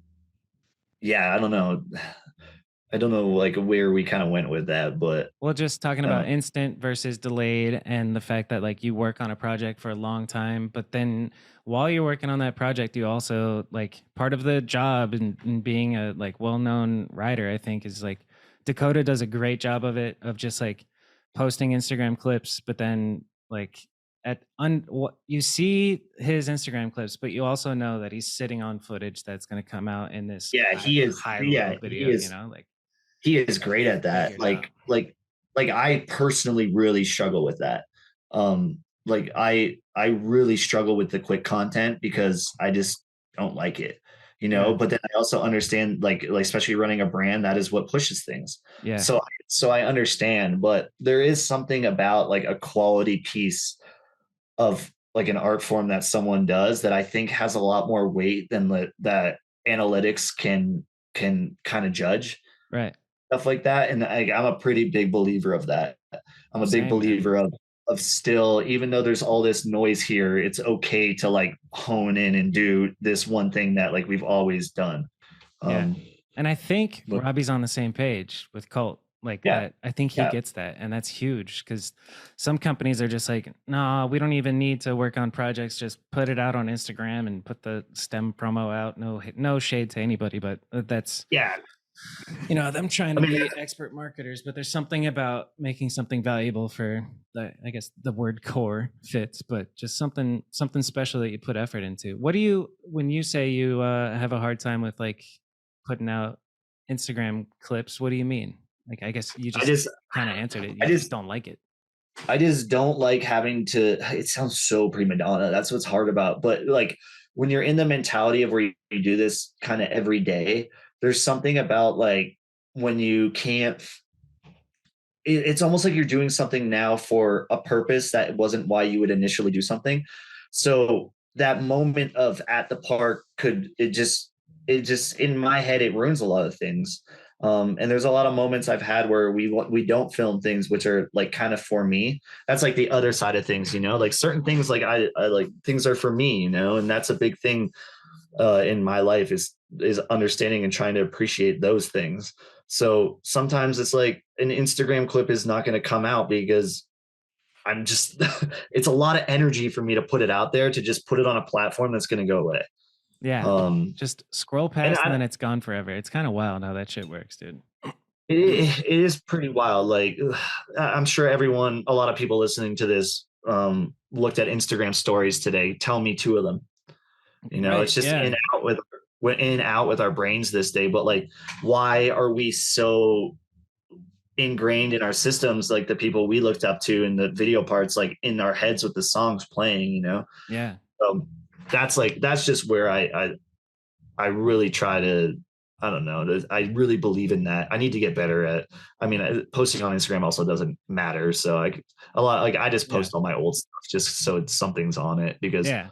Speaker 2: yeah, I don't know like where we kind of went with that, but
Speaker 1: Well, just talking
Speaker 2: uh,
Speaker 1: about instant versus delayed and the fact that like you work on a project for a long time, but then while you're working on that project, you also like part of the job and being a like well-known writer, I think is like Dakota does a great job of it, of just like posting Instagram clips, but then like what you see his Instagram clips, but you also know that he's sitting on footage that's going to come out in this
Speaker 2: yeah,
Speaker 1: high low video, like
Speaker 2: he is great at that.
Speaker 1: figured out.
Speaker 2: Like I personally really struggle with that. Like I really struggle with the quick content because I just don't like it, you know.
Speaker 1: Yeah.
Speaker 2: But then I also understand like especially running a brand, that is what pushes things.
Speaker 1: Yeah.
Speaker 2: So I understand, but there is something about like a quality piece of like an art form that someone does that I think has a lot more weight than that analytics can kind of judge
Speaker 1: Right.
Speaker 2: stuff like that. And I'm a pretty big believer of that. I'm a big
Speaker 1: Same, man.
Speaker 2: believer of still, even though there's all this noise here, it's okay to like hone in and do this one thing that like we've always done.
Speaker 1: Yeah.
Speaker 2: Um,
Speaker 1: And I think
Speaker 2: but
Speaker 1: Robbie's on the same page with Colt. Like
Speaker 2: yeah,
Speaker 1: that. I think he
Speaker 2: yeah,
Speaker 1: gets that. And that's huge because some companies are just like, nah, we don't even need to work on projects. Just put it out on Instagram and put the STEM promo out. No shade to anybody, but that's,
Speaker 2: yeah.
Speaker 1: them trying
Speaker 2: I
Speaker 1: to
Speaker 2: mean,
Speaker 1: be expert marketers. But there's something about making something valuable for I guess the word core fits, but just something special that you put effort into. What do you, when you say you have a hard time with like putting out Instagram clips, what do you mean? Like, I guess you
Speaker 2: I
Speaker 1: just
Speaker 2: just,
Speaker 1: kind of answered it.
Speaker 2: I
Speaker 1: You just
Speaker 2: just,
Speaker 1: don't like it.
Speaker 2: I just don't like having to. It sounds so prima donna. That's what's hard about. But like when you're in the mentality of where you do this kind of every day, there's something about like when you can't. It's almost like you're doing something now for a purpose that wasn't why you would initially do something. So that moment of at the park it just in my head it ruins a lot of things. And there's a lot of moments I've had where we don't film things which are like kind of for me. That's like the other side of things, like certain things like I like things are for me, and that's a big thing in my life is understanding and trying to appreciate those things. So sometimes it's like an Instagram clip is not going to come out because I'm just it's a lot of energy for me to put it out there to just put it on a platform that's going to go away.
Speaker 1: Yeah. Just scroll
Speaker 2: And
Speaker 1: past and then it's gone forever. It's kind of wild how that shit works, dude.
Speaker 2: it is pretty wild. Like I'm sure a lot of people listening to this looked at Instagram stories today. Tell me two of them.
Speaker 1: Right.
Speaker 2: It's just
Speaker 1: Yeah.
Speaker 2: we're in and out with our brains this day. But like, why are we so ingrained in our systems? Like the people we looked up to in the video parts, like in our heads with the songs playing.
Speaker 1: Yeah.
Speaker 2: That's just where I really try to. I don't know. I really believe in that. I need to get better at. I mean, posting on Instagram also doesn't matter. So I just
Speaker 1: Yeah.
Speaker 2: post all my old stuff just so something's on it because
Speaker 1: Yeah.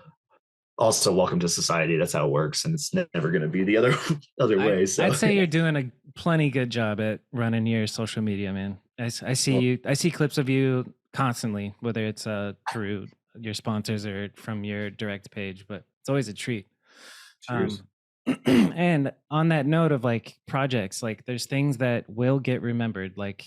Speaker 2: also welcome to society. That's how it works, and it's never going to be the other way. So
Speaker 1: I'd say you're doing a plenty good job at running your social media, man. I see you. I see clips of you constantly, whether it's through your sponsors or from your direct page, but it's always a treat.
Speaker 2: cheers.
Speaker 1: And on that note of like projects, like there's things that will get remembered, like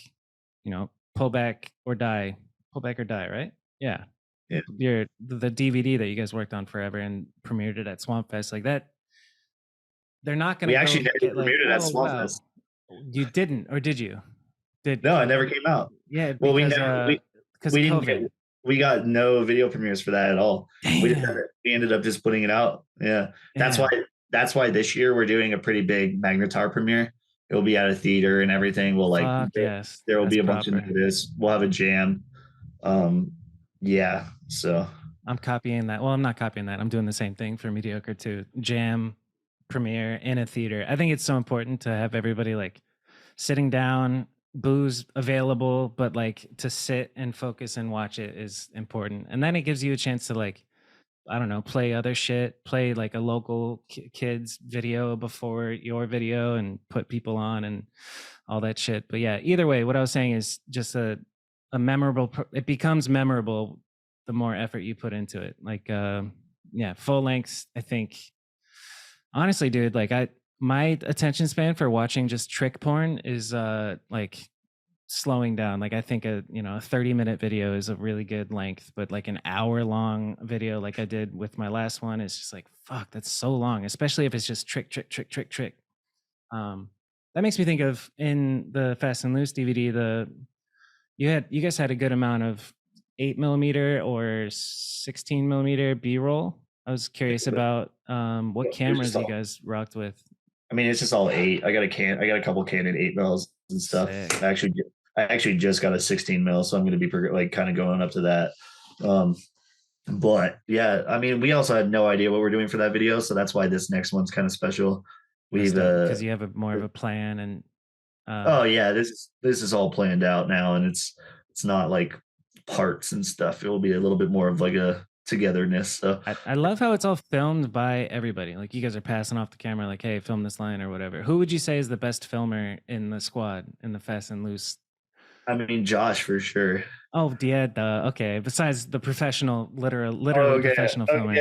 Speaker 1: pull back or die, right? Yeah,
Speaker 2: Yeah,
Speaker 1: the DVD that you guys worked on forever and premiered it at Swamp Fest, like that. They're not
Speaker 2: we
Speaker 1: gonna
Speaker 2: actually
Speaker 1: go
Speaker 2: never
Speaker 1: get like,
Speaker 2: premiered it at
Speaker 1: oh
Speaker 2: Swamfest.
Speaker 1: wow, you didn't, or did you? Did
Speaker 2: No, it never came out.
Speaker 1: Yeah,
Speaker 2: Well,
Speaker 1: because
Speaker 2: we didn't
Speaker 1: COVID.
Speaker 2: we got no video premieres for that at all.
Speaker 1: Damn.
Speaker 2: We ended up just putting it out. Yeah,
Speaker 1: Yeah.
Speaker 2: that's why this year we're doing a pretty big Magnitar premiere. It will be at a theater and everything.
Speaker 1: Fuck yes,
Speaker 2: There will
Speaker 1: that's
Speaker 2: be a bunch of
Speaker 1: proper.
Speaker 2: notice. We'll have a jam. Yeah. So
Speaker 1: I'm copying that. Well, I'm not copying that. I'm doing the same thing for Mediocre too. Jam premiere in a theater. I think it's so important to have everybody like sitting down, booze available, but like to sit and focus and watch it is important. And then it gives you a chance to like, I don't know, play other shit, play like a local kids video before your video and put people on and all that shit. But yeah, either way, what I was saying is just a memorable, it becomes memorable the more effort you put into it. Like, yeah, full lengths, I think. Honestly, dude, like my attention span for watching just trick porn is like slowing down. Like I think a 30-minute video is a really good length, but like an hour long video like I did with my last one is just like, fuck, that's so long, especially if it's just trick. That makes me think of in the Fast and Loose DVD, you guys had a good amount of 8mm or 16mm B-roll. I was curious about what cameras you guys rocked with.
Speaker 2: I mean, it's just all 8. I got a couple Canon 8mm and stuff.
Speaker 1: Sick.
Speaker 2: I actually just got a 16mm, so I'm going to be like kind of going up to that. But yeah, I mean, we also had no idea what we're doing for that video, so that's why this next one's kind of special.
Speaker 1: Because you have more of a plan and.
Speaker 2: Oh yeah, this is all planned out now, and it's not like parts and stuff. It will be a little bit more of like a togetherness. So
Speaker 1: I love how it's all filmed by everybody. Like you guys are passing off the camera, like, "Hey, film this line" or whatever. Who would you say is the best filmer in the squad in the Fast and Loose?
Speaker 2: I mean, Josh for sure.
Speaker 1: Oh, yeah. Okay. Besides the professional, literally
Speaker 2: Okay,
Speaker 1: professional filmer.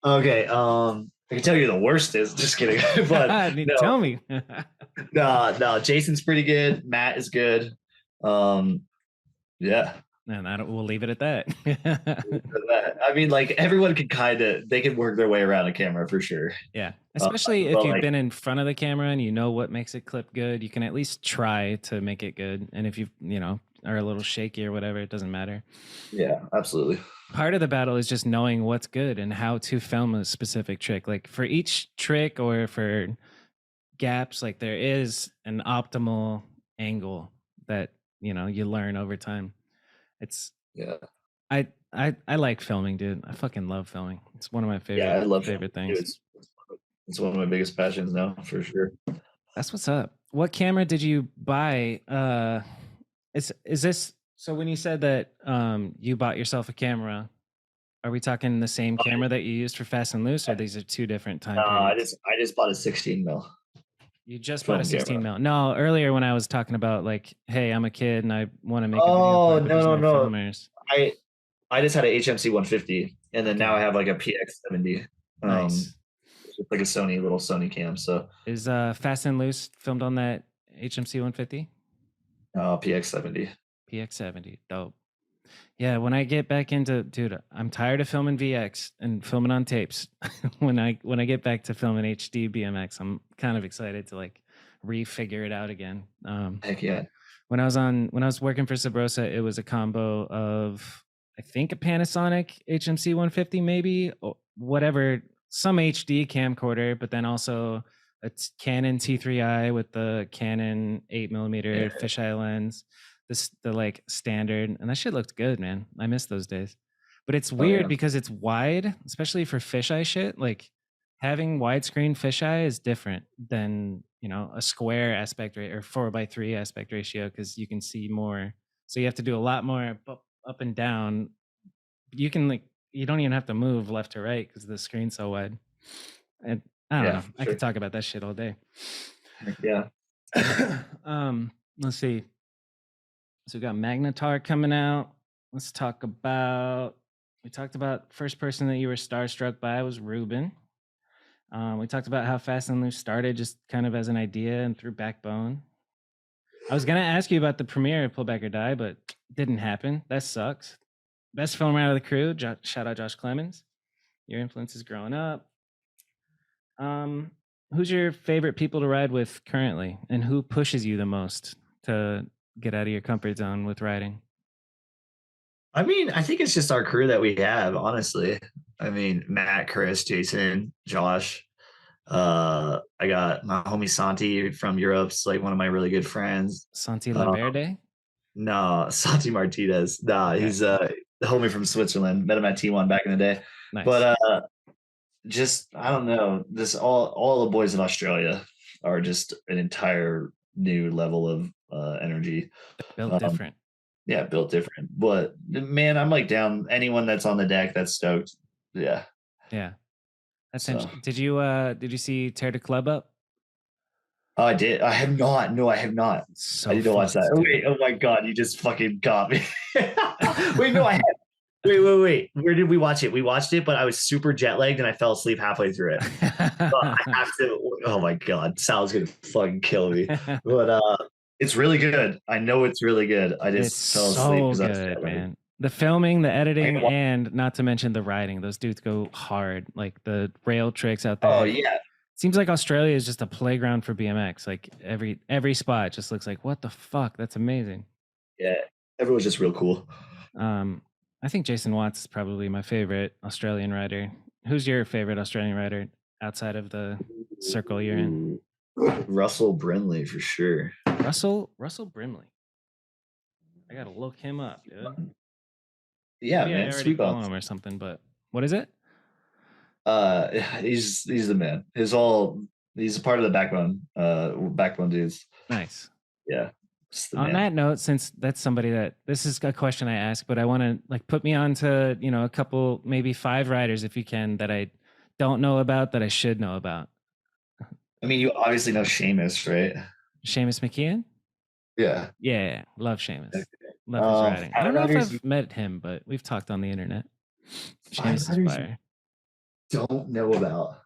Speaker 2: Okay. I can tell you the worst is just kidding, but no.
Speaker 1: Tell me.
Speaker 2: No. Jason's pretty good. Matt is good. Yeah.
Speaker 1: And we'll leave it at that.
Speaker 2: I mean, like everyone can they can work their way around a camera for sure.
Speaker 1: Yeah. Especially if you've been in front of the camera and you know what makes it clip good, you can at least try to make it good. And if you are a little shaky or whatever, it doesn't matter.
Speaker 2: Yeah, absolutely.
Speaker 1: Part of the battle is just knowing what's good and how to film a specific trick. Like for each trick or for gaps, like there is an optimal angle that you learn over time.
Speaker 2: Yeah.
Speaker 1: I like filming, dude. I fucking love filming. It's one of my favorite.
Speaker 2: Yeah, I love
Speaker 1: favorite things.
Speaker 2: It's one of my biggest passions now, for sure.
Speaker 1: That's what's up. What camera did you buy? Is this so? When you said that you bought yourself a camera, are we talking the same camera that you used for Fast and Loose, or these are two different time periods?
Speaker 2: I just bought a 16mm.
Speaker 1: You just bought a
Speaker 2: film
Speaker 1: 16
Speaker 2: camera.
Speaker 1: mil. No, earlier when I was talking about like, hey, I'm a kid and I want to make a video
Speaker 2: Oh
Speaker 1: clip, but there's
Speaker 2: no,
Speaker 1: no
Speaker 2: no, no.
Speaker 1: filmers.
Speaker 2: I just had a HMC 150, and then now I
Speaker 1: Okay,
Speaker 2: have like a PX 70.
Speaker 1: nice.
Speaker 2: It's like a little Sony cam. So
Speaker 1: Is Fast and Loose filmed on that HMC 150?
Speaker 2: PX 70.
Speaker 1: PX 70. Dope. Yeah, when I get back into, dude, I'm tired of filming VX and filming on tapes. when I get back to filming HD BMX, I'm kind of excited to like refigure it out again.
Speaker 2: Heck yeah.
Speaker 1: When I was working for Sabrosa, it was a combo of I think a Panasonic HMC 150, maybe or whatever, some HD camcorder, but then also a Canon T3i with the Canon 8mm
Speaker 2: Yeah.
Speaker 1: fisheye lens, the like standard, and that shit looked good, man. I miss those days. But it's
Speaker 2: Oh
Speaker 1: weird
Speaker 2: yeah.
Speaker 1: because it's wide, especially for fisheye shit. Like having widescreen fisheye is different than a square aspect rate or 4:3 aspect ratio because you can see more. So you have to do a lot more up and down. You can like you don't even have to move left to right because the screen's so wide. And I don't
Speaker 2: Yeah,
Speaker 1: know.
Speaker 2: for
Speaker 1: I
Speaker 2: sure.
Speaker 1: could talk about that shit all day.
Speaker 2: Heck yeah.
Speaker 1: Let's see. So we got Magnitar coming out. Let's talk about. We talked about first person that you were starstruck by was Ruben. We talked about how Fast and Loose started just kind of as an idea and through Backbone. I was gonna ask you about the premiere of Pull Back or Die, but didn't happen. That sucks. Best film out of the crew. Shout out Josh Clemens. Your influence is growing up. Who's your favorite people to ride with currently, and who pushes you the most to get out of your comfort zone with riding?
Speaker 2: I mean, I think it's just our crew that we have, honestly. I mean, Matt, Chris, Jason, Josh. I got my homie Santi from Europe's like one of my really good friends.
Speaker 1: Santi
Speaker 2: Uh,
Speaker 1: Laberde.
Speaker 2: no, Santi Martinez. Nah,
Speaker 1: Okay,
Speaker 2: he's the homie from Switzerland. Met him at T1 back in the day.
Speaker 1: nice.
Speaker 2: But just I don't know. This all the boys in Australia are just an entire new level of energy.
Speaker 1: Built
Speaker 2: Um,
Speaker 1: different.
Speaker 2: yeah, built different. But man, I'm like down anyone that's on the deck that's stoked. Yeah.
Speaker 1: Yeah, that's
Speaker 2: So
Speaker 1: interesting. Did you see Tear the Club Up?
Speaker 2: oh, I did. I have not. No, I have not. I
Speaker 1: So
Speaker 2: need to watch that.
Speaker 1: fucked,
Speaker 2: Oh,
Speaker 1: dude.
Speaker 2: wait. Oh my god, you just fucking got me. Wait, no, I have. Wait. Where did we watch it? We watched it, but I was super jet lagged and I fell asleep halfway through it. I have to. Oh my god, Sal's gonna fucking kill me. But it's really good. I know it's really good. I
Speaker 1: It's
Speaker 2: just fell asleep
Speaker 1: so
Speaker 2: because I was
Speaker 1: good,
Speaker 2: jet lagged.
Speaker 1: man. The filming, the
Speaker 2: I
Speaker 1: editing,
Speaker 2: can watch-
Speaker 1: and not to mention the riding. Those dudes go hard. Like the rail tricks out
Speaker 2: Oh
Speaker 1: there.
Speaker 2: yeah,
Speaker 1: Seems like Australia is just a playground for BMX. Like every spot just looks like, what the fuck? That's amazing.
Speaker 2: yeah. Everyone's just real cool.
Speaker 1: Um, I think Jason Watts is probably my favorite Australian rider. Who's your favorite Australian rider outside of the circle you're in?
Speaker 2: Ooh. Russell Brindley for sure.
Speaker 1: Russell Brimley. I gotta look him up, dude.
Speaker 2: Yeah,
Speaker 1: Maybe I
Speaker 2: man,
Speaker 1: already
Speaker 2: sweet
Speaker 1: follow
Speaker 2: bumps.
Speaker 1: him or something, but what is it?
Speaker 2: He's the man. He's a part of the backbone dudes.
Speaker 1: Nice.
Speaker 2: Yeah, it's the
Speaker 1: On
Speaker 2: man.
Speaker 1: that note, since that's somebody that this is a question I ask, but I want to like put me on to, a couple, maybe 5 riders if you can that I don't know about that I should know about.
Speaker 2: I mean, you obviously know Seamus, right?
Speaker 1: Seamus McKeon?
Speaker 2: Yeah.
Speaker 1: Yeah, love Seamus. Love his riding. I don't
Speaker 2: Five
Speaker 1: know if
Speaker 2: riders you
Speaker 1: I've met him, but we've talked on the internet.
Speaker 2: five
Speaker 1: Seamus is
Speaker 2: riders you
Speaker 1: fire.
Speaker 2: don't know about.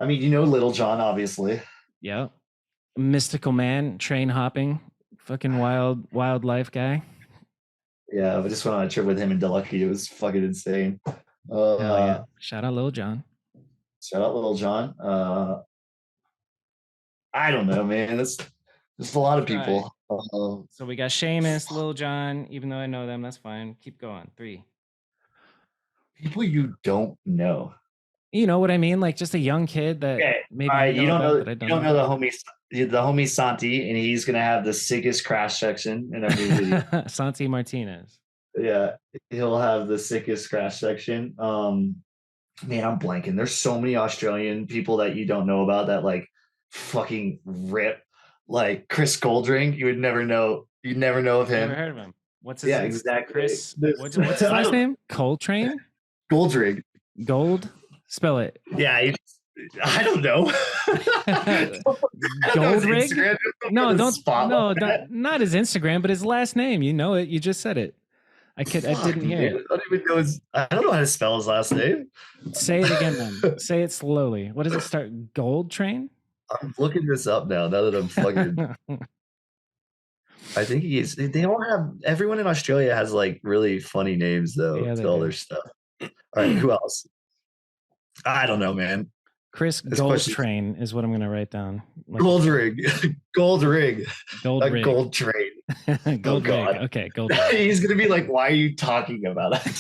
Speaker 2: I mean, you know Little John, obviously.
Speaker 1: Yep. Mystical man, train hopping, fucking wildlife guy.
Speaker 2: Yeah, I just went on a trip with him and Delucky. It was fucking insane.
Speaker 1: Hell yeah. Shout out Lil John.
Speaker 2: Shout out Little John. I don't know, man. There's a lot of
Speaker 1: Try.
Speaker 2: people.
Speaker 1: So we got Seamus, Lil John. Even though I know them, that's fine. Keep going. 3.
Speaker 2: People you don't know.
Speaker 1: You know what I mean? Like just a young kid that
Speaker 2: Okay,
Speaker 1: maybe
Speaker 2: all right.
Speaker 1: you know about that I
Speaker 2: You
Speaker 1: don't
Speaker 2: don't
Speaker 1: know.
Speaker 2: know the homie Santi, and he's gonna have the sickest crash section in our new video.
Speaker 1: Santi Martinez.
Speaker 2: Yeah, he'll have the sickest crash section. Man, I'm blanking. There's so many Australian people that you don't know about that like fucking rip. Like Chris Goldring, you would never know. You'd never know of him.
Speaker 1: Never heard of him. What's his
Speaker 2: Yeah,
Speaker 1: name?
Speaker 2: exactly.
Speaker 1: Chris. What's his last name? Coltrane?
Speaker 2: Goldring.
Speaker 1: Gold? Spell it.
Speaker 2: Yeah, I don't know. I don't know his
Speaker 1: Goldrig?
Speaker 2: Instagram.
Speaker 1: No,
Speaker 2: The
Speaker 1: don't.
Speaker 2: spot
Speaker 1: No,
Speaker 2: like that.
Speaker 1: not his Instagram, but his last name. You know it. You just said it. I
Speaker 2: Fuck,
Speaker 1: didn't hear
Speaker 2: man.
Speaker 1: it.
Speaker 2: I don't even know I don't know how to spell his last name.
Speaker 1: Say it again, then. Say it slowly. What does it start? Gold Train?
Speaker 2: I'm looking this up now that I'm fucking. I think he is. They all have. Everyone in Australia has like really funny names though
Speaker 1: Yeah,
Speaker 2: to
Speaker 1: they
Speaker 2: all
Speaker 1: do.
Speaker 2: their stuff. All right, who else? I don't know, man.
Speaker 1: Chris
Speaker 2: This question is
Speaker 1: Goldtrain is what I'm gonna write down. Like
Speaker 2: gold ring, gold ring,
Speaker 1: gold
Speaker 2: a
Speaker 1: rig.
Speaker 2: gold train. Oh
Speaker 1: Gold rig.
Speaker 2: God,
Speaker 1: Okay, gold rig.
Speaker 2: he's gonna be like, "Why are you talking about it?"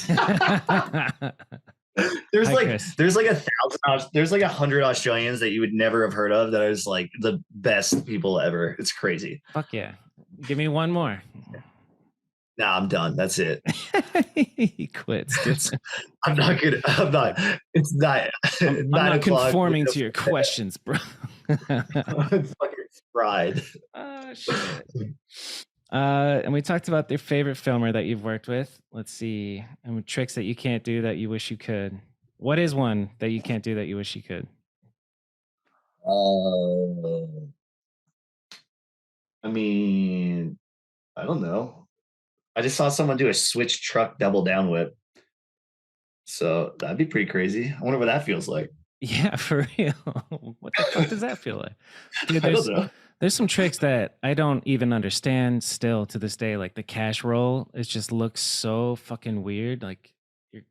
Speaker 2: There's
Speaker 1: Hi,
Speaker 2: like
Speaker 1: Chris.
Speaker 2: there's like 1,000 there's like 100 Australians that you would never have heard of that are just like the best people ever. It's crazy.
Speaker 1: Fuck yeah. Give me one more.
Speaker 2: Nah, I'm done. That's it.
Speaker 1: He quits. Dude.
Speaker 2: I'm not gonna. I'm not. It's not.
Speaker 1: I'm
Speaker 2: 9
Speaker 1: not
Speaker 2: o'clock.
Speaker 1: conforming to your questions, bro.
Speaker 2: I'm fucking fried.
Speaker 1: Oh shit. And we talked about your favorite filmer that you've worked with. Let's see. And tricks that you can't do that you wish you could. What is one that you can't do that you wish you could?
Speaker 2: I mean, I don't know. I just saw someone do a switch truck double down whip. So that'd be pretty crazy. I wonder what that feels like.
Speaker 1: Yeah, for real. What the fuck does that feel like? Dude,
Speaker 2: I don't know.
Speaker 1: there's some tricks that I don't even understand still to this day. Like the cash roll, it just looks so fucking weird. Like you're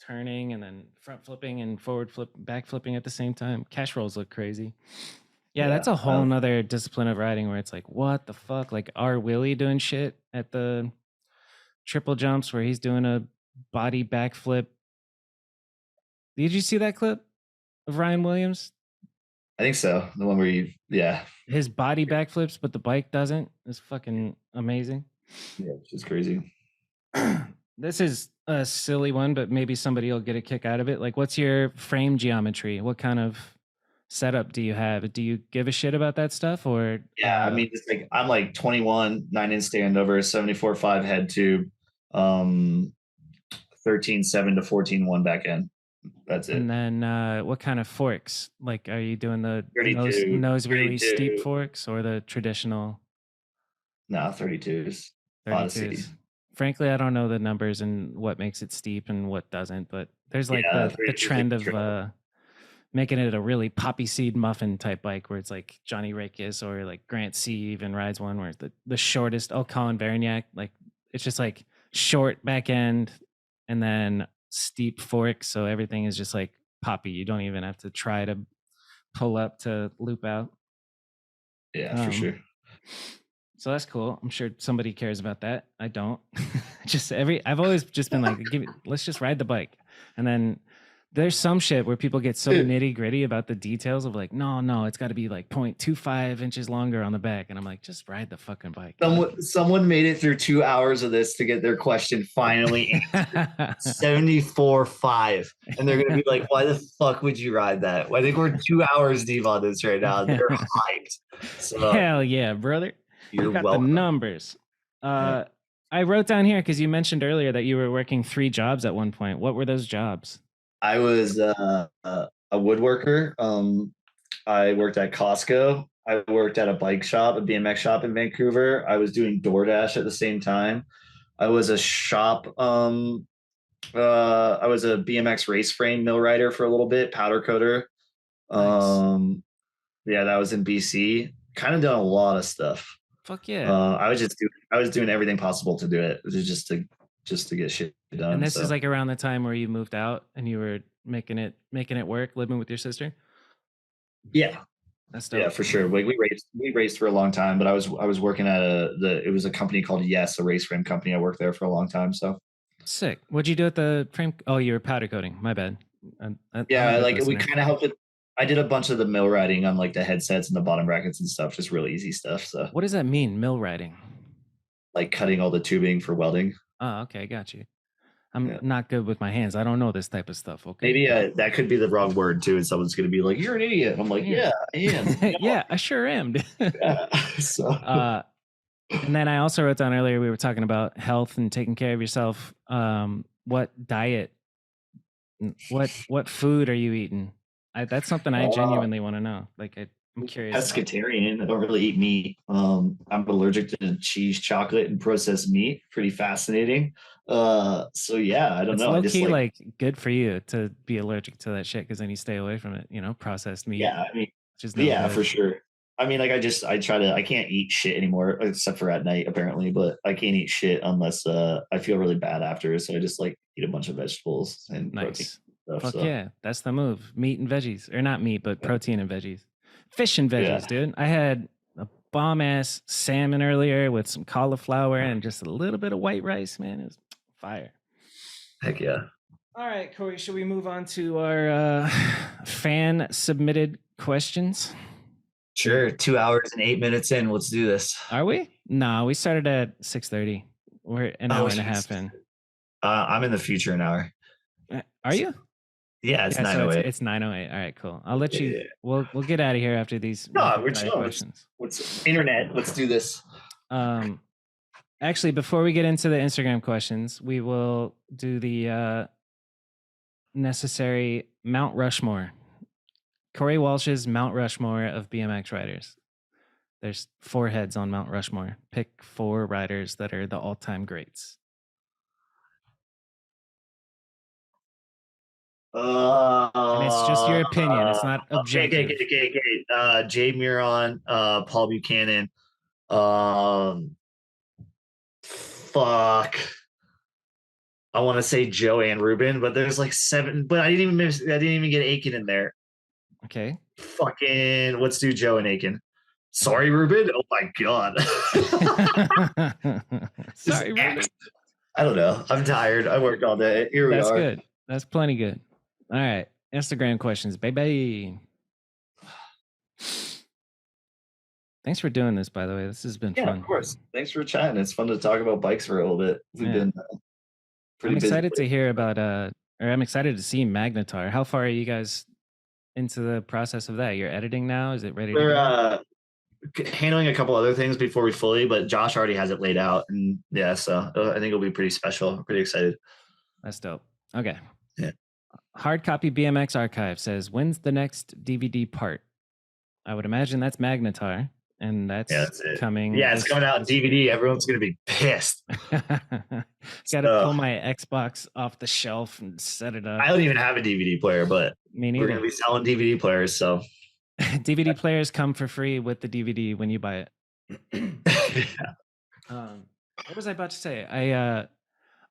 Speaker 1: turning and then front flipping and forward back flipping at the same time. Cash rolls look crazy. Yeah, that's a whole nother discipline of riding where it's like, what the fuck? Like R. Willie doing shit at the triple jumps where he's doing a body backflip. Did you see that clip of Ryan Williams?
Speaker 2: I think so. The one where yeah.
Speaker 1: His body backflips, but the bike doesn't. It's fucking amazing.
Speaker 2: Yeah, it's just crazy.
Speaker 1: This is a silly one, but maybe somebody will get a kick out of it. Like, what's your frame geometry? What kind of setup do you have? Do you give a shit about that stuff, or
Speaker 2: yeah? I mean, it's like I'm like 21 9-inch standover, 74.5 head tube, 13.7 to 14.1 back end. That's it.
Speaker 1: And then what kind of forks? Like, are you doing the
Speaker 2: 32,
Speaker 1: nose really
Speaker 2: 32.
Speaker 1: steep forks or the traditional?
Speaker 2: No, 32s.
Speaker 1: 32s.
Speaker 2: Odyssey.
Speaker 1: Frankly, I don't know the numbers and what makes it steep and what doesn't, but there's like the trend of making it a really poppy seed muffin type bike where it's like Johnny Rakis or like Grant C even rides one where the shortest, Colin Verignac, like it's just like short back end and then steep fork. So everything is just like poppy. You don't even have to try to pull up to loop out.
Speaker 2: Yeah, for sure.
Speaker 1: So that's cool. I'm sure somebody cares about that. I don't. I've always just been like, let's just ride the bike. And then there's some shit where people get so nitty gritty about the details of like, no, it's got to be like 0.25 inches longer on the back. And I'm like, just ride the fucking bike.
Speaker 2: Someone made it through 2 hours of this to get their question finally answered. 74.5. And they're going to be like, why the fuck would you ride that? I think we're 2 hours deep on this right now. They're hyped. So,
Speaker 1: hell yeah, brother. You got welcome. The numbers. I wrote down here because you mentioned earlier that you were working 3 jobs at one point. What were those jobs?
Speaker 2: I was a woodworker. I worked at Costco. I worked at a bike shop, a BMX shop in Vancouver. I was doing DoorDash at the same time. I was a shop. I was a BMX race frame mill rider for a little bit, powder coater. Nice. Yeah, that was in BC. Kind of done a lot of stuff.
Speaker 1: Fuck yeah.
Speaker 2: I was doing everything possible to do it. It was just to get shit done.
Speaker 1: And this is like around the time where you moved out and you were making it work, living with your sister.
Speaker 2: Yeah,
Speaker 1: that's dope.
Speaker 2: Yeah, for sure. Like we raced for a long time, but I was working at it was a company called Yes, a race frame company. I worked there for a long time. So
Speaker 1: sick. What'd you do at the frame? Oh, you were powder coating. My bad.
Speaker 2: Yeah, like we kind of helped it. I did a bunch of the mill riding on like the headsets and the bottom brackets and stuff, just really easy stuff. So
Speaker 1: what does that mean, mill riding?
Speaker 2: Like cutting all the tubing for welding.
Speaker 1: Oh, okay, got you. I'm not good with my hands. I don't know this type of stuff. Okay.
Speaker 2: Maybe that could be the wrong word too, and someone's going to be like, "You're an idiot." I'm like, "Yeah, I am."
Speaker 1: Yeah, I sure am.
Speaker 2: Yeah. So.
Speaker 1: And then I also wrote down earlier we were talking about health and taking care of yourself. What diet? What food are you eating? That's something I genuinely want to know. Like, I'm curious.
Speaker 2: Pescatarian. I don't really eat meat. I'm allergic to cheese, chocolate, and processed meat. Pretty fascinating. So yeah, I don't
Speaker 1: It's
Speaker 2: know. I
Speaker 1: low
Speaker 2: just
Speaker 1: key
Speaker 2: like,
Speaker 1: like good for you to be allergic to that shit because then you stay away from it. You know, processed meat,
Speaker 2: yeah, I mean,
Speaker 1: which is no
Speaker 2: yeah, for
Speaker 1: good.
Speaker 2: sure. I mean, like I can't eat shit anymore except for at night apparently, but I can't eat shit unless I feel really bad after. So I just like eat a bunch of vegetables and protein
Speaker 1: Nice.
Speaker 2: stuff.
Speaker 1: Fuck
Speaker 2: So
Speaker 1: yeah, that's the move. Meat and veggies, or not meat, but protein and veggies. Fish and
Speaker 2: yeah,
Speaker 1: veggies, dude. I had a bomb ass salmon earlier with some cauliflower and just a little bit of white rice. Man, it was fire.
Speaker 2: heck yeah.
Speaker 1: All right, Corey, should we move on to our fan submitted questions?
Speaker 2: Sure. 2 hours and 8 minutes in. Let's do this.
Speaker 1: Are we? No, we started at 6:30. We're an
Speaker 2: Oh,
Speaker 1: hour and a half in.
Speaker 2: I'm in the future an hour.
Speaker 1: Are you?
Speaker 2: Yeah, it's
Speaker 1: Yeah, so it's
Speaker 2: 9:08.
Speaker 1: it's 9:08. All right, cool. I'll let you.
Speaker 2: Yeah.
Speaker 1: We'll get out of here after these
Speaker 2: No,
Speaker 1: rapid
Speaker 2: we're
Speaker 1: fire
Speaker 2: chilling.
Speaker 1: questions.
Speaker 2: What's internet? Let's do this.
Speaker 1: Actually, before we get into the Instagram questions, we will do the necessary Mount Rushmore. Corey Walsh's Mount Rushmore of BMX riders. There's 4 heads on Mount Rushmore. Pick 4 riders that are the all-time greats. And it's just your opinion. It's not objective.
Speaker 2: Okay. Jay Miron, Paul Buchanan. Fuck. I want to say Joanne Rubin, but there's like 7. But I didn't even get Aiken in there.
Speaker 1: Okay.
Speaker 2: Fucking let's do Joe and Aiken. Sorry, Rubin. Oh my god.
Speaker 1: Sorry, Rubin.
Speaker 2: I don't know. I'm tired. I worked all day. Here we are.
Speaker 1: That's good. That's plenty good. All right. Instagram questions, baby. Thanks for doing this, by the way. This has been fun.
Speaker 2: Of course. Thanks for chatting. It's fun to talk about bikes for a little bit. We've been pretty busy.
Speaker 1: I'm excited to hear about or I'm excited to see Magnitar. How far are you guys into the process of that? You're editing now? Is it ready to go?
Speaker 2: Handling a couple other things before we fully, but Josh already has it laid out, and yeah, so I think it'll be pretty special. I'm pretty excited.
Speaker 1: That's dope. Okay.
Speaker 2: Yeah.
Speaker 1: Hard Copy BMX Archive says, when's the next DVD part? I would imagine that's Magnitar, and that's coming.
Speaker 2: Yeah, it's coming out in DVD. Everyone's gonna be pissed.
Speaker 1: Got to pull my Xbox off the shelf and set it up.
Speaker 2: I don't even have a DVD player, but
Speaker 1: me neither.
Speaker 2: We're gonna be selling DVD players, so
Speaker 1: DVD players come for free with the DVD when you buy it. What was I about to say?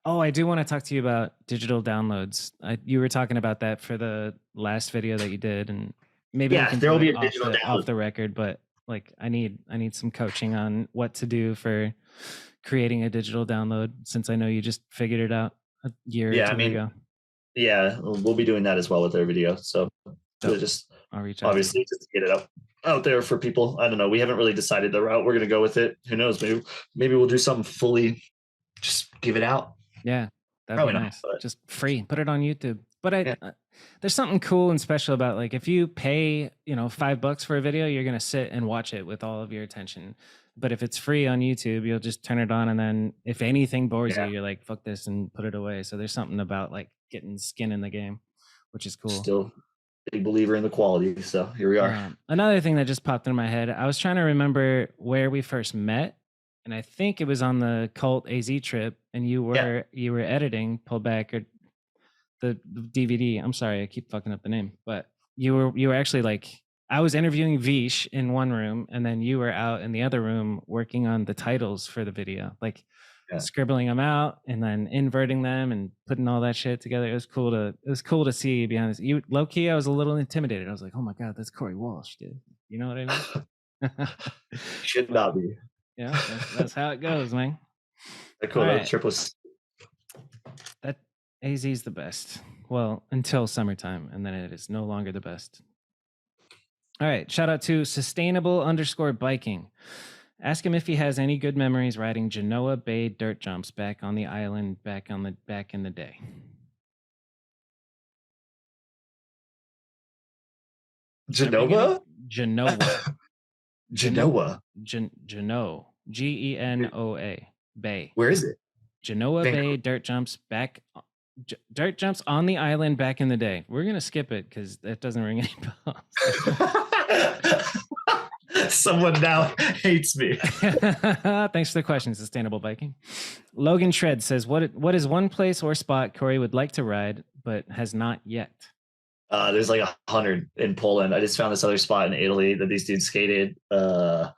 Speaker 1: I do want to talk to you about digital downloads. You were talking about that for the last video that you did, and maybe
Speaker 2: there will be a digital download
Speaker 1: off the record. But like, I need some coaching on what to do for creating a digital download, since I know you just figured it out a year or two ago.
Speaker 2: Yeah, we'll be doing that as well with our video. So just
Speaker 1: I'll reach out.
Speaker 2: Obviously, just to get it out there for people. I don't know. We haven't really decided the route we're gonna go with it. Who knows? Maybe we'll do something fully. Just give it out.
Speaker 1: Yeah, that'd be nice. Just free. Put it on YouTube. But there's something cool and special about, like, if you pay, $5 for a video, you're gonna sit and watch it with all of your attention. But if it's free on YouTube, you'll just turn it on, and then if anything bores you, you're like, fuck this, and put it away. So there's something about like getting skin in the game, which is cool.
Speaker 2: Still big believer in the quality. So here we are.
Speaker 1: Another thing that just popped in my head, I was trying to remember where we first met, and I think it was on the Cult AZ trip, and you were editing Pullback, or the DVD. I'm sorry, I keep fucking up the name, but you were actually, like, I was interviewing Vish in one room, and then you were out in the other room working on the titles for the video, like scribbling them out and then inverting them and putting all that shit together. It was cool to see, to be honest. You low key, I was a little intimidated. I was like, oh my god, that's Corey Walsh, dude. You know what I mean?
Speaker 2: Should not be.
Speaker 1: Yeah, that's how it goes, man.
Speaker 2: Cool. That trip was.
Speaker 1: That AZ is the best. Well, until summertime, and then it is no longer the best. All right, shout out to sustainable_biking. Ask him if he has any good memories riding Genoa Bay dirt jumps back on the island back in the day.
Speaker 2: Genoa?
Speaker 1: Genoa.
Speaker 2: Genoa.
Speaker 1: Genoa. Genoa. Bay.
Speaker 2: Where is it?
Speaker 1: Genoa Bay dirt jumps back Dirt jumps on the island back in the day. We're gonna skip it because that doesn't ring any bells.
Speaker 2: Someone now hates me.
Speaker 1: Thanks for the question, Sustainable Biking. Logan Shred says, what is one place or spot Corey would like to ride but has not yet?
Speaker 2: There's like 100 in Poland. I just found this other spot in Italy that these dudes skated. God,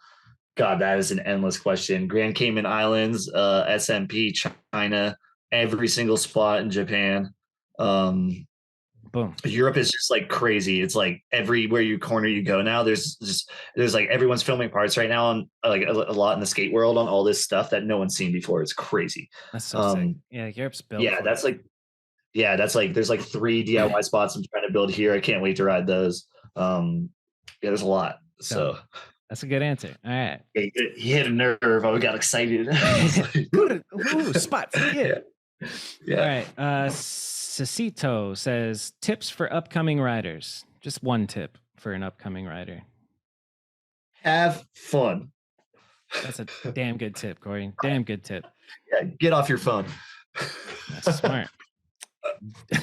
Speaker 2: that is an endless question. Grand Cayman Islands, SMP, China, every single spot in Japan.
Speaker 1: Boom.
Speaker 2: Europe is just like crazy. It's like everywhere you corner you go now. There's like everyone's filming parts right now on like a lot in the skate world on all this stuff that no one's seen before. It's crazy.
Speaker 1: That's so sick. Yeah, Europe's built.
Speaker 2: Yeah, that's like there's like 3 DIY spots I'm trying to build here. I can't wait to ride those. Yeah, there's a lot. So
Speaker 1: that's a good answer. All right.
Speaker 2: Yeah, he hit a nerve. I got excited.
Speaker 1: Ooh, spots. Yeah.
Speaker 2: Yeah.
Speaker 1: All right. Cecito says tips for upcoming riders. Just one tip for an upcoming rider.
Speaker 2: Have fun.
Speaker 1: That's a damn good tip, Corey. Damn good tip.
Speaker 2: Yeah, get off your phone.
Speaker 1: That's smart.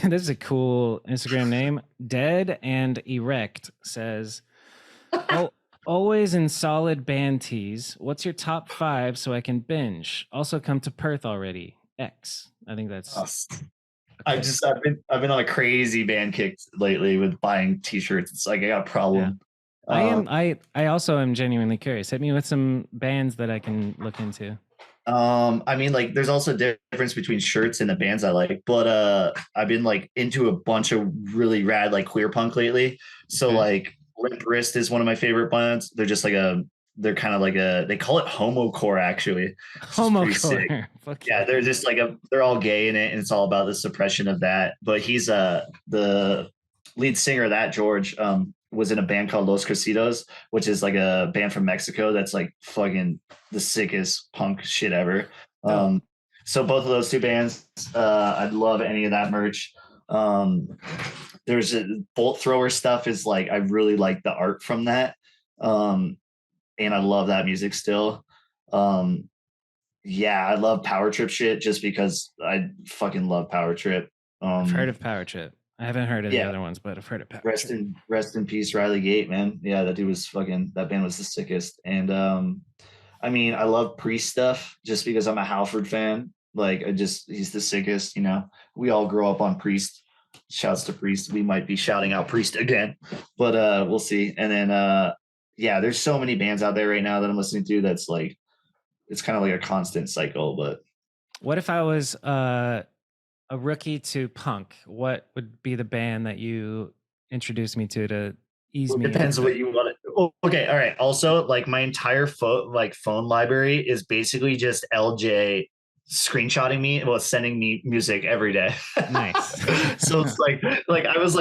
Speaker 1: This is a cool Instagram name. Dead and Erect says, always in solid band tees. What's your top 5 so I can binge? Also come to Perth already. X. I think that's
Speaker 2: awesome. I've been on a crazy band kick lately with buying t-shirts. It's like I got a problem.
Speaker 1: Yeah. I also am genuinely curious. Hit me with some bands that I can look into.
Speaker 2: I mean, like there's also a difference between shirts and the bands I like, but I've been like into a bunch of really rad like queer punk lately. So like Limp Wrist is one of my favorite bands. They're just like they're kind of like they call it homocore actually.
Speaker 1: Homocore.
Speaker 2: Yeah, they're just like they're all gay in it, and it's all about the suppression of that. But he's the lead singer of that, George, was in a band called Los Cositos, which is like a band from Mexico that's like fucking the sickest punk shit ever. So both of those 2 bands, I'd love any of that merch. There's a Bolt Thrower stuff is like I really like the art from that. And I love that music still. Yeah, I love Power Trip shit just because I fucking love Power Trip.
Speaker 1: I've heard of Power Trip. I haven't heard of the other ones, but I've heard of Power Trip.
Speaker 2: Rest in peace, Riley Gate, man. Yeah, that dude was that band was the sickest. And I mean, I love Priest stuff just because I'm a Halford fan. Like he's the sickest, you know. We all grow up on Priest. Shouts to Priest. We might be shouting out Priest again, but we'll see. And then yeah, there's so many bands out there right now that I'm listening to that's like it's kind of like a constant cycle. But
Speaker 1: what if I was a rookie to punk? What would be the band that you introduced me to ease me?
Speaker 2: Depends what you want. Okay, all right. Also, like my entire phone library is basically just LJ screenshotting me, sending me music every day.
Speaker 1: Nice.
Speaker 2: So it's like I was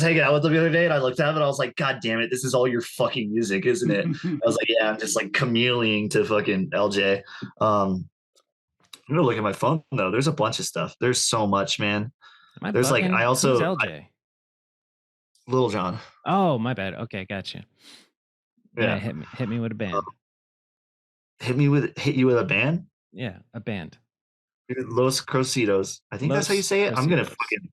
Speaker 2: hanging out with them the other day, and I looked at it, and I was like, God damn it, this is all your fucking music, isn't it? I was like, yeah, I'm just like chameleoning to fucking LJ. I'm gonna look at my phone though. There's a bunch of stuff. There's so much, man. There's like I also
Speaker 1: who's LJ?
Speaker 2: Little John.
Speaker 1: Oh, my bad. Okay, gotcha. Yeah, hit me with a band.
Speaker 2: Hit you with a band?
Speaker 1: Yeah, a band.
Speaker 2: Los Crocitos. I think that's how you say it. Crocitos. I'm gonna fucking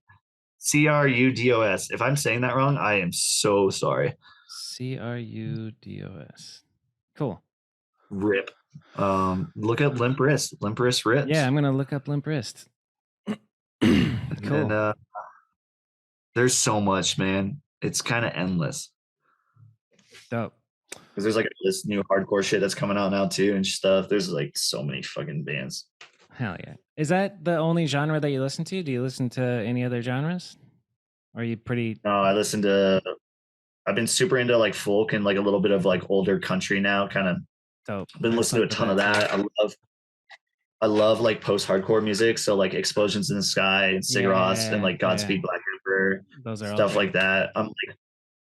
Speaker 2: Crudos. If I'm saying that wrong, I am so sorry.
Speaker 1: Crudos. Cool.
Speaker 2: Rip. Look up Limp Wrist. Limp Wrist rips.
Speaker 1: Yeah, I'm gonna look up Limp Wrist. Cool.
Speaker 2: And there's so much, man. It's kind of endless.
Speaker 1: Dope.
Speaker 2: Because there's like this new hardcore shit that's coming out now too and stuff. There's like so many fucking bands.
Speaker 1: Hell yeah. Is that the only genre that you listen to? Do you listen to any other genres? Or are you pretty...
Speaker 2: No, I've been super into like folk and like a little bit of like older country now. Kind of
Speaker 1: dope.
Speaker 2: Been listening to a ton of that. I love like post-hardcore music. So like Explosions in the Sky and Sigur Rós and like Godspeed Black Emperor.
Speaker 1: Those are
Speaker 2: stuff like that.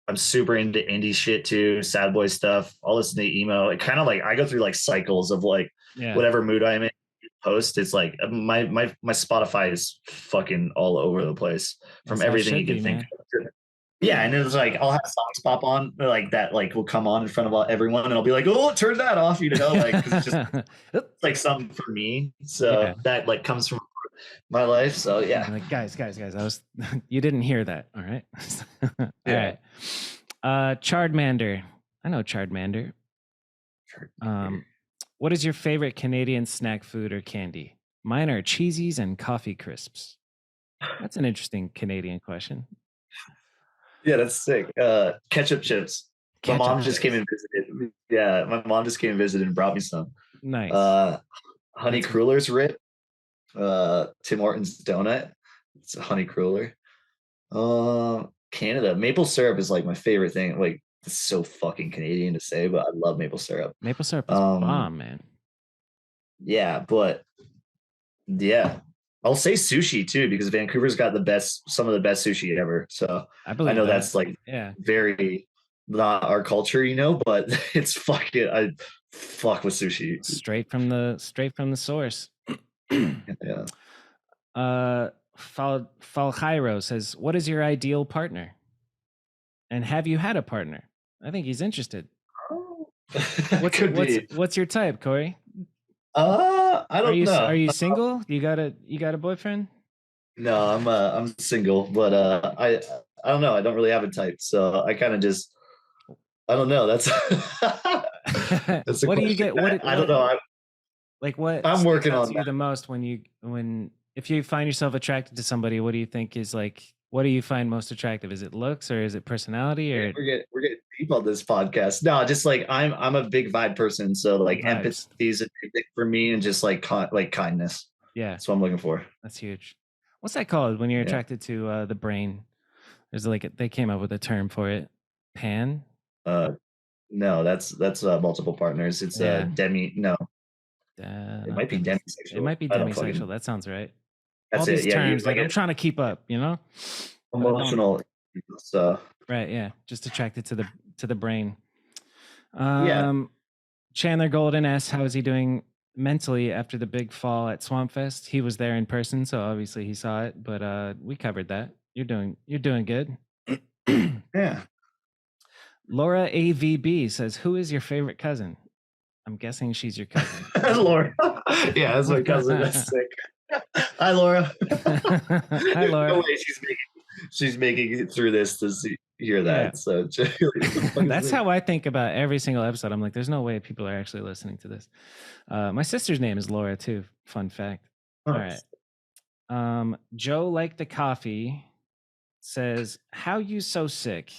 Speaker 2: I'm super into indie shit too, sad boy stuff. I'll listen to emo. It kind of like I go through like cycles of like whatever mood I'm in. Post. It's like my Spotify is fucking all over the place from everything you can think of. Yeah, and it's like I'll have songs pop on like that, like will come on in front of everyone, and I'll be like, "Oh, turn that off," you know, like 'cause it's just it's like something for me. So that like comes from my life. So
Speaker 1: I'm
Speaker 2: yeah.
Speaker 1: like, guys, I was you didn't hear that, all right? All
Speaker 2: Yeah.
Speaker 1: right. Chardmander. I know Chardmander. What is your favorite Canadian snack food or candy? Mine are cheesies and coffee crisps. That's an interesting Canadian question.
Speaker 2: Yeah, that's sick. Ketchup chips. My
Speaker 1: Ketchup
Speaker 2: mom just came
Speaker 1: chips.
Speaker 2: and visited. Yeah, my mom just came and visited and brought me some.
Speaker 1: Nice.
Speaker 2: Uh, honey
Speaker 1: That's
Speaker 2: crullers rip. Tim Hortons donut. It's a honey cruller. Canada maple syrup is like my favorite thing. Like it's so fucking Canadian to say, but I love maple syrup.
Speaker 1: maple syrup is bomb, man.
Speaker 2: Yeah, but yeah, I'll say sushi too because Vancouver's got some of the best sushi ever. So
Speaker 1: I
Speaker 2: I
Speaker 1: believe
Speaker 2: know
Speaker 1: that.
Speaker 2: that's like
Speaker 1: Yeah.
Speaker 2: very not our culture, but it's fucking I fuck with sushi.
Speaker 1: Straight from the source.
Speaker 2: Yeah.
Speaker 1: Faljairo says, "What is your ideal partner? And have you had a partner?" I think he's interested. What's your type, Corey?
Speaker 2: I don't know.
Speaker 1: Are you single? You got a boyfriend?
Speaker 2: No, I'm single, but I don't know. I don't really have a type, so I kind of just I don't know. That's that's a
Speaker 1: what do you
Speaker 2: question.
Speaker 1: get?
Speaker 2: I don't know.
Speaker 1: What
Speaker 2: I'm
Speaker 1: sticks
Speaker 2: working
Speaker 1: out
Speaker 2: on
Speaker 1: to you
Speaker 2: that.
Speaker 1: the most when if you find yourself attracted to somebody? What do you think is like? What do you find most attractive? Is it looks or is it personality or
Speaker 2: We're getting deep on this podcast. No, just like I'm a big vibe person, so like empathy
Speaker 1: vibes?
Speaker 2: is a big thing for me, and just like like kindness.
Speaker 1: Yeah,
Speaker 2: That's what I'm looking for.
Speaker 1: that's huge. What's that called when you're
Speaker 2: Yeah.
Speaker 1: attracted to the brain? There's they came up with a term for it. Pan.
Speaker 2: Uh, no, that's multiple partners. It's
Speaker 1: Yeah.
Speaker 2: demi. No, it
Speaker 1: Not
Speaker 2: might be
Speaker 1: It
Speaker 2: demisexual.
Speaker 1: might be
Speaker 2: I don't
Speaker 1: demisexual.
Speaker 2: fucking.
Speaker 1: That sounds right. All
Speaker 2: That's it.
Speaker 1: these
Speaker 2: Yeah, you
Speaker 1: terms
Speaker 2: like
Speaker 1: that I'm
Speaker 2: it
Speaker 1: trying to keep up, but I don't.
Speaker 2: emotional. So
Speaker 1: Right, yeah. Just attracted to the brain.
Speaker 2: yeah.
Speaker 1: Chandler Golden asks, how is he doing mentally after the big fall at Swampfest? He was there in person, so obviously he saw it, but we covered that. You're doing good.
Speaker 2: Yeah.
Speaker 1: Laura AVB says, who is your favorite cousin? I'm guessing she's your cousin.
Speaker 2: Laura. Yeah, that's my cousin. That's sick. Hi, Laura.
Speaker 1: Hi, Laura.
Speaker 2: No way she's making it through this to hear that.
Speaker 1: Yeah.
Speaker 2: So
Speaker 1: That's how I think about every single episode. I'm like, there's no way people are actually listening to this. My sister's name is Laura too. Fun fact. All right. Joe like the coffee says, how you so sick?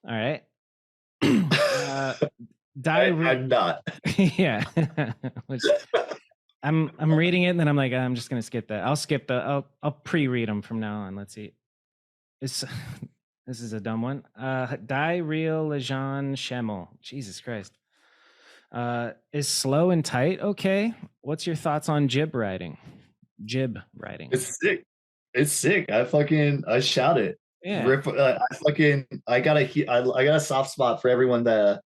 Speaker 1: All right.
Speaker 2: I'm not.
Speaker 1: Yeah. Which I'm reading it and then I'm like, I'm just gonna skip that. I'll skip I'll pre-read them from now on. Let's see. This is a dumb one. Real Lejean Schemmel. Jesus Christ. Is slow and tight okay? What's your thoughts on jib riding?
Speaker 2: It's sick. It's sick. I shout it.
Speaker 1: Yeah.
Speaker 2: I got a soft spot for everyone that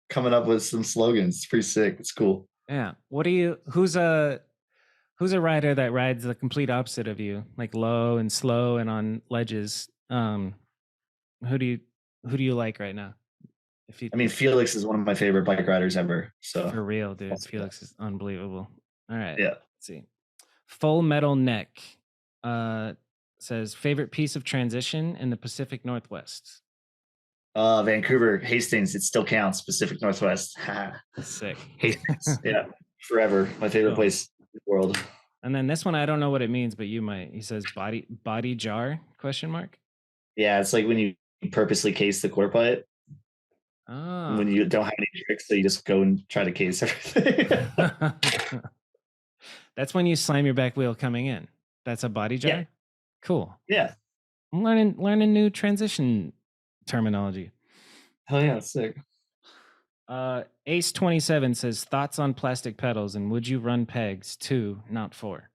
Speaker 2: coming up with some slogans. It's pretty sick. It's cool.
Speaker 1: Yeah. Who's a rider that rides the complete opposite of you, like low and slow and on ledges? Who do you like right now?
Speaker 2: I mean, Felix is one of my favorite bike riders ever. So
Speaker 1: for real, dude, Felix is unbelievable. All right.
Speaker 2: Yeah.
Speaker 1: Let's see. Full Metal Neck says favorite piece of transition in the Pacific Northwest.
Speaker 2: Vancouver, Hastings, it still counts. Pacific Northwest.
Speaker 1: Sick.
Speaker 2: Hastings, yeah, forever. My favorite place in the world.
Speaker 1: And then this one, I don't know what it means, but you might. He says body jar ?
Speaker 2: Yeah, it's like when you purposely case the quarter pipe.
Speaker 1: Oh.
Speaker 2: When you don't have any tricks, so you just go and try to case everything.
Speaker 1: That's when you slam your back wheel coming in. That's a body jar?
Speaker 2: Yeah.
Speaker 1: Cool.
Speaker 2: Yeah.
Speaker 1: I'm learning new transition terminology.
Speaker 2: Hell yeah, sick.
Speaker 1: Ace 27 says thoughts on plastic pedals and would you run pegs 2, not 4?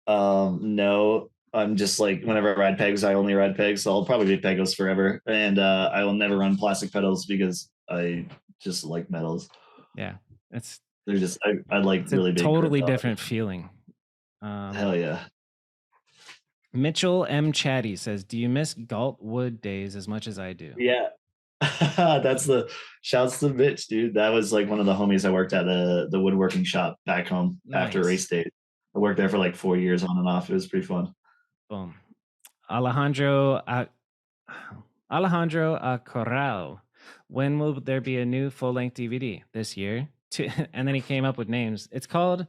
Speaker 2: No, I'm just like whenever I ride pegs, I only ride pegs. So I'll probably be pegless forever, and I will never run plastic pedals because I just like metals.
Speaker 1: Yeah,
Speaker 2: they're just I like
Speaker 1: it's
Speaker 2: really
Speaker 1: a
Speaker 2: big.
Speaker 1: Totally different feeling.
Speaker 2: Hell yeah.
Speaker 1: Mitchell M. Chatty says, do you miss Galt Wood days as much as I do?
Speaker 2: Yeah. That's the shouts to Mitch, dude. That was like one of the homies I worked at the woodworking shop back home after race day. I worked there for like 4 years on and off. It was pretty fun.
Speaker 1: Boom. Alejandro Alejandro Corral. When will there be a new full-length DVD? This year. And then he came up with names. It's called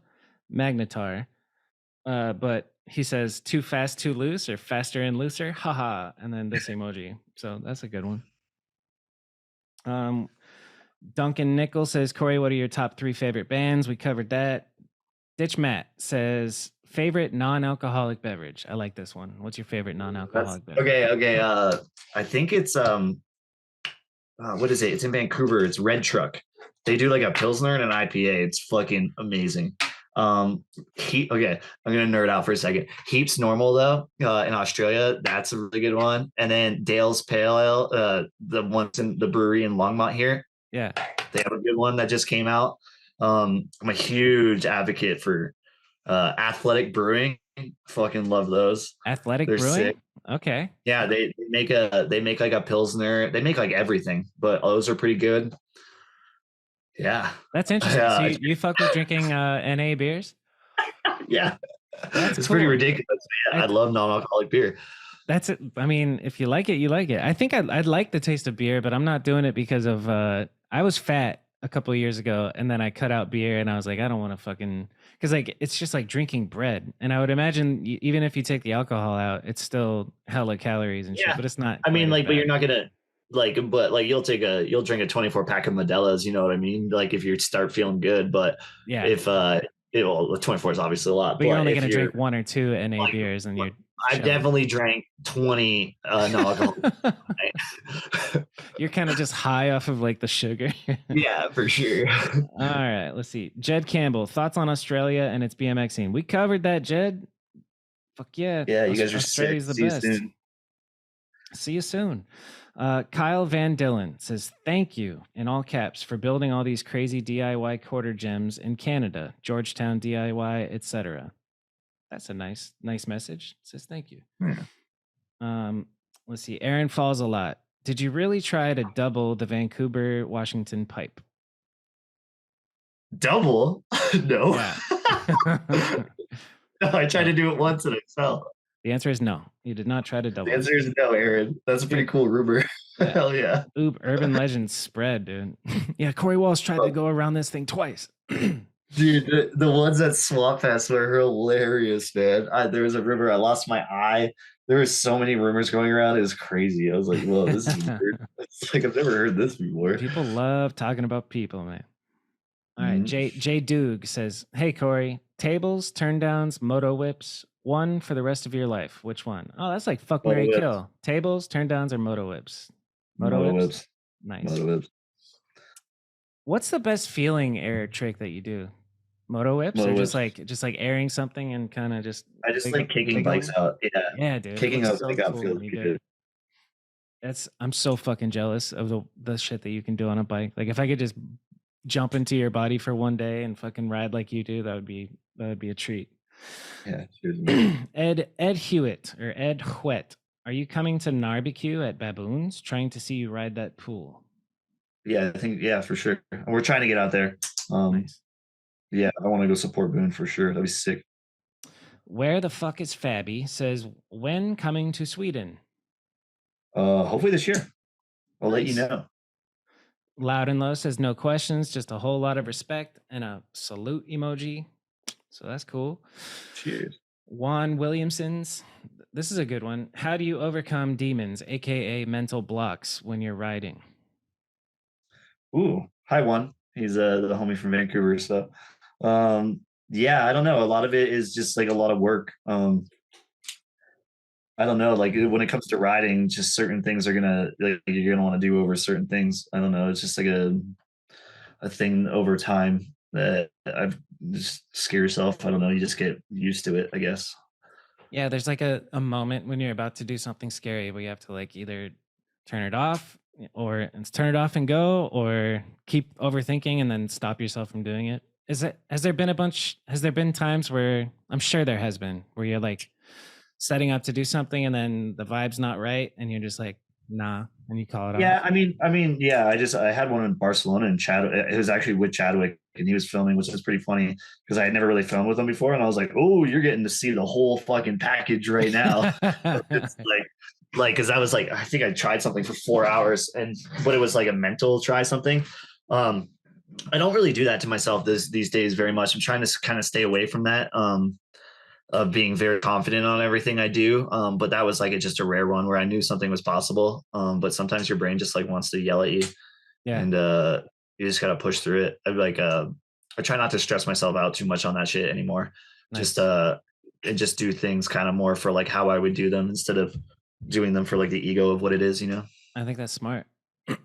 Speaker 1: Magnitar. But he says too fast, too loose, or faster and looser. Haha. And then this emoji. So that's a good one. Duncan Nichols says, Corey, what are your top 3 favorite bands? We covered that. Ditch Matt says, favorite non-alcoholic beverage. I like this one. What's your favorite non-alcoholic beverage?
Speaker 2: Okay. I think it's what is it? It's in Vancouver. It's Red Truck. They do like a Pilsner and an IPA. It's fucking amazing. Okay, I'm gonna nerd out for a second. Heaps Normal though, in Australia, that's a really good one. And then Dale's Pale Ale, the ones in the brewery in Longmont here.
Speaker 1: Yeah,
Speaker 2: they have a good one that just came out. I'm a huge advocate for Athletic Brewing. Fucking love those.
Speaker 1: Athletic
Speaker 2: They're
Speaker 1: Brewing.
Speaker 2: sick.
Speaker 1: Okay.
Speaker 2: Yeah, they make like a Pilsner. They make like everything, but those are pretty good. Yeah,
Speaker 1: that's interesting. So you fuck with drinking NA beers?
Speaker 2: Yeah,
Speaker 1: that's
Speaker 2: it's
Speaker 1: cool.
Speaker 2: pretty ridiculous. I love non-alcoholic beer.
Speaker 1: That's it. I mean, if you like it, you like it. I think I'd like the taste of beer, but I'm not doing it because of I was fat a couple of years ago, and then I cut out beer, and I was like, I don't want to fucking, because like it's just like drinking bread, and I would imagine even if you take the alcohol out, it's still hella calories and shit. But it's not.
Speaker 2: I mean, like, but you're not gonna but like you'll drink a 24 pack of Modelo's, you know what I mean? Like if you start feeling good, but
Speaker 1: yeah,
Speaker 2: if 24 is obviously a lot,
Speaker 1: but you're only gonna drink 1 or 2 NA beers, and you're.
Speaker 2: I've definitely drank 20 non-alcoholic.
Speaker 1: You're kind of just high off of like the sugar.
Speaker 2: Yeah, for sure.
Speaker 1: All right, let's see. Jed Campbell, thoughts on Australia and its BMX scene? We covered that, Jed. Fuck yeah.
Speaker 2: Yeah, you guys are
Speaker 1: Australia's
Speaker 2: sick.
Speaker 1: The best. See you soon. Kyle Van Dillen says, thank you in all caps for building all these crazy DIY quarter gems in Canada, Georgetown DIY, etc. That's a nice message. It says thank you.
Speaker 2: Yeah.
Speaker 1: Let's see. Aaron Falls a lot. Did you really try to double the Vancouver Washington pipe?
Speaker 2: Double? No.
Speaker 1: Yeah.
Speaker 2: No, I tried to do it once and it fell.
Speaker 1: The answer is no. You did not try to double.
Speaker 2: The answer is no, Aaron. That's a pretty cool rumor. Yeah. Hell yeah.
Speaker 1: Urban legends spread, dude. Yeah, Corey Walsh tried to go around this thing twice.
Speaker 2: Dude, the ones that swap fest were hilarious, man. There was a rumor. I lost my eye. There were so many rumors going around. It was crazy. I was like, whoa, this is weird. It's like I've never heard this before.
Speaker 1: People love talking about people, man. All right. Jay Doog says, hey, Corey, tables, turndowns, moto whips, one for the rest of your life. Which one? Oh, that's like fuck, marry, kill. Tables, turndowns, or moto whips?
Speaker 2: Moto whips.
Speaker 1: Nice.
Speaker 2: Moto whips.
Speaker 1: What's the best feeling air trick that you do? Moto whips, or just like airing something and kind of just.
Speaker 2: I just like kicking bikes out.
Speaker 1: Yeah, dude.
Speaker 2: Kicking out the cool feels good.
Speaker 1: I'm so fucking jealous of the shit that you can do on a bike. Like if I could just jump into your body for one day and fucking ride like you do, that would be a treat.
Speaker 2: Yeah.
Speaker 1: Ed Hewitt or Ed Hwet, are you coming to Narbecue at Baboons? Trying to see you ride that pool.
Speaker 2: Yeah, I think for sure. We're trying to get out there. Nice. Yeah, I want to go support Boone for sure. That'd be sick.
Speaker 1: Where the fuck is Fabby? Says, when coming to Sweden?
Speaker 2: Hopefully this year. I'll let you know.
Speaker 1: Loud and Low says, no questions, just a whole lot of respect and a salute emoji. So that's cool.
Speaker 2: Cheers.
Speaker 1: Juan Williamson's, this is a good one. How do you overcome demons, aka mental blocks, when you're riding?
Speaker 2: Ooh, hi Juan. He's the homie from Vancouver. So yeah, I don't know. A lot of it is just like a lot of work. I don't know. Like when it comes to riding, just certain things are you're gonna want to do over certain things. I don't know. It's just like a thing over time that I've just scare yourself. I don't know. You just get used to it, I guess.
Speaker 1: Yeah, there's like a moment when you're about to do something scary where you have to like either turn it off or turn it off and go, or keep overthinking and then stop yourself from doing it. Has there been times where, I'm sure there has been, where you're like setting up to do something and then the vibe's not right and you're just like, nah, and you call it
Speaker 2: Yeah,
Speaker 1: off.
Speaker 2: yeah. I had one in Barcelona and Chadwick. It was actually with Chadwick, and he was filming, which was pretty funny because I had never really filmed with him before, and I was like, "Oh, you're getting to see the whole fucking package right now." It's because I was like, I think I tried something for 4 hours, but it was like a mental try something. Um, I don't really do that to myself these days very much. I'm trying to kind of stay away from that. Of being very confident on everything I do. But that was like just a rare one where I knew something was possible. But sometimes your brain just like wants to yell at you,
Speaker 1: Yeah,
Speaker 2: and you just gotta push through it. I try not to stress myself out too much on that shit anymore. Just
Speaker 1: nice.
Speaker 2: and just do things kind of more for like how I would do them instead of doing them for like the ego of what it is, you know.
Speaker 1: I think that's smart. All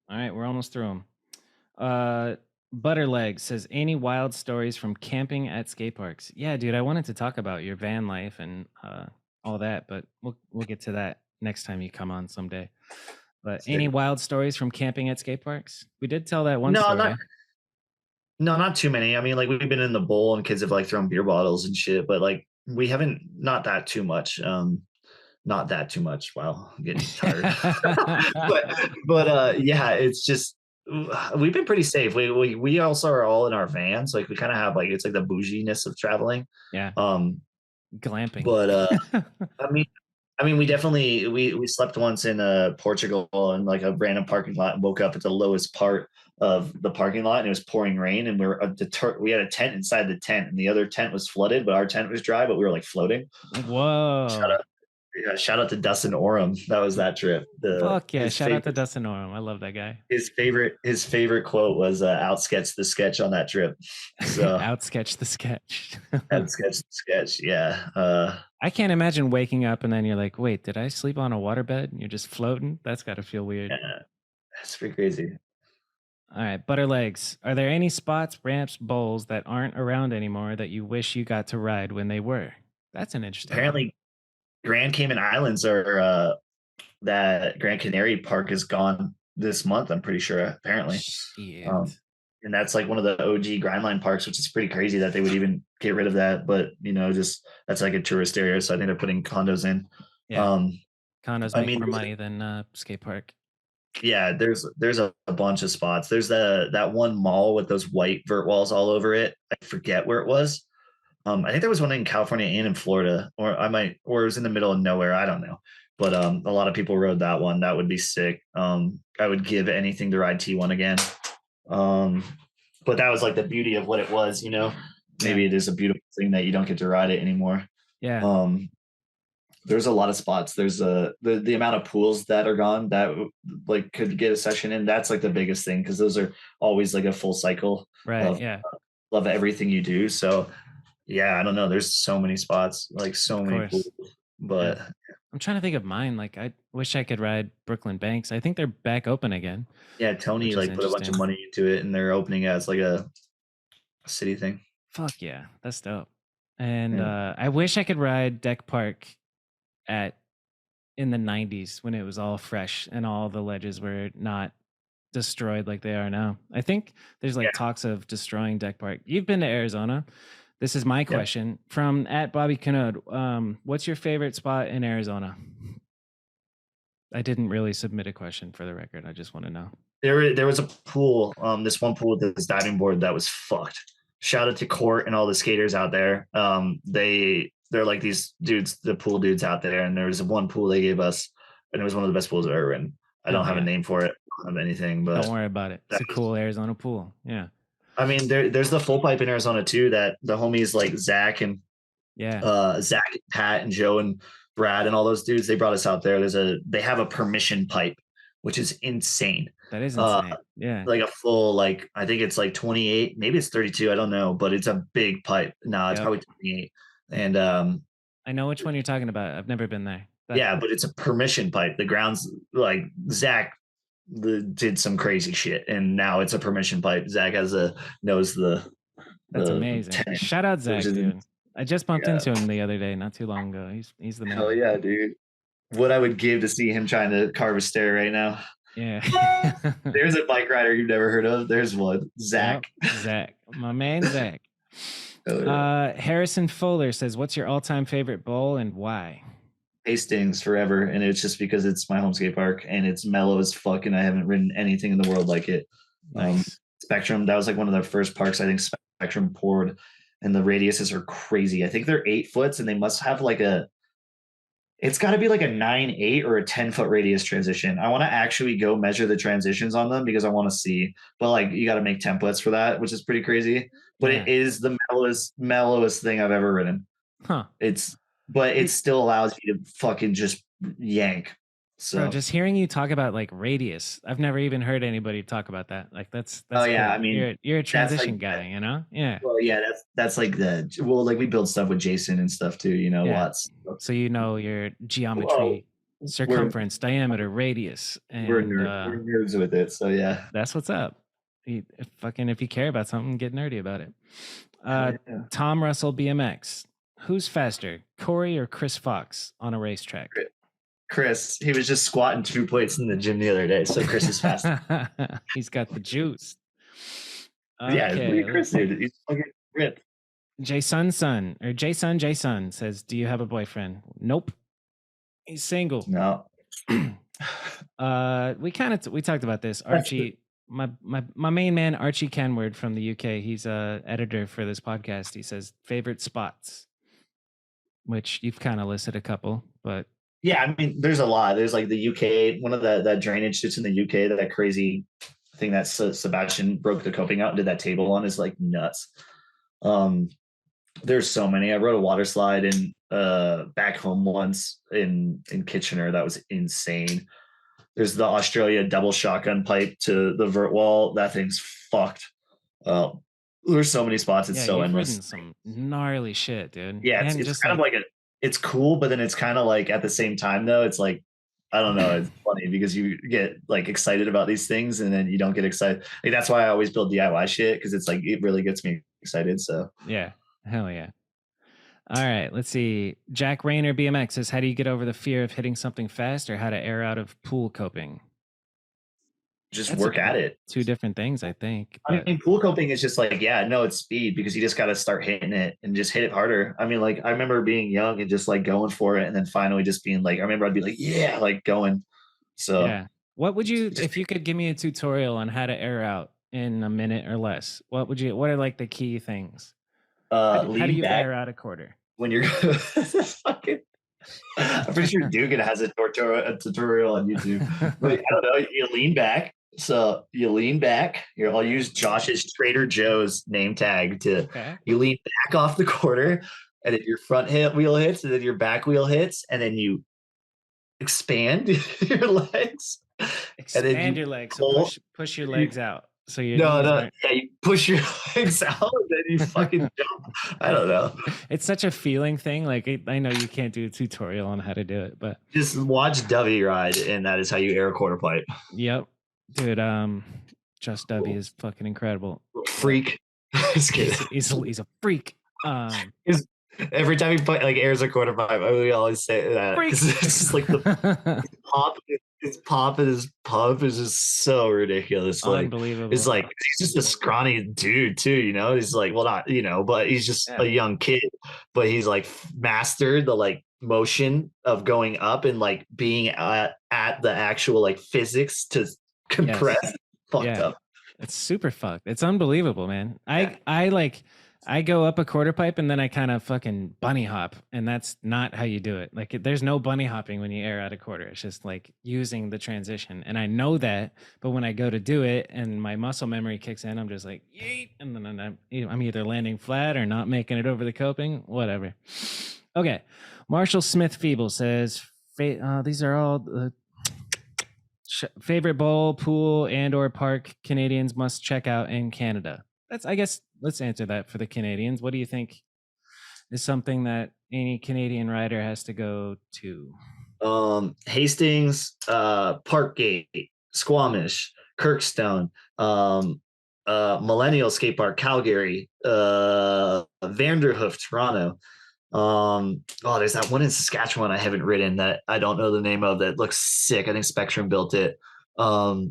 Speaker 1: right, we're almost through them. Butterleg says, any wild stories from camping at skate parks? Yeah, dude, I wanted to talk about your van life and all that, but we'll get to that next time you come on someday. But any wild stories from camping at skate parks? We did tell that one
Speaker 2: No, not
Speaker 1: story.
Speaker 2: no, not too many. I mean, like we've been in the bowl and kids have like thrown beer bottles and shit, but like we haven't not that too much. Not that too much. Wow, I'm getting tired. but yeah, it's just we've been pretty safe. We also are all in our vans. Like we kind of have like it's like the bouginess of traveling.
Speaker 1: Yeah,
Speaker 2: Um,
Speaker 1: glamping.
Speaker 2: but I mean, we definitely we slept once in Portugal in like a random parking lot and woke up at the lowest part of the parking lot and it was pouring rain and we had a tent inside the tent and the other tent was flooded, but our tent was dry, but we were like floating. Shout
Speaker 1: Whoa.
Speaker 2: out, yeah, shout out to Dustin Orem. That was that trip. The
Speaker 1: Fuck yeah. Shout out to Dustin Orem. I love that guy.
Speaker 2: his favorite quote was "Out sketch the sketch" on that trip. So
Speaker 1: Outsketch the sketch.
Speaker 2: out sketch the sketch. Yeah.
Speaker 1: I can't imagine waking up and then you're like, wait, did I sleep on a waterbed? And you're just floating? That's got to feel weird.
Speaker 2: Yeah. That's pretty crazy.
Speaker 1: All right, Butterlegs. Are there any spots, ramps, bowls that aren't around anymore that you wish you got to ride when they were? That's an interesting one.
Speaker 2: Apparently, Grand Cayman Islands are that Grand Canary Park is gone this month. I'm pretty sure. Apparently, um,
Speaker 1: Shit.
Speaker 2: and that's like one of the OG Grindline parks, which is pretty crazy that they would even get rid of that. But just that's like a tourist area, so I think they're putting condos in.
Speaker 1: Yeah.
Speaker 2: Um,
Speaker 1: Condos
Speaker 2: I
Speaker 1: make
Speaker 2: mean,
Speaker 1: more money than skate park.
Speaker 2: yeah, there's a bunch of spots. There's that one mall with those white vert walls all over it. I forget where it was. I think there was one in California and in Florida, or it was in the middle of nowhere. I don't know. But a lot of people rode that one. That would be sick. I would give anything to ride T1 again. Um, but that was like the beauty of what it was, you know.
Speaker 1: Yeah.
Speaker 2: Maybe it is a beautiful thing that you don't get to ride it anymore.
Speaker 1: Yeah.
Speaker 2: Um, there's a lot of spots. There's the amount of pools that are gone that like could get a session in. That's like the biggest thing because those are always like a full cycle
Speaker 1: Right.
Speaker 2: of
Speaker 1: Yeah.
Speaker 2: love everything you do. So yeah, I don't know. There's so many spots, like so
Speaker 1: Of
Speaker 2: many pools.
Speaker 1: course. Yeah.
Speaker 2: But
Speaker 1: I'm trying to think of mine. Like, I wish I could ride Brooklyn Banks. I think they're back open again,
Speaker 2: yeah, Tony
Speaker 1: which is
Speaker 2: like put a bunch of
Speaker 1: interesting.
Speaker 2: money into it and they're opening it as like a city thing.
Speaker 1: Fuck yeah. That's dope. And
Speaker 2: Yeah.
Speaker 1: I wish I could ride Deck Park at in the 90s when it was all fresh and all the ledges were not destroyed like they are now. I think there's
Speaker 2: Yeah.
Speaker 1: like talks of destroying Deck Park. You've been to Arizona. This is my
Speaker 2: Yeah.
Speaker 1: question from at Bobby Kanode. What's your favorite spot in Arizona? I didn't really submit a question for the record. I just want to know.
Speaker 2: There was a pool, this one pool with this diving board that was fucked. Shout out to Court and all the skaters out there. They're like these dudes, the pool dudes out there, and there was one pool they gave us, and it was one of the best pools I've ever been. I don't
Speaker 1: Hell
Speaker 2: have a
Speaker 1: yeah.
Speaker 2: name for it, I don't have anything,
Speaker 1: Don't
Speaker 2: but
Speaker 1: worry about it. It's a cool Arizona pool. Yeah.
Speaker 2: I mean, there's the full pipe in Arizona too. That the homies like Zach and
Speaker 1: Yeah.
Speaker 2: Zach, Pat, and Joe and Brad and all those dudes. They brought us out there. They have a permission pipe, which is insane.
Speaker 1: That is
Speaker 2: Uh,
Speaker 1: insane. Yeah.
Speaker 2: like a full like I think it's like 28, maybe it's 32. I don't know, but it's a big pipe. No, it's
Speaker 1: Yep.
Speaker 2: probably 28. And
Speaker 1: I know which one you're talking about. I've never been there.
Speaker 2: yeah, but it's a permission pipe. The grounds like Zach did some crazy shit, and now it's a permission pipe. Zach knows
Speaker 1: That's
Speaker 2: the
Speaker 1: amazing.
Speaker 2: tenant,
Speaker 1: Shout out
Speaker 2: which
Speaker 1: Zach,
Speaker 2: is
Speaker 1: dude. I just bumped
Speaker 2: yeah.
Speaker 1: into him the other day, not too long ago. He's the
Speaker 2: Hell
Speaker 1: man.
Speaker 2: yeah, dude. What I would give to see him trying to carve a stair right now.
Speaker 1: Yeah.
Speaker 2: There's a bike rider you've never heard of. There's one. Zach.
Speaker 1: Yep, Zach. My man Zach.
Speaker 2: Oh, yeah.
Speaker 1: Harrison Fuller says, what's your all-time favorite bowl and why?
Speaker 2: Hastings forever, and it's just because it's my home skate park and it's mellow as fuck, and I haven't ridden anything in the world like it.
Speaker 1: Nice.
Speaker 2: Spectrum, that was like one of the first parks I think Spectrum poured, and the radiuses are crazy. I think they're 8 foot, and they must have like a. It's got to be like a 9-8 or a 10 foot radius transition. I want to actually go measure the transitions on them because I want to see. But like, you got to make templates for that, which is pretty crazy. But
Speaker 1: Yeah.
Speaker 2: it is the mellowest thing I've ever ridden.
Speaker 1: Huh.
Speaker 2: But it
Speaker 1: Dude,
Speaker 2: still allows you to fucking just yank.
Speaker 1: bro,
Speaker 2: So,
Speaker 1: just hearing you talk about like radius, I've never even heard anybody talk about that. Like
Speaker 2: oh
Speaker 1: that's
Speaker 2: yeah, I
Speaker 1: cool.
Speaker 2: mean,
Speaker 1: You're a
Speaker 2: that's like,
Speaker 1: transition guy, you know? Yeah.
Speaker 2: well, yeah, that's like like we build stuff with Jason and stuff too,
Speaker 1: Yeah.
Speaker 2: lots.
Speaker 1: So you know your
Speaker 2: Oh,
Speaker 1: geometry,
Speaker 2: we're
Speaker 1: circumference, diameter, radius,
Speaker 2: we're
Speaker 1: and
Speaker 2: nerd, we're nerds with it. So yeah.
Speaker 1: that's what's up. If you care about something, get nerdy about it.
Speaker 2: Hell
Speaker 1: Uh,
Speaker 2: yeah.
Speaker 1: Tom Russell BMX. Who's faster, Corey or Chris Fox on a racetrack?
Speaker 2: Chris, he was just squatting 2 plates in the gym the other day. So Chris is fast.
Speaker 1: He's got the juice.
Speaker 2: Yeah, look
Speaker 1: Okay,
Speaker 2: at Chris,
Speaker 1: let's see.
Speaker 2: dude. He's fucking ripped.
Speaker 1: Jason says, "Do you have a boyfriend?" Nope. He's single.
Speaker 2: No.
Speaker 1: We talked about this. Archie, my main man, Archie Kenward from the UK. He's a editor for this podcast. He says favorite spots, which you've kind of listed a couple, but
Speaker 2: Yeah, I mean, there's a lot. There's like the UK, one of that drainage shits in the UK, that crazy thing that Sebastian broke the coping out and did that table on is like nuts. Um, there's so many. I rode a water slide in back home once in Kitchener. That was insane. There's the Australia double shotgun pipe to the vert wall. That thing's fucked. There's so many spots. It's
Speaker 1: yeah,
Speaker 2: so
Speaker 1: you've
Speaker 2: endless.
Speaker 1: ridden some gnarly shit, dude.
Speaker 2: Yeah,
Speaker 1: And
Speaker 2: it's
Speaker 1: just
Speaker 2: kind of
Speaker 1: like,
Speaker 2: like it's cool, but then it's kind of like at the same time though, it's like I don't know, it's funny because you get like excited about these things and then you don't get excited. Like that's why I always build DIY shit because it's like it really gets me excited. So
Speaker 1: yeah, hell yeah. All right, let's see. Jack Rayner BMX says, "How do you get over the fear of hitting something fast, or how to air out of pool coping?"
Speaker 2: just
Speaker 1: That's
Speaker 2: work at it.
Speaker 1: two different things, I think.
Speaker 2: I
Speaker 1: But
Speaker 2: mean, pool coping is just like, yeah, no, it's speed because you just got to start hitting it and just hit it harder. I mean, like, I remember being young and just like going for it and then finally just being like, I remember I'd be like, yeah, like going. So
Speaker 1: yeah, what would you,
Speaker 2: just
Speaker 1: if you could give me a tutorial on how to air out in a minute or less? What are like the key things? How do
Speaker 2: lean
Speaker 1: you
Speaker 2: back
Speaker 1: air out a quarter?
Speaker 2: when you're fucking. I'm pretty sure Dugan has a tutorial on YouTube. But I don't know. You lean back. So you lean back. Here, I'll use Josh's Trader Joe's name tag to
Speaker 1: Okay.
Speaker 2: you lean back off the quarter, and then your front wheel hits, and then your back wheel hits, and then you expand your legs, and then
Speaker 1: Expand
Speaker 2: you
Speaker 1: your legs. So
Speaker 2: pull.
Speaker 1: push your legs out. So your
Speaker 2: No,
Speaker 1: knees
Speaker 2: no,
Speaker 1: aren't.
Speaker 2: yeah, you push your legs out, and then you fucking jump. I don't know.
Speaker 1: It's such a feeling thing. Like I know you can't do a tutorial on how to do it, but
Speaker 2: Just watch Dovey ride, and that is how you air a quarter pipe.
Speaker 1: yep, dude. Just W is fucking incredible. But
Speaker 2: Freak. Just kidding.
Speaker 1: he's a freak.
Speaker 2: His, every time he like airs a quarter pipe, we always say that
Speaker 1: Freak.
Speaker 2: because it's just like the pop, his pop and his pump is just so ridiculous. Like
Speaker 1: Unbelievable.
Speaker 2: it's like he's just a scrawny dude too, you know. He's like, well, not but he's just
Speaker 1: Yeah.
Speaker 2: a young kid, but he's like mastered the like motion of going up and like being at the actual like physics to compress.
Speaker 1: Yes.
Speaker 2: Fucked
Speaker 1: Yeah.
Speaker 2: up.
Speaker 1: It's super fucked. It's unbelievable, man. I go up a quarter pipe and then I kind of fucking bunny hop, and that's not how you do it. Like there's no bunny hopping when you air out a quarter. It's just like using the transition, and I know that. But when I go to do it and my muscle memory kicks in, I'm just like yeet, and then I'm either landing flat or not making it over the coping. Whatever. Okay, Marshall Smith Feeble says these are all. Favorite bowl, pool, and/or park Canadians must check out in Canada. I guess. Let's answer that for the Canadians. What do you think is something that any Canadian rider has to go to?
Speaker 2: Hastings, Parkgate, Squamish, Kirkstone, Millennial Skate Park, Calgary, Vanderhoof, Toronto. There's that one in Saskatchewan I haven't ridden that I don't know the name of that looks sick. I think Spectrum built it. What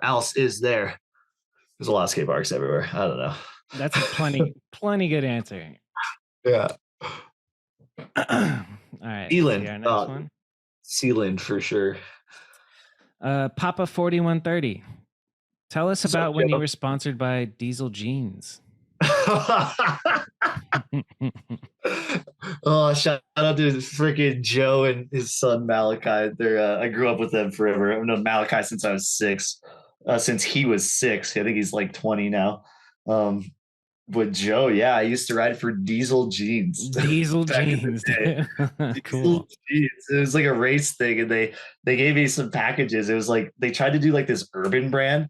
Speaker 2: else is there? There's a lot of skate parks everywhere. I don't know.
Speaker 1: That's a plenty good answer.
Speaker 2: Yeah.
Speaker 1: All right, let's see
Speaker 2: Sealand.
Speaker 1: our next one.
Speaker 2: Sealand for sure.
Speaker 1: Papa 4130. Tell us about when
Speaker 2: Joe?
Speaker 1: you were sponsored by Diesel Jeans.
Speaker 2: Oh, shout out to freaking Joe and his son Malachi. They're I grew up with them forever. I've known Malachi since I was 6. Since he was 6, I think he's like 20 now. But Joe, yeah, I used to ride for Diesel Jeans.
Speaker 1: Diesel Jeans. Cool.
Speaker 2: Jeans. It was like a race thing, and they gave me some packages. It was like they tried to do like this urban brand,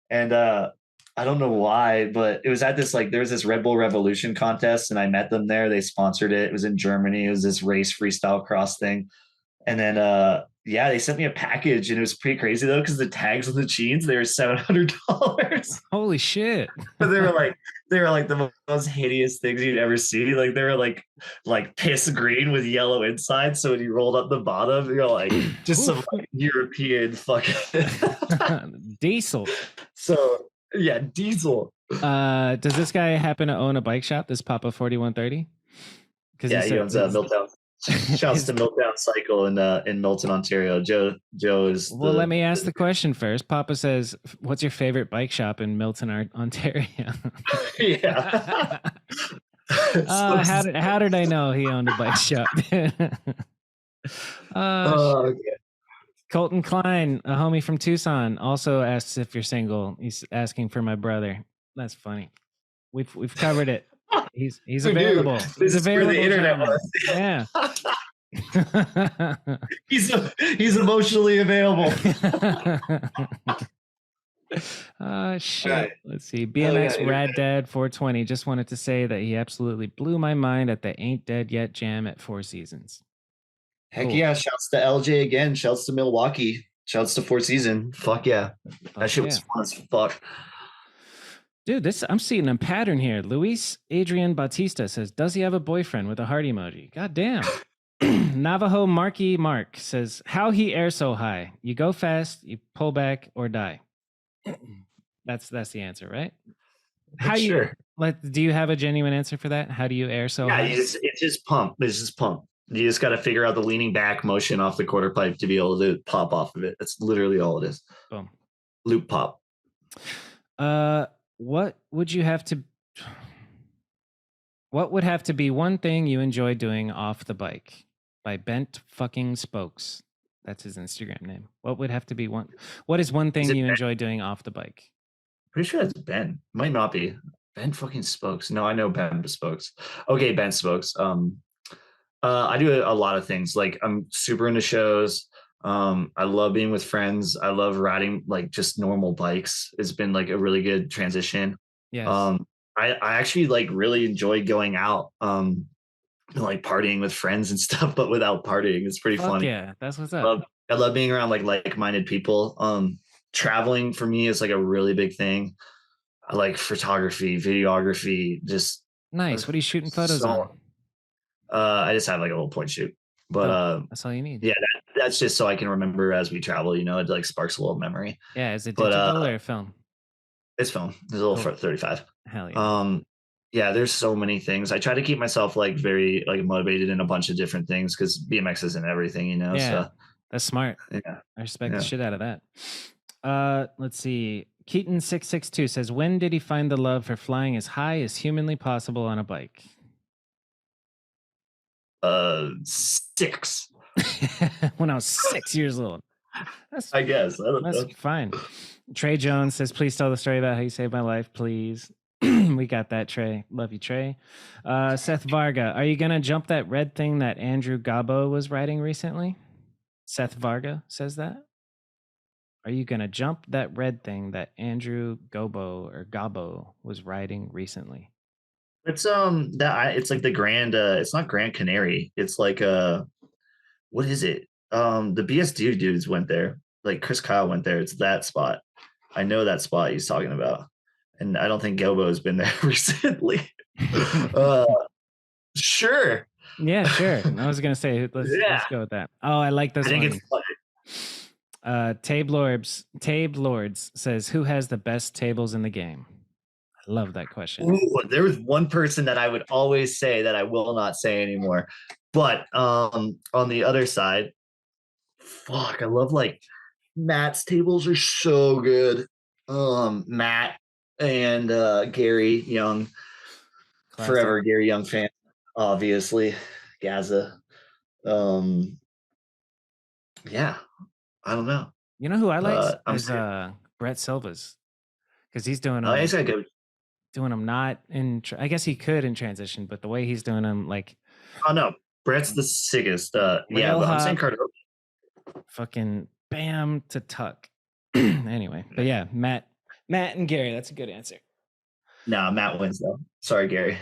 Speaker 2: and I don't know why, but it was at this like there was this Red Bull Revolution contest, and I met them there. They sponsored it. It was in Germany. It was this race freestyle cross thing. And then yeah, they sent me a package, and it was pretty crazy though, because the tags on the jeans, they were $700.
Speaker 1: Holy shit.
Speaker 2: They were like the most hideous things you'd ever see. Like they were like piss green with yellow inside. So when you rolled up the bottom, you're like just some like, European fucking
Speaker 1: Diesel.
Speaker 2: So yeah, Diesel.
Speaker 1: Does this guy happen to own a bike shop? This Papa 4130?
Speaker 2: Yeah, he owns Milltown. Shouts to Milltown Cycle in Milton, Ontario. Joe is.
Speaker 1: Well, let me ask the question first. Papa says, "What's your favorite bike shop in Milton, Ontario?"
Speaker 2: Yeah.
Speaker 1: How did I know he owned a bike shop? Colton Klein, a homie from Tucson, also asks if you're single. He's asking for my brother. That's funny. We've covered it. He's available. He's available.
Speaker 2: The internet was.
Speaker 1: Yeah.
Speaker 2: he's emotionally available.
Speaker 1: Shit.
Speaker 2: Right.
Speaker 1: Let's see. BMX Rad Dad 420 just wanted to say that he absolutely blew my mind at the Ain't Dead Yet jam at Four Seasons.
Speaker 2: Heck cool. Yeah. Shouts to LJ again. Shouts to Milwaukee. Shouts to Four Season. Fuck yeah. That shit was fun as fuck.
Speaker 1: Dude, I'm seeing a pattern here. Luis Adrian Bautista says, does he have a boyfriend with a heart emoji? God damn. Navajo Marky Mark says, how he air so high? You go fast, you pull back, or die. That's the answer, right? How sure. Do you have a genuine answer for that? How do you air so high?
Speaker 2: It's just pump. It's just pump. You just got to figure out the leaning back motion off the quarter pipe to be able to pop off of it. That's literally all it is.
Speaker 1: Boom.
Speaker 2: Loop pop.
Speaker 1: What would have to be one thing you enjoy doing off the bike? By Bent fucking Spokes. That's his Instagram name. What would have to be one? What is one thing you enjoy doing off the bike?
Speaker 2: Pretty sure that's Ben. Might not be. Bent fucking Spokes. No, I know Ben Spokes. Okay, Ben Spokes. I do a lot of things. Like I'm super into shows. I love being with friends. I love riding like just normal bikes. It's been like a really good transition.
Speaker 1: Yes.
Speaker 2: I actually like really enjoy going out, like partying with friends and stuff, but without partying. It's pretty funny.
Speaker 1: Yeah, that's what's up.
Speaker 2: I love being around like-minded people. Traveling for me is like a really big thing. I like photography, videography, just
Speaker 1: nice. What are you shooting photos on?
Speaker 2: I just have like a little point shoot, but
Speaker 1: that's all you need.
Speaker 2: Yeah, that's just so I can remember as we travel. You know, it like sparks a little memory.
Speaker 1: Yeah, is it digital or film?
Speaker 2: It's film. It's a little 35.
Speaker 1: Hell yeah.
Speaker 2: Yeah, there's so many things. I try to keep myself like very like motivated in a bunch of different things because BMX isn't everything, you know.
Speaker 1: Yeah,
Speaker 2: so
Speaker 1: that's smart.
Speaker 2: Yeah,
Speaker 1: I respect the shit out of that. Let's see. Keaton662 says, when did he find the love for flying as high as humanly possible on a bike?
Speaker 2: 6.
Speaker 1: When I was 6 years old.
Speaker 2: I guess.
Speaker 1: That's fine. Trey Jones says, please tell the story about how you saved my life, please. We got that, Trey. Love you, Trey. Seth Varga, are you going to jump that red thing that Andrew Gabo was riding recently? Seth Varga says that. Are you going to jump that red thing that Andrew Gabo was riding recently?
Speaker 2: It's it's like the Grand it's not Grand Canary. It's like what is it? The BSD dudes went there. Like Chris Kyle went there. It's that spot. I know that spot he's talking about. And I don't think Gobo's been there recently. Sure.
Speaker 1: Yeah, sure. I was gonna say let's go with that. Oh, I like this one. It's funny. Tabe Lords says, who has the best tables in the game? I love that question.
Speaker 2: Ooh, there was one person that I would always say that I will not say anymore. But on the other side, fuck, I love like Matt's tables are so good. Matt and Gary Young,
Speaker 1: Classic.
Speaker 2: forever Gary Young fan, obviously. Gaza. Um, yeah, I don't know.
Speaker 1: You know who I like
Speaker 2: I'm
Speaker 1: is
Speaker 2: saying,
Speaker 1: Brett Silva's, because
Speaker 2: he's got good.
Speaker 1: doing them not in. I guess he could in transition, but the way he's doing them, like
Speaker 2: Oh no, Brett's the sickest. Yeah,
Speaker 1: rail
Speaker 2: but I'm saying
Speaker 1: hop,
Speaker 2: Cardo.
Speaker 1: fucking bam to tuck. Anyway, but yeah, Matt and Gary. That's a good answer.
Speaker 2: No, Matt wins though. Sorry, Gary.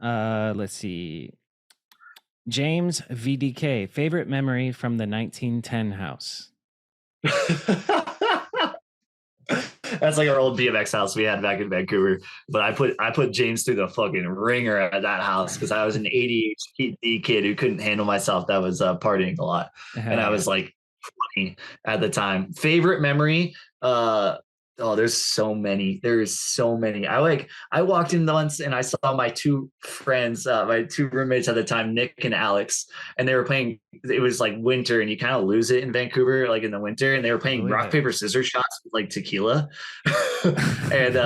Speaker 1: Let's see. James VDK, favorite memory from the 1910 house.
Speaker 2: That's like our old BMX house we had back in Vancouver. But I put James through the fucking ringer at that house because I was an ADHD kid who couldn't handle myself. That was partying a lot, and
Speaker 1: Hell
Speaker 2: I
Speaker 1: yeah.
Speaker 2: was like 20 at the time. Favorite memory? Oh, there's so many. There's so many. I walked in once and I saw my two friends, my two roommates at the time, Nick and Alex, and they were playing. It was like winter, and you kind of lose it in Vancouver, like in the winter. And they were
Speaker 1: I
Speaker 2: playing
Speaker 1: believe
Speaker 2: rock
Speaker 1: it.
Speaker 2: paper scissors shots with like tequila, and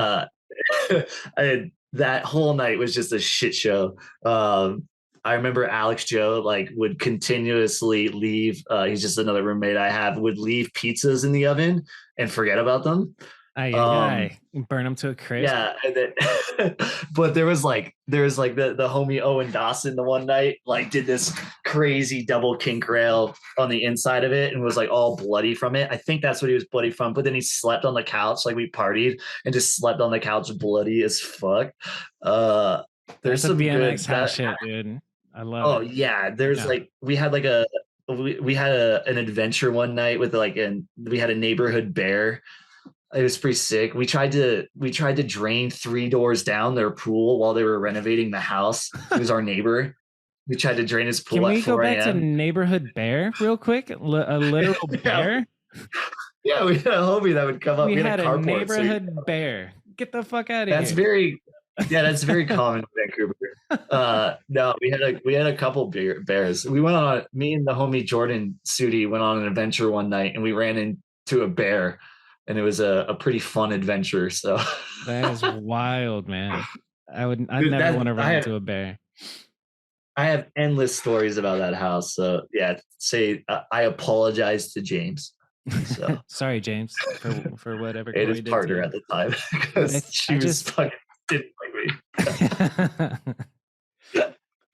Speaker 2: that whole night was just a shit show. I remember Alex Joe like would continuously leave. He's just another roommate I have. Would leave pizzas in the oven and forget about them.
Speaker 1: Aye, burn them to a crisp.
Speaker 2: Yeah, and then, but there was like the homie Owen Dawson the one night like did this crazy double kink rail on the inside of it and was like all bloody from it. I think that's what he was bloody from. But then he slept on the couch like we partied and just slept on the couch bloody as fuck. There's
Speaker 1: That's a
Speaker 2: some
Speaker 1: BMX
Speaker 2: good
Speaker 1: house
Speaker 2: that.
Speaker 1: shit, dude. I love
Speaker 2: Oh
Speaker 1: it.
Speaker 2: yeah, there's
Speaker 1: Yeah.
Speaker 2: like we had an adventure one night with like and we had a neighborhood bear. It was pretty sick. We tried to drain 3 doors down their pool while they were renovating the house. He was our neighbor. We tried to drain his
Speaker 1: Can
Speaker 2: pool at
Speaker 1: we go
Speaker 2: 4
Speaker 1: back to
Speaker 2: a.m.
Speaker 1: neighborhood bear real quick? A literal
Speaker 2: Yeah,
Speaker 1: bear?
Speaker 2: yeah, we had a homie that would come up.
Speaker 1: We
Speaker 2: We had a
Speaker 1: had a
Speaker 2: carport, so
Speaker 1: neighborhood bear. Get the fuck out of
Speaker 2: that's
Speaker 1: here.
Speaker 2: very that's very common in Vancouver. No, we had a couple bears. We went on me and the homie Jordan Sudi went on an adventure one night and we ran into a bear and it was a pretty fun adventure. So
Speaker 1: That is wild, man. I'd
Speaker 2: dude,
Speaker 1: never want
Speaker 2: that
Speaker 1: to run into a bear.
Speaker 2: I have endless stories about that house. So yeah, say I apologize to James. So
Speaker 1: Sorry, James, for whatever
Speaker 2: and his
Speaker 1: Corey did to
Speaker 2: partner
Speaker 1: you.
Speaker 2: at the time
Speaker 1: But
Speaker 2: because she
Speaker 1: I
Speaker 2: was
Speaker 1: just
Speaker 2: fucking didn't like me.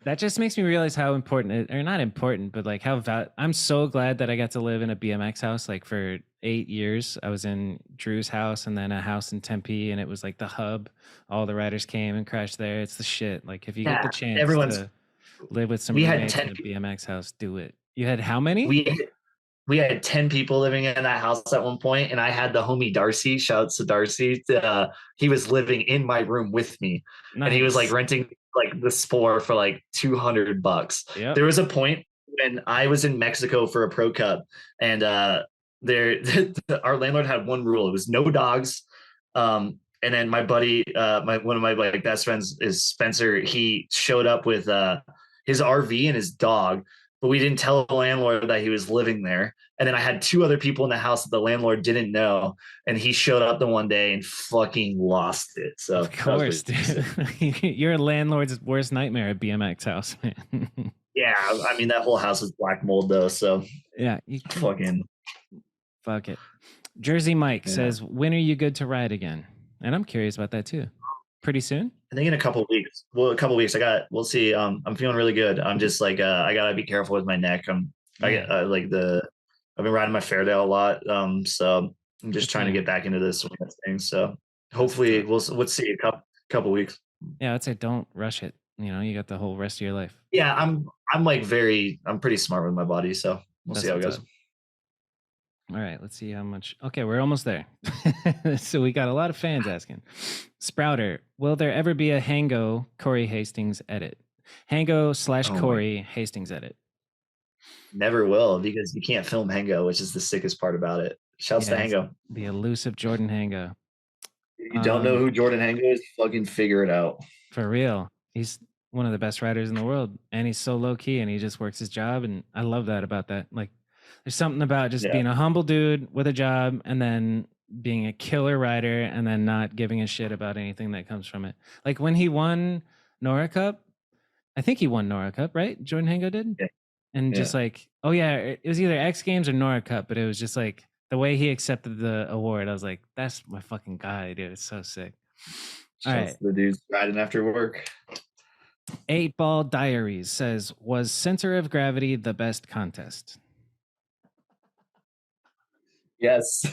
Speaker 1: that just makes me realize how important it, or not important, but like how I'm so glad that I got to live in a BMX house like for 8 years. I was in Drew's house and then a house in Tempe, and it was like the hub. All the riders came and crashed there. It's the shit. Like if you get
Speaker 2: Yeah,
Speaker 1: the chance
Speaker 2: everyone's.
Speaker 1: to live with some
Speaker 2: We had
Speaker 1: roommates in
Speaker 2: 10.
Speaker 1: a BMX house, do it. You had how many?
Speaker 2: We we had 10 people living in that house at one point, and I had the homie Darcy. Shouts to Darcy. He was living in my room with me, and he was like
Speaker 1: Nice.
Speaker 2: renting like the spore for like $200.
Speaker 1: Yep.
Speaker 2: There was a point when I was in Mexico for a pro cup, and there our landlord had one rule: it was no dogs. And then my buddy, my one of my like best friends is Spencer. He showed up with his RV and his dog, but we didn't tell the landlord that he was living there. And then I had two other people in the house that the landlord didn't know, and he showed up the one day and fucking lost it. So
Speaker 1: Of
Speaker 2: that was
Speaker 1: course,
Speaker 2: pretty sick.
Speaker 1: dude. You're a landlord's worst nightmare at BMX house, man.
Speaker 2: Yeah, I mean that whole house was black mold though, so
Speaker 1: Yeah, you can
Speaker 2: fucking
Speaker 1: fuck it. Jersey Mike
Speaker 2: yeah.
Speaker 1: says, "When are you good to ride again?" And I'm curious about that too. Pretty soon?
Speaker 2: I think in a couple of weeks. Well, a couple of weeks. We'll see. I'm feeling really good. I'm just like I gotta be careful with my neck. I
Speaker 1: Yeah,
Speaker 2: get like I've been riding my Fairdale a lot. So I'm
Speaker 1: good
Speaker 2: just
Speaker 1: for
Speaker 2: trying to
Speaker 1: you.
Speaker 2: get back into this thing. So
Speaker 1: That's what's
Speaker 2: hopefully
Speaker 1: up.
Speaker 2: let's see a couple weeks.
Speaker 1: Yeah, I'd say don't rush it. You know, you got the whole rest of your life.
Speaker 2: Yeah, I'm pretty smart with my body. So we'll see
Speaker 1: That's
Speaker 2: how it
Speaker 1: what's
Speaker 2: goes.
Speaker 1: up. All right, let's see how much. Okay, we're almost there. So we got a lot of fans asking. Sprouter, will there ever be a Hango Corey Hastings edit? Hango slash
Speaker 2: Oh my,
Speaker 1: Corey Hastings edit.
Speaker 2: never will because you can't film Hengo, which is the sickest part about it. Shouts to
Speaker 1: Yes,
Speaker 2: Hengo.
Speaker 1: the elusive Jordan Hango.
Speaker 2: You don't know who Jordan Hango is? Fucking figure it out.
Speaker 1: For real. He's one of the best riders in the world, and he's so low key, and he just works his job, and I love that about that. Like, there's something about just being a humble dude with a job, and then being a killer rider, and then not giving a shit about anything that comes from it. Like when he won Nora Cup, I think he won Nora Cup, right? Jordan Hango did, and just like, oh yeah, it was either X Games or Nora Cup, but it was just like the way he accepted the award. I was like, that's my fucking guy, dude. It's so sick. All right.
Speaker 2: The dude's riding after work.
Speaker 1: 8 Ball Diaries says, was Center of Gravity the best contest?
Speaker 2: Yes.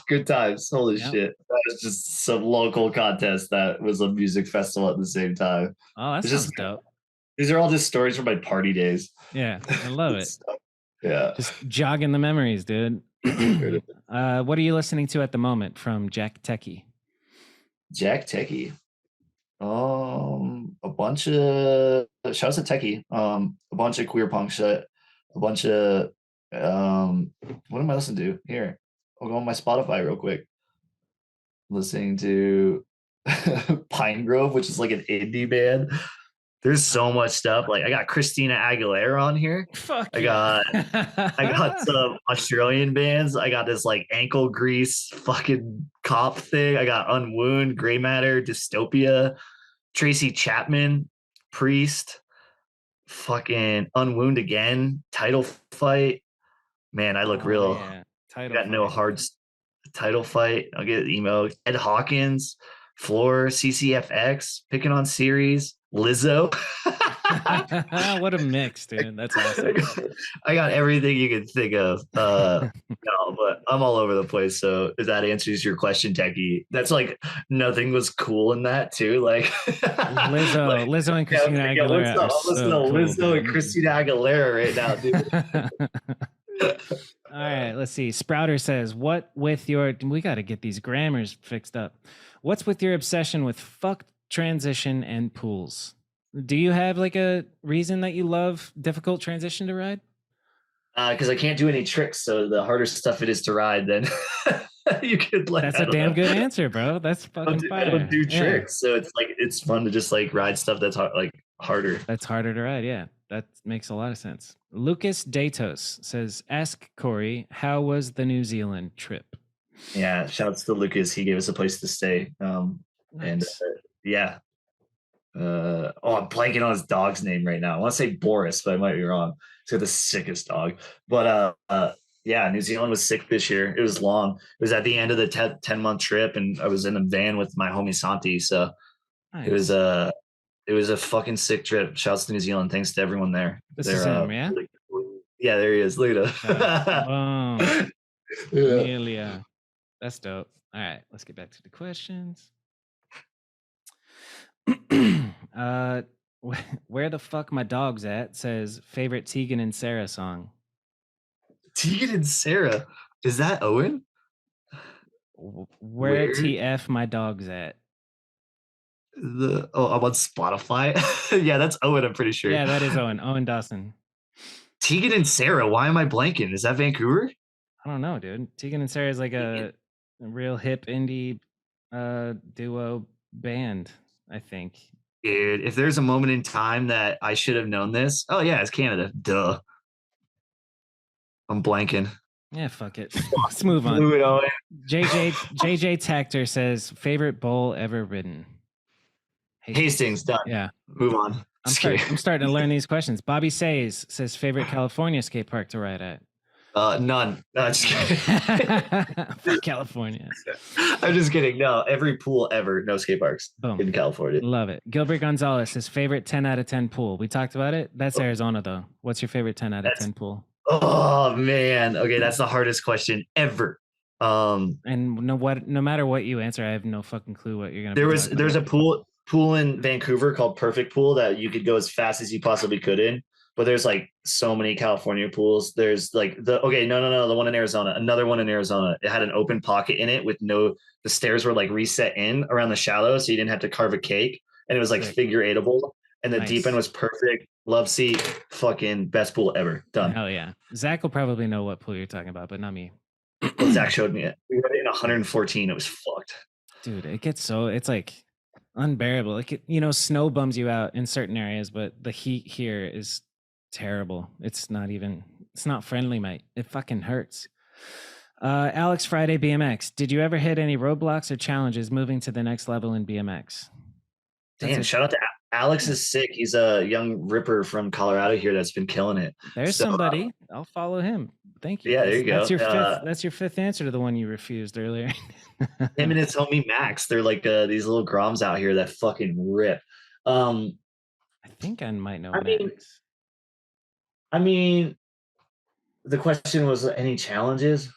Speaker 2: Good times. Holy shit. That was just some local contest that was a music festival at the same time.
Speaker 1: Oh, that's just dope.
Speaker 2: These are all just stories from my party days.
Speaker 1: Yeah, I love it.
Speaker 2: Yeah.
Speaker 1: Just jogging the memories, dude. What are you listening to at the moment from Jack Techie?
Speaker 2: Jack Techie. A bunch of shouts to Techie. A bunch of queer punk shit. A bunch of what am I listening to? Here, I'll go on my Spotify real quick. Listening to Pine Grove, which is like an indie band. There's so much stuff. Like I got Christina Aguilera on here.
Speaker 1: Fuck
Speaker 2: I got some Australian bands. I got this like Ankle Grease fucking cop thing. I got Unwound, Gray Matter, Dystopia, Tracy Chapman, Priest, fucking Unwound again, Title Fight. Man, I look real.
Speaker 1: Yeah.
Speaker 2: I got no hard Title Fight. I'll get an email. Ed Hawkins, Floor, CCFX, Picking on Series, Lizzo.
Speaker 1: What a mix, dude. That's awesome.
Speaker 2: I got everything you could think of. No, but I'm all over the place. So if that answers your question, Techie, that's like nothing was cool in that too. Like
Speaker 1: Lizzo and Christina Aguilera.
Speaker 2: Listen to Lizzo and Christina Aguilera right now, dude.
Speaker 1: All right, let's see. Sprouter says, what with your, we got to get these grammars fixed up. What's with your obsession with fuck, transition, and pools? Do you have like a reason that you love difficult transition to ride?
Speaker 2: Because I can't do any tricks. So the harder stuff it is to ride, then you could like.
Speaker 1: That's a damn good answer, bro. That's fucking fire.
Speaker 2: I don't do tricks. So it's like, it's fun to just like ride stuff that's harder.
Speaker 1: That's harder to ride. Yeah. That makes a lot of sense. Lucas Datos says, ask Corey, how was the New Zealand trip?
Speaker 2: Yeah, shouts to Lucas. He gave us a place to stay.
Speaker 1: Nice.
Speaker 2: And yeah. I'm blanking on his dog's name right now. I want to say Boris, but I might be wrong. He's got the sickest dog. But yeah, New Zealand was sick this year. It was long. It was at the end of the 10-month trip, and I was in a van with my homie Santi. So nice. It was a fucking sick trip. Shouts to New Zealand. Thanks to everyone there.
Speaker 1: This is him, yeah?
Speaker 2: Yeah, there he is. Look at him.
Speaker 1: Amelia. That's dope. All right, let's get back to the questions. Where the fuck my dog's at says favorite Tegan and Sarah song.
Speaker 2: Tegan and Sarah? Is that Owen?
Speaker 1: Where TF my dog's at?
Speaker 2: I'm on Spotify. Yeah, that's Owen, I'm pretty sure.
Speaker 1: Yeah, that is Owen Dawson.
Speaker 2: Tegan and Sarah, why am I blanking? Is that Vancouver?
Speaker 1: I don't know, dude. Tegan and Sarah is like a real hip indie duo band, I think.
Speaker 2: Dude, if there's a moment in time that I should have known this, oh yeah, it's Canada. Duh. I'm blanking.
Speaker 1: Yeah, fuck it. Let's move on. JJ Tactor says favorite bowl ever ridden.
Speaker 2: Hastings, done.
Speaker 1: Yeah.
Speaker 2: Move on.
Speaker 1: I'm starting to learn these questions. Bobby Says says favorite California skate park to ride at.
Speaker 2: None. No, just kidding.
Speaker 1: For California.
Speaker 2: I'm just kidding. No, every pool ever, no skate parks. Boom. In California.
Speaker 1: Love it. Gilbert Gonzalez, his favorite 10 out of 10 pool. We talked about it. That's Arizona though. What's your favorite 10 out of 10 pool?
Speaker 2: Oh man. Okay, that's the hardest question ever.
Speaker 1: And no matter what you answer, I have no fucking clue what you're gonna.
Speaker 2: There's a pool in Vancouver called Perfect Pool that you could go as fast as you possibly could in. But there's like so many California pools. There's like the one in Arizona, another one in Arizona. It had an open pocket in it with the stairs were like reset in around the shallow. So you didn't have to carve a cake, and it was like figure eightable. And the deep end was perfect. Love seat, fucking best pool ever. Done.
Speaker 1: Hell yeah. Zach will probably know what pool you're talking about, but not me.
Speaker 2: Zach showed me it. We went in 114. It was fucked.
Speaker 1: Dude, it gets so it's like unbearable. Like snow bums you out in certain areas, but the heat here is terrible. It's not friendly, mate. It fucking hurts. Alex Friday BMX. Did you ever hit any roadblocks or challenges moving to the next level in BMX?
Speaker 2: Damn, shout out to Alex is sick. He's a young ripper from Colorado here that's been killing it.
Speaker 1: There's somebody. I'll follow him. Thank you.
Speaker 2: Yeah, there you go.
Speaker 1: That's your fifth answer to the one you refused earlier.
Speaker 2: Him and his homie Max. They're like these little groms out here that fucking rip.
Speaker 1: I think I might know Max.
Speaker 2: I mean, the question was any challenges?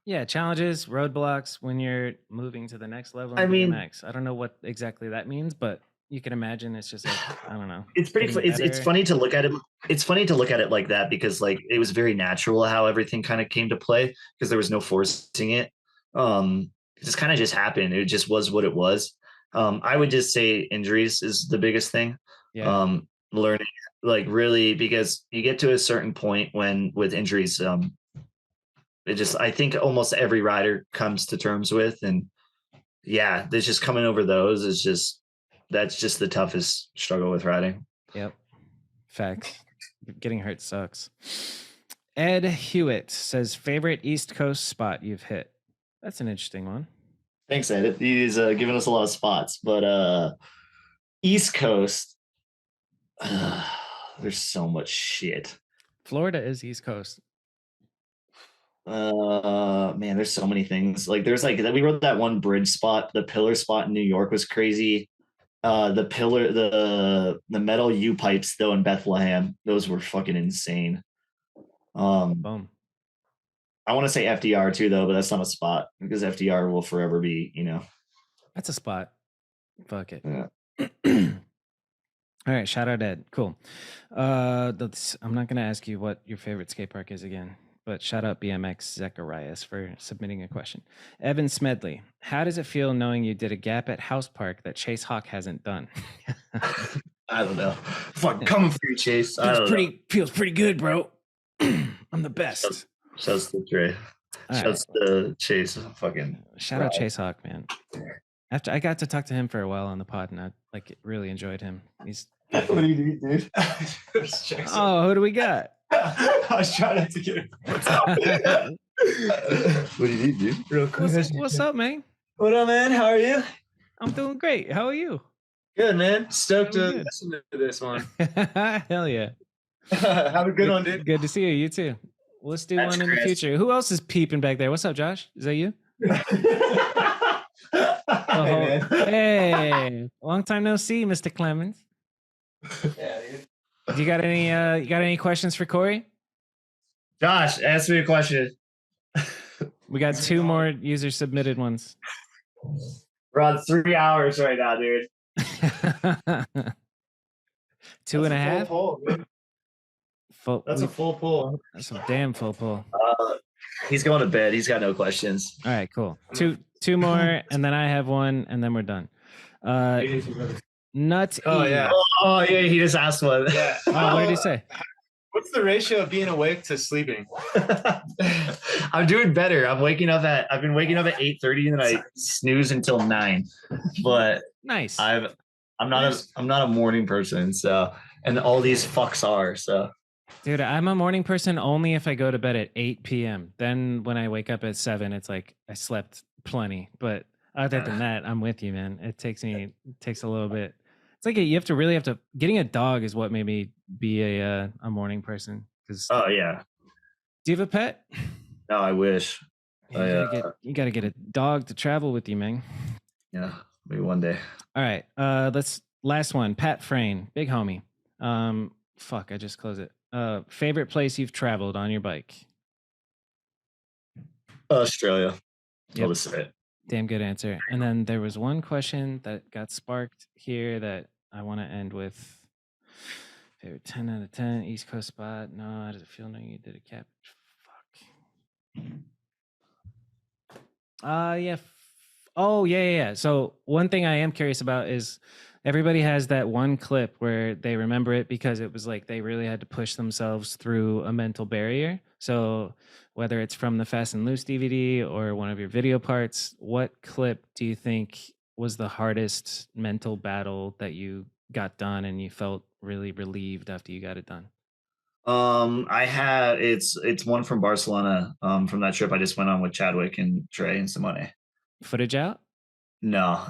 Speaker 1: Yeah, challenges, roadblocks when you're moving to the next level in BMX. I don't know what exactly that means, but you can imagine it's just like, I don't know.
Speaker 2: It's pretty it's funny to look at it. It's funny to look at it like that because like it was very natural how everything kind of came to play because there was no forcing it. It just kind of just happened. It just was what it was. I would just say injuries is the biggest thing.
Speaker 1: Yeah.
Speaker 2: Learning like really because you get to a certain point when with injuries, it just I think almost every rider comes to terms with, and yeah, there's just coming over those is just that's just the toughest struggle with riding.
Speaker 1: Yep. Facts. Getting hurt sucks. Ed Hewitt says favorite East Coast spot you've hit. That's an interesting one.
Speaker 2: Thanks, Ed. He's giving us a lot of spots, but East Coast, there's so much shit.
Speaker 1: Florida is East Coast.
Speaker 2: Man, there's so many things. Like there's like we rode that one bridge spot. The pillar spot in New York was crazy. The metal U pipes though in Bethlehem, those were fucking insane.
Speaker 1: Boom.
Speaker 2: I want to say FDR too though, but that's not a spot because FDR will forever be,
Speaker 1: That's a spot. Fuck it.
Speaker 2: Yeah.
Speaker 1: All right, shout out Ed. Cool. I'm not gonna ask you what your favorite skate park is again, but shout out BMX Zacharias for submitting a question. Evan Smedley, how does it feel knowing you did a gap at House Park that Chase Hawk hasn't done?
Speaker 2: I don't know. Fuck, coming for you, Chase.
Speaker 1: Feels pretty good, bro. I'm the best.
Speaker 2: Shouts to Trey. Shouts to Chase. Fucking
Speaker 1: shout out Chase Hawk, man. After I got to talk to him for a while on the pod, and I really enjoyed him. He's
Speaker 2: what do you need, dude?
Speaker 1: Oh, who do we got?
Speaker 3: I was trying not to get it.
Speaker 2: What do you need, dude?
Speaker 3: Real quick.
Speaker 1: What's up, man?
Speaker 3: What up, man? How are you?
Speaker 1: I'm doing great. How are you?
Speaker 3: Good, man. Stoked to listen to this one.
Speaker 1: Hell yeah.
Speaker 3: Have a good one, dude.
Speaker 1: Good to see you. You too. Let's do one in the future. Who else is peeping back there? What's up, Josh? Is that you?
Speaker 3: Hey,
Speaker 1: hey, long time no see, Mr. Clemens.
Speaker 3: Yeah, dude.
Speaker 1: You got any questions for Corey?
Speaker 2: Josh, ask me a question.
Speaker 1: We got 2 more user submitted ones.
Speaker 2: We're on 3 hours right now, dude.
Speaker 1: 2.5?
Speaker 3: That's a full pull.
Speaker 1: That's a damn full pull.
Speaker 2: He's going to bed. He's got no questions.
Speaker 1: All right, cool. Two more, and then I have one, and then we're done. Nut.
Speaker 3: Oh yeah.
Speaker 2: Oh yeah. He just asked one.
Speaker 3: Yeah.
Speaker 1: Oh, what did he say?
Speaker 3: What's the ratio of being awake to sleeping?
Speaker 2: I'm doing better. I've been waking up at 8:30 and I snooze until 9. But
Speaker 1: nice.
Speaker 2: I'm not a morning person, so and all these fucks are so.
Speaker 1: Dude, I'm a morning person only if I go to bed at 8 p.m. Then when I wake up at 7, it's like I slept plenty. But other than that, I'm with you, man. It takes a little bit. It's like you have to getting a dog is what made me be a morning person.
Speaker 2: Oh yeah.
Speaker 1: Do you have a pet?
Speaker 2: No, I wish.
Speaker 1: You gotta get a dog to travel with you, man.
Speaker 2: Yeah, maybe one day.
Speaker 1: All right. Last one. Pat Frayne, big homie. Fuck, I just closed it. Favorite place you've traveled on your bike?
Speaker 2: Australia.
Speaker 1: Yep.
Speaker 2: I'll just say it.
Speaker 1: Damn good answer. And then there was one question that got sparked here that I want to end with. Favorite 10 out of 10 East Coast spot. No, how does it feel knowing you did a cap? Fuck. Yeah. Oh, yeah. So one thing I am curious about is Everybody has that one clip where they remember it because it was like they really had to push themselves through a mental barrier. So whether it's from the Fast and Loose DVD or one of your video parts, what clip do you think was the hardest mental battle that you got done and you felt really relieved after you got it done?
Speaker 2: I have it's one from Barcelona, from that trip I just went on with Chadwick and Trey and Simone.
Speaker 1: Footage out?
Speaker 2: No,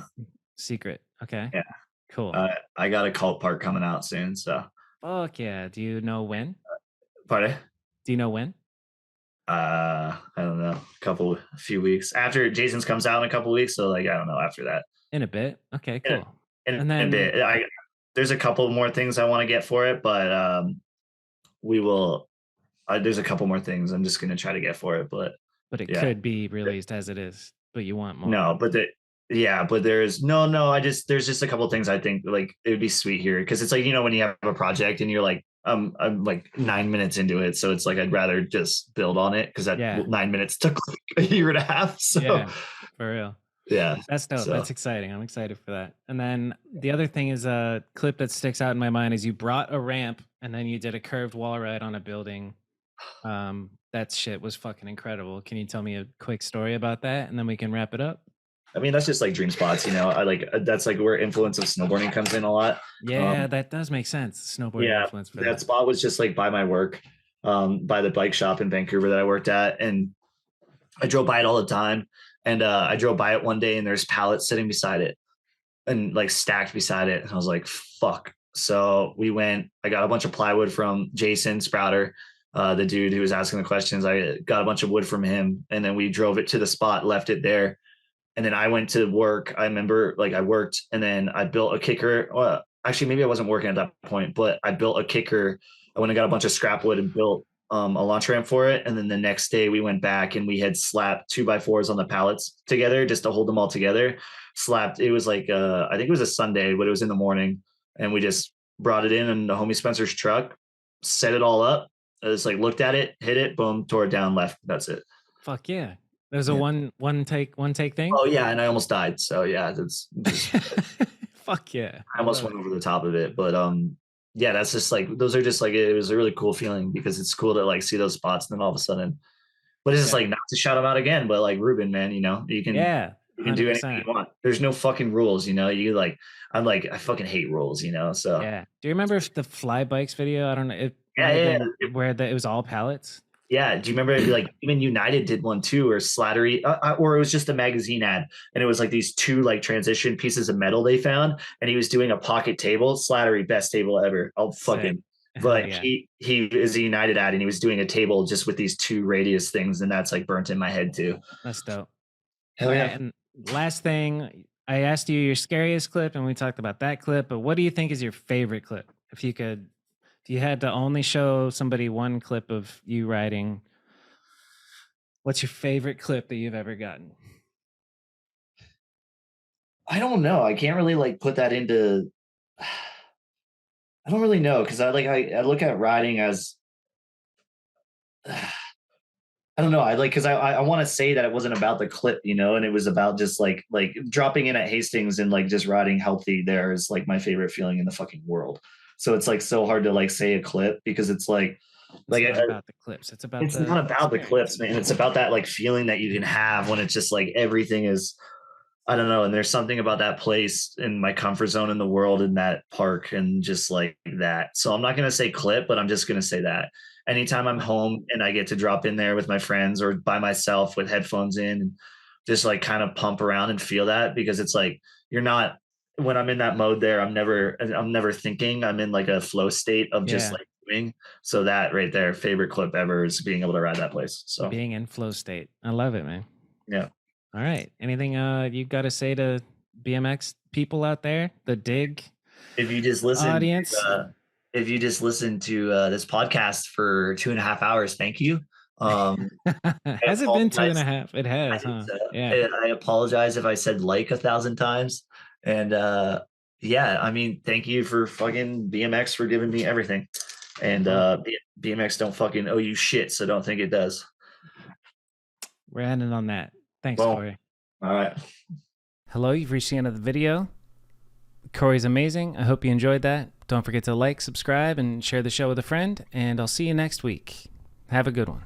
Speaker 1: Secret. Okay.
Speaker 2: yeah,
Speaker 1: Cool.
Speaker 2: I got a cult part coming out soon, so
Speaker 1: Fuck yeah. Do you know when?
Speaker 2: pardon.
Speaker 1: Do you know when?
Speaker 2: I don't know, a few weeks after Jason's comes out in a couple weeks, so like I don't know after that.
Speaker 1: In a bit. Okay,
Speaker 2: In a,
Speaker 1: cool. And
Speaker 2: in a
Speaker 1: then
Speaker 2: bit, there's a couple more things I want to get for it, but we will. There's a couple more things I'm just gonna try to get for it, but
Speaker 1: but it
Speaker 2: yeah,
Speaker 1: could be released as it is, but you want more.
Speaker 2: no, but yeah, but there's no. There's just a couple things I think like it would be sweet here because it's like when you have a project and you're like I'm like 9 minutes into it, so it's like I'd rather just build on it because that
Speaker 1: Yeah.
Speaker 2: 9 minutes took like a year and a half. So
Speaker 1: Yeah, for real.
Speaker 2: yeah,
Speaker 1: That's dope.
Speaker 2: so
Speaker 1: That's exciting. I'm excited for that. And then the other thing is a clip that sticks out in my mind is you brought a ramp and then you did a curved wall ride on a building. That shit was fucking incredible. Can you tell me a quick story about that and then we can wrap it up?
Speaker 2: I mean that's just like dream spots. I like that's like where influence of snowboarding comes in a lot.
Speaker 1: Yeah, that does make sense. Snowboarding
Speaker 2: Yeah,
Speaker 1: influence for
Speaker 2: that
Speaker 1: that.
Speaker 2: spot was just like by my work, by the bike shop in Vancouver that I worked at, and I drove by it all the time. And I drove by it one day, and there's pallets sitting beside it, and like stacked beside it. And I was like, "Fuck!" So we went. I got a bunch of plywood from Jason Sprouter, the dude who was asking the questions. I got a bunch of wood from him, and then we drove it to the spot, left it there, and then I went to work. I remember like I worked and then I built a kicker. Well, actually, maybe I wasn't working at that point, but I built a kicker. I went and got a bunch of scrap wood and built a launch ramp for it. And then the next day we went back and we had slapped 2x4s on the pallets together just to hold them all together. Slapped. It was like, I think it was a Sunday, but it was in the morning. And we just brought it in the homie Spencer's truck, set it all up. I just like looked at it, hit it, boom, tore it down, left. That's it.
Speaker 1: Fuck yeah. It was a
Speaker 2: Yeah.
Speaker 1: one take thing.
Speaker 2: Oh yeah, and I almost died. So yeah, that's just
Speaker 1: Fuck yeah.
Speaker 2: I almost went over the top of it. But yeah, that's just like those are just like it was a really cool feeling because it's cool to like see those spots and then all of a sudden. But it's just like not to shout them out again, but like Ruben, man, you can
Speaker 1: Yeah.
Speaker 2: you can do anything
Speaker 1: 100%.
Speaker 2: you want. There's no fucking rules, you like I fucking hate rules, so
Speaker 1: Yeah. Do you remember if the fly bikes video? I don't know. It
Speaker 2: yeah,
Speaker 1: might have
Speaker 2: yeah,
Speaker 1: been where it was all pallets.
Speaker 2: yeah. Do you remember like even United did one too, or Slattery, or it was just a magazine ad, and it was like these two like transition pieces of metal they found, and he was doing a pocket table. Slattery, best table ever. Oh fucking. But
Speaker 1: yeah.
Speaker 2: he is a United ad, and he was doing a table just with these two radius things, and that's like burnt in my head too.
Speaker 1: That's dope.
Speaker 2: Hell yeah.
Speaker 1: And last thing, I asked you your scariest clip, and we talked about that clip. But what do you think is your favorite clip? If you had to only show somebody one clip of you riding, what's your favorite clip that you've ever gotten?
Speaker 2: I don't know. I can't really like put that into. I don't really know because I look at riding as. I don't know. I like because I want to say that it wasn't about the clip, and it was about just like dropping in at Hastings and like just riding healthy there is like my favorite feeling in the fucking world. So it's like so hard to like say a clip because it's like
Speaker 1: It's not about the clips. It's about
Speaker 2: it's not about the clips, man. It's about that like feeling that you can have when it's just like everything is I don't know. And there's something about that place in my comfort zone in the world in that park and just like that. So I'm not going to say clip, but I'm just going to say that anytime I'm home and I get to drop in there with my friends or by myself with headphones in and just like kind of pump around and feel that because it's like, you're not, when I'm in that mode there, I'm never thinking. I'm in like a flow state of just like doing. So that right there, favorite clip ever is being able to ride that place. So
Speaker 1: being in flow state. I love it, man.
Speaker 2: Yeah.
Speaker 1: All right. Anything you got to say to BMX people out there? The Dig
Speaker 2: if you just listen
Speaker 1: audience.
Speaker 2: If you just listen to this podcast for 2.5 hours, thank you.
Speaker 1: Has it been 2.5? It has, huh? Yeah.
Speaker 2: I apologize if I said like 1,000 times. And yeah, I mean, thank you for fucking BMX for giving me everything. And BMX don't fucking owe you shit, so don't think it does.
Speaker 1: We're ending on that. Thanks,
Speaker 2: Well,
Speaker 1: Corey.
Speaker 2: all right.
Speaker 1: Hello, you've reached the end of the video. Corey's amazing. I hope you enjoyed that. Don't forget to like, subscribe, and share the show with a friend. And I'll see you next week. Have a good one.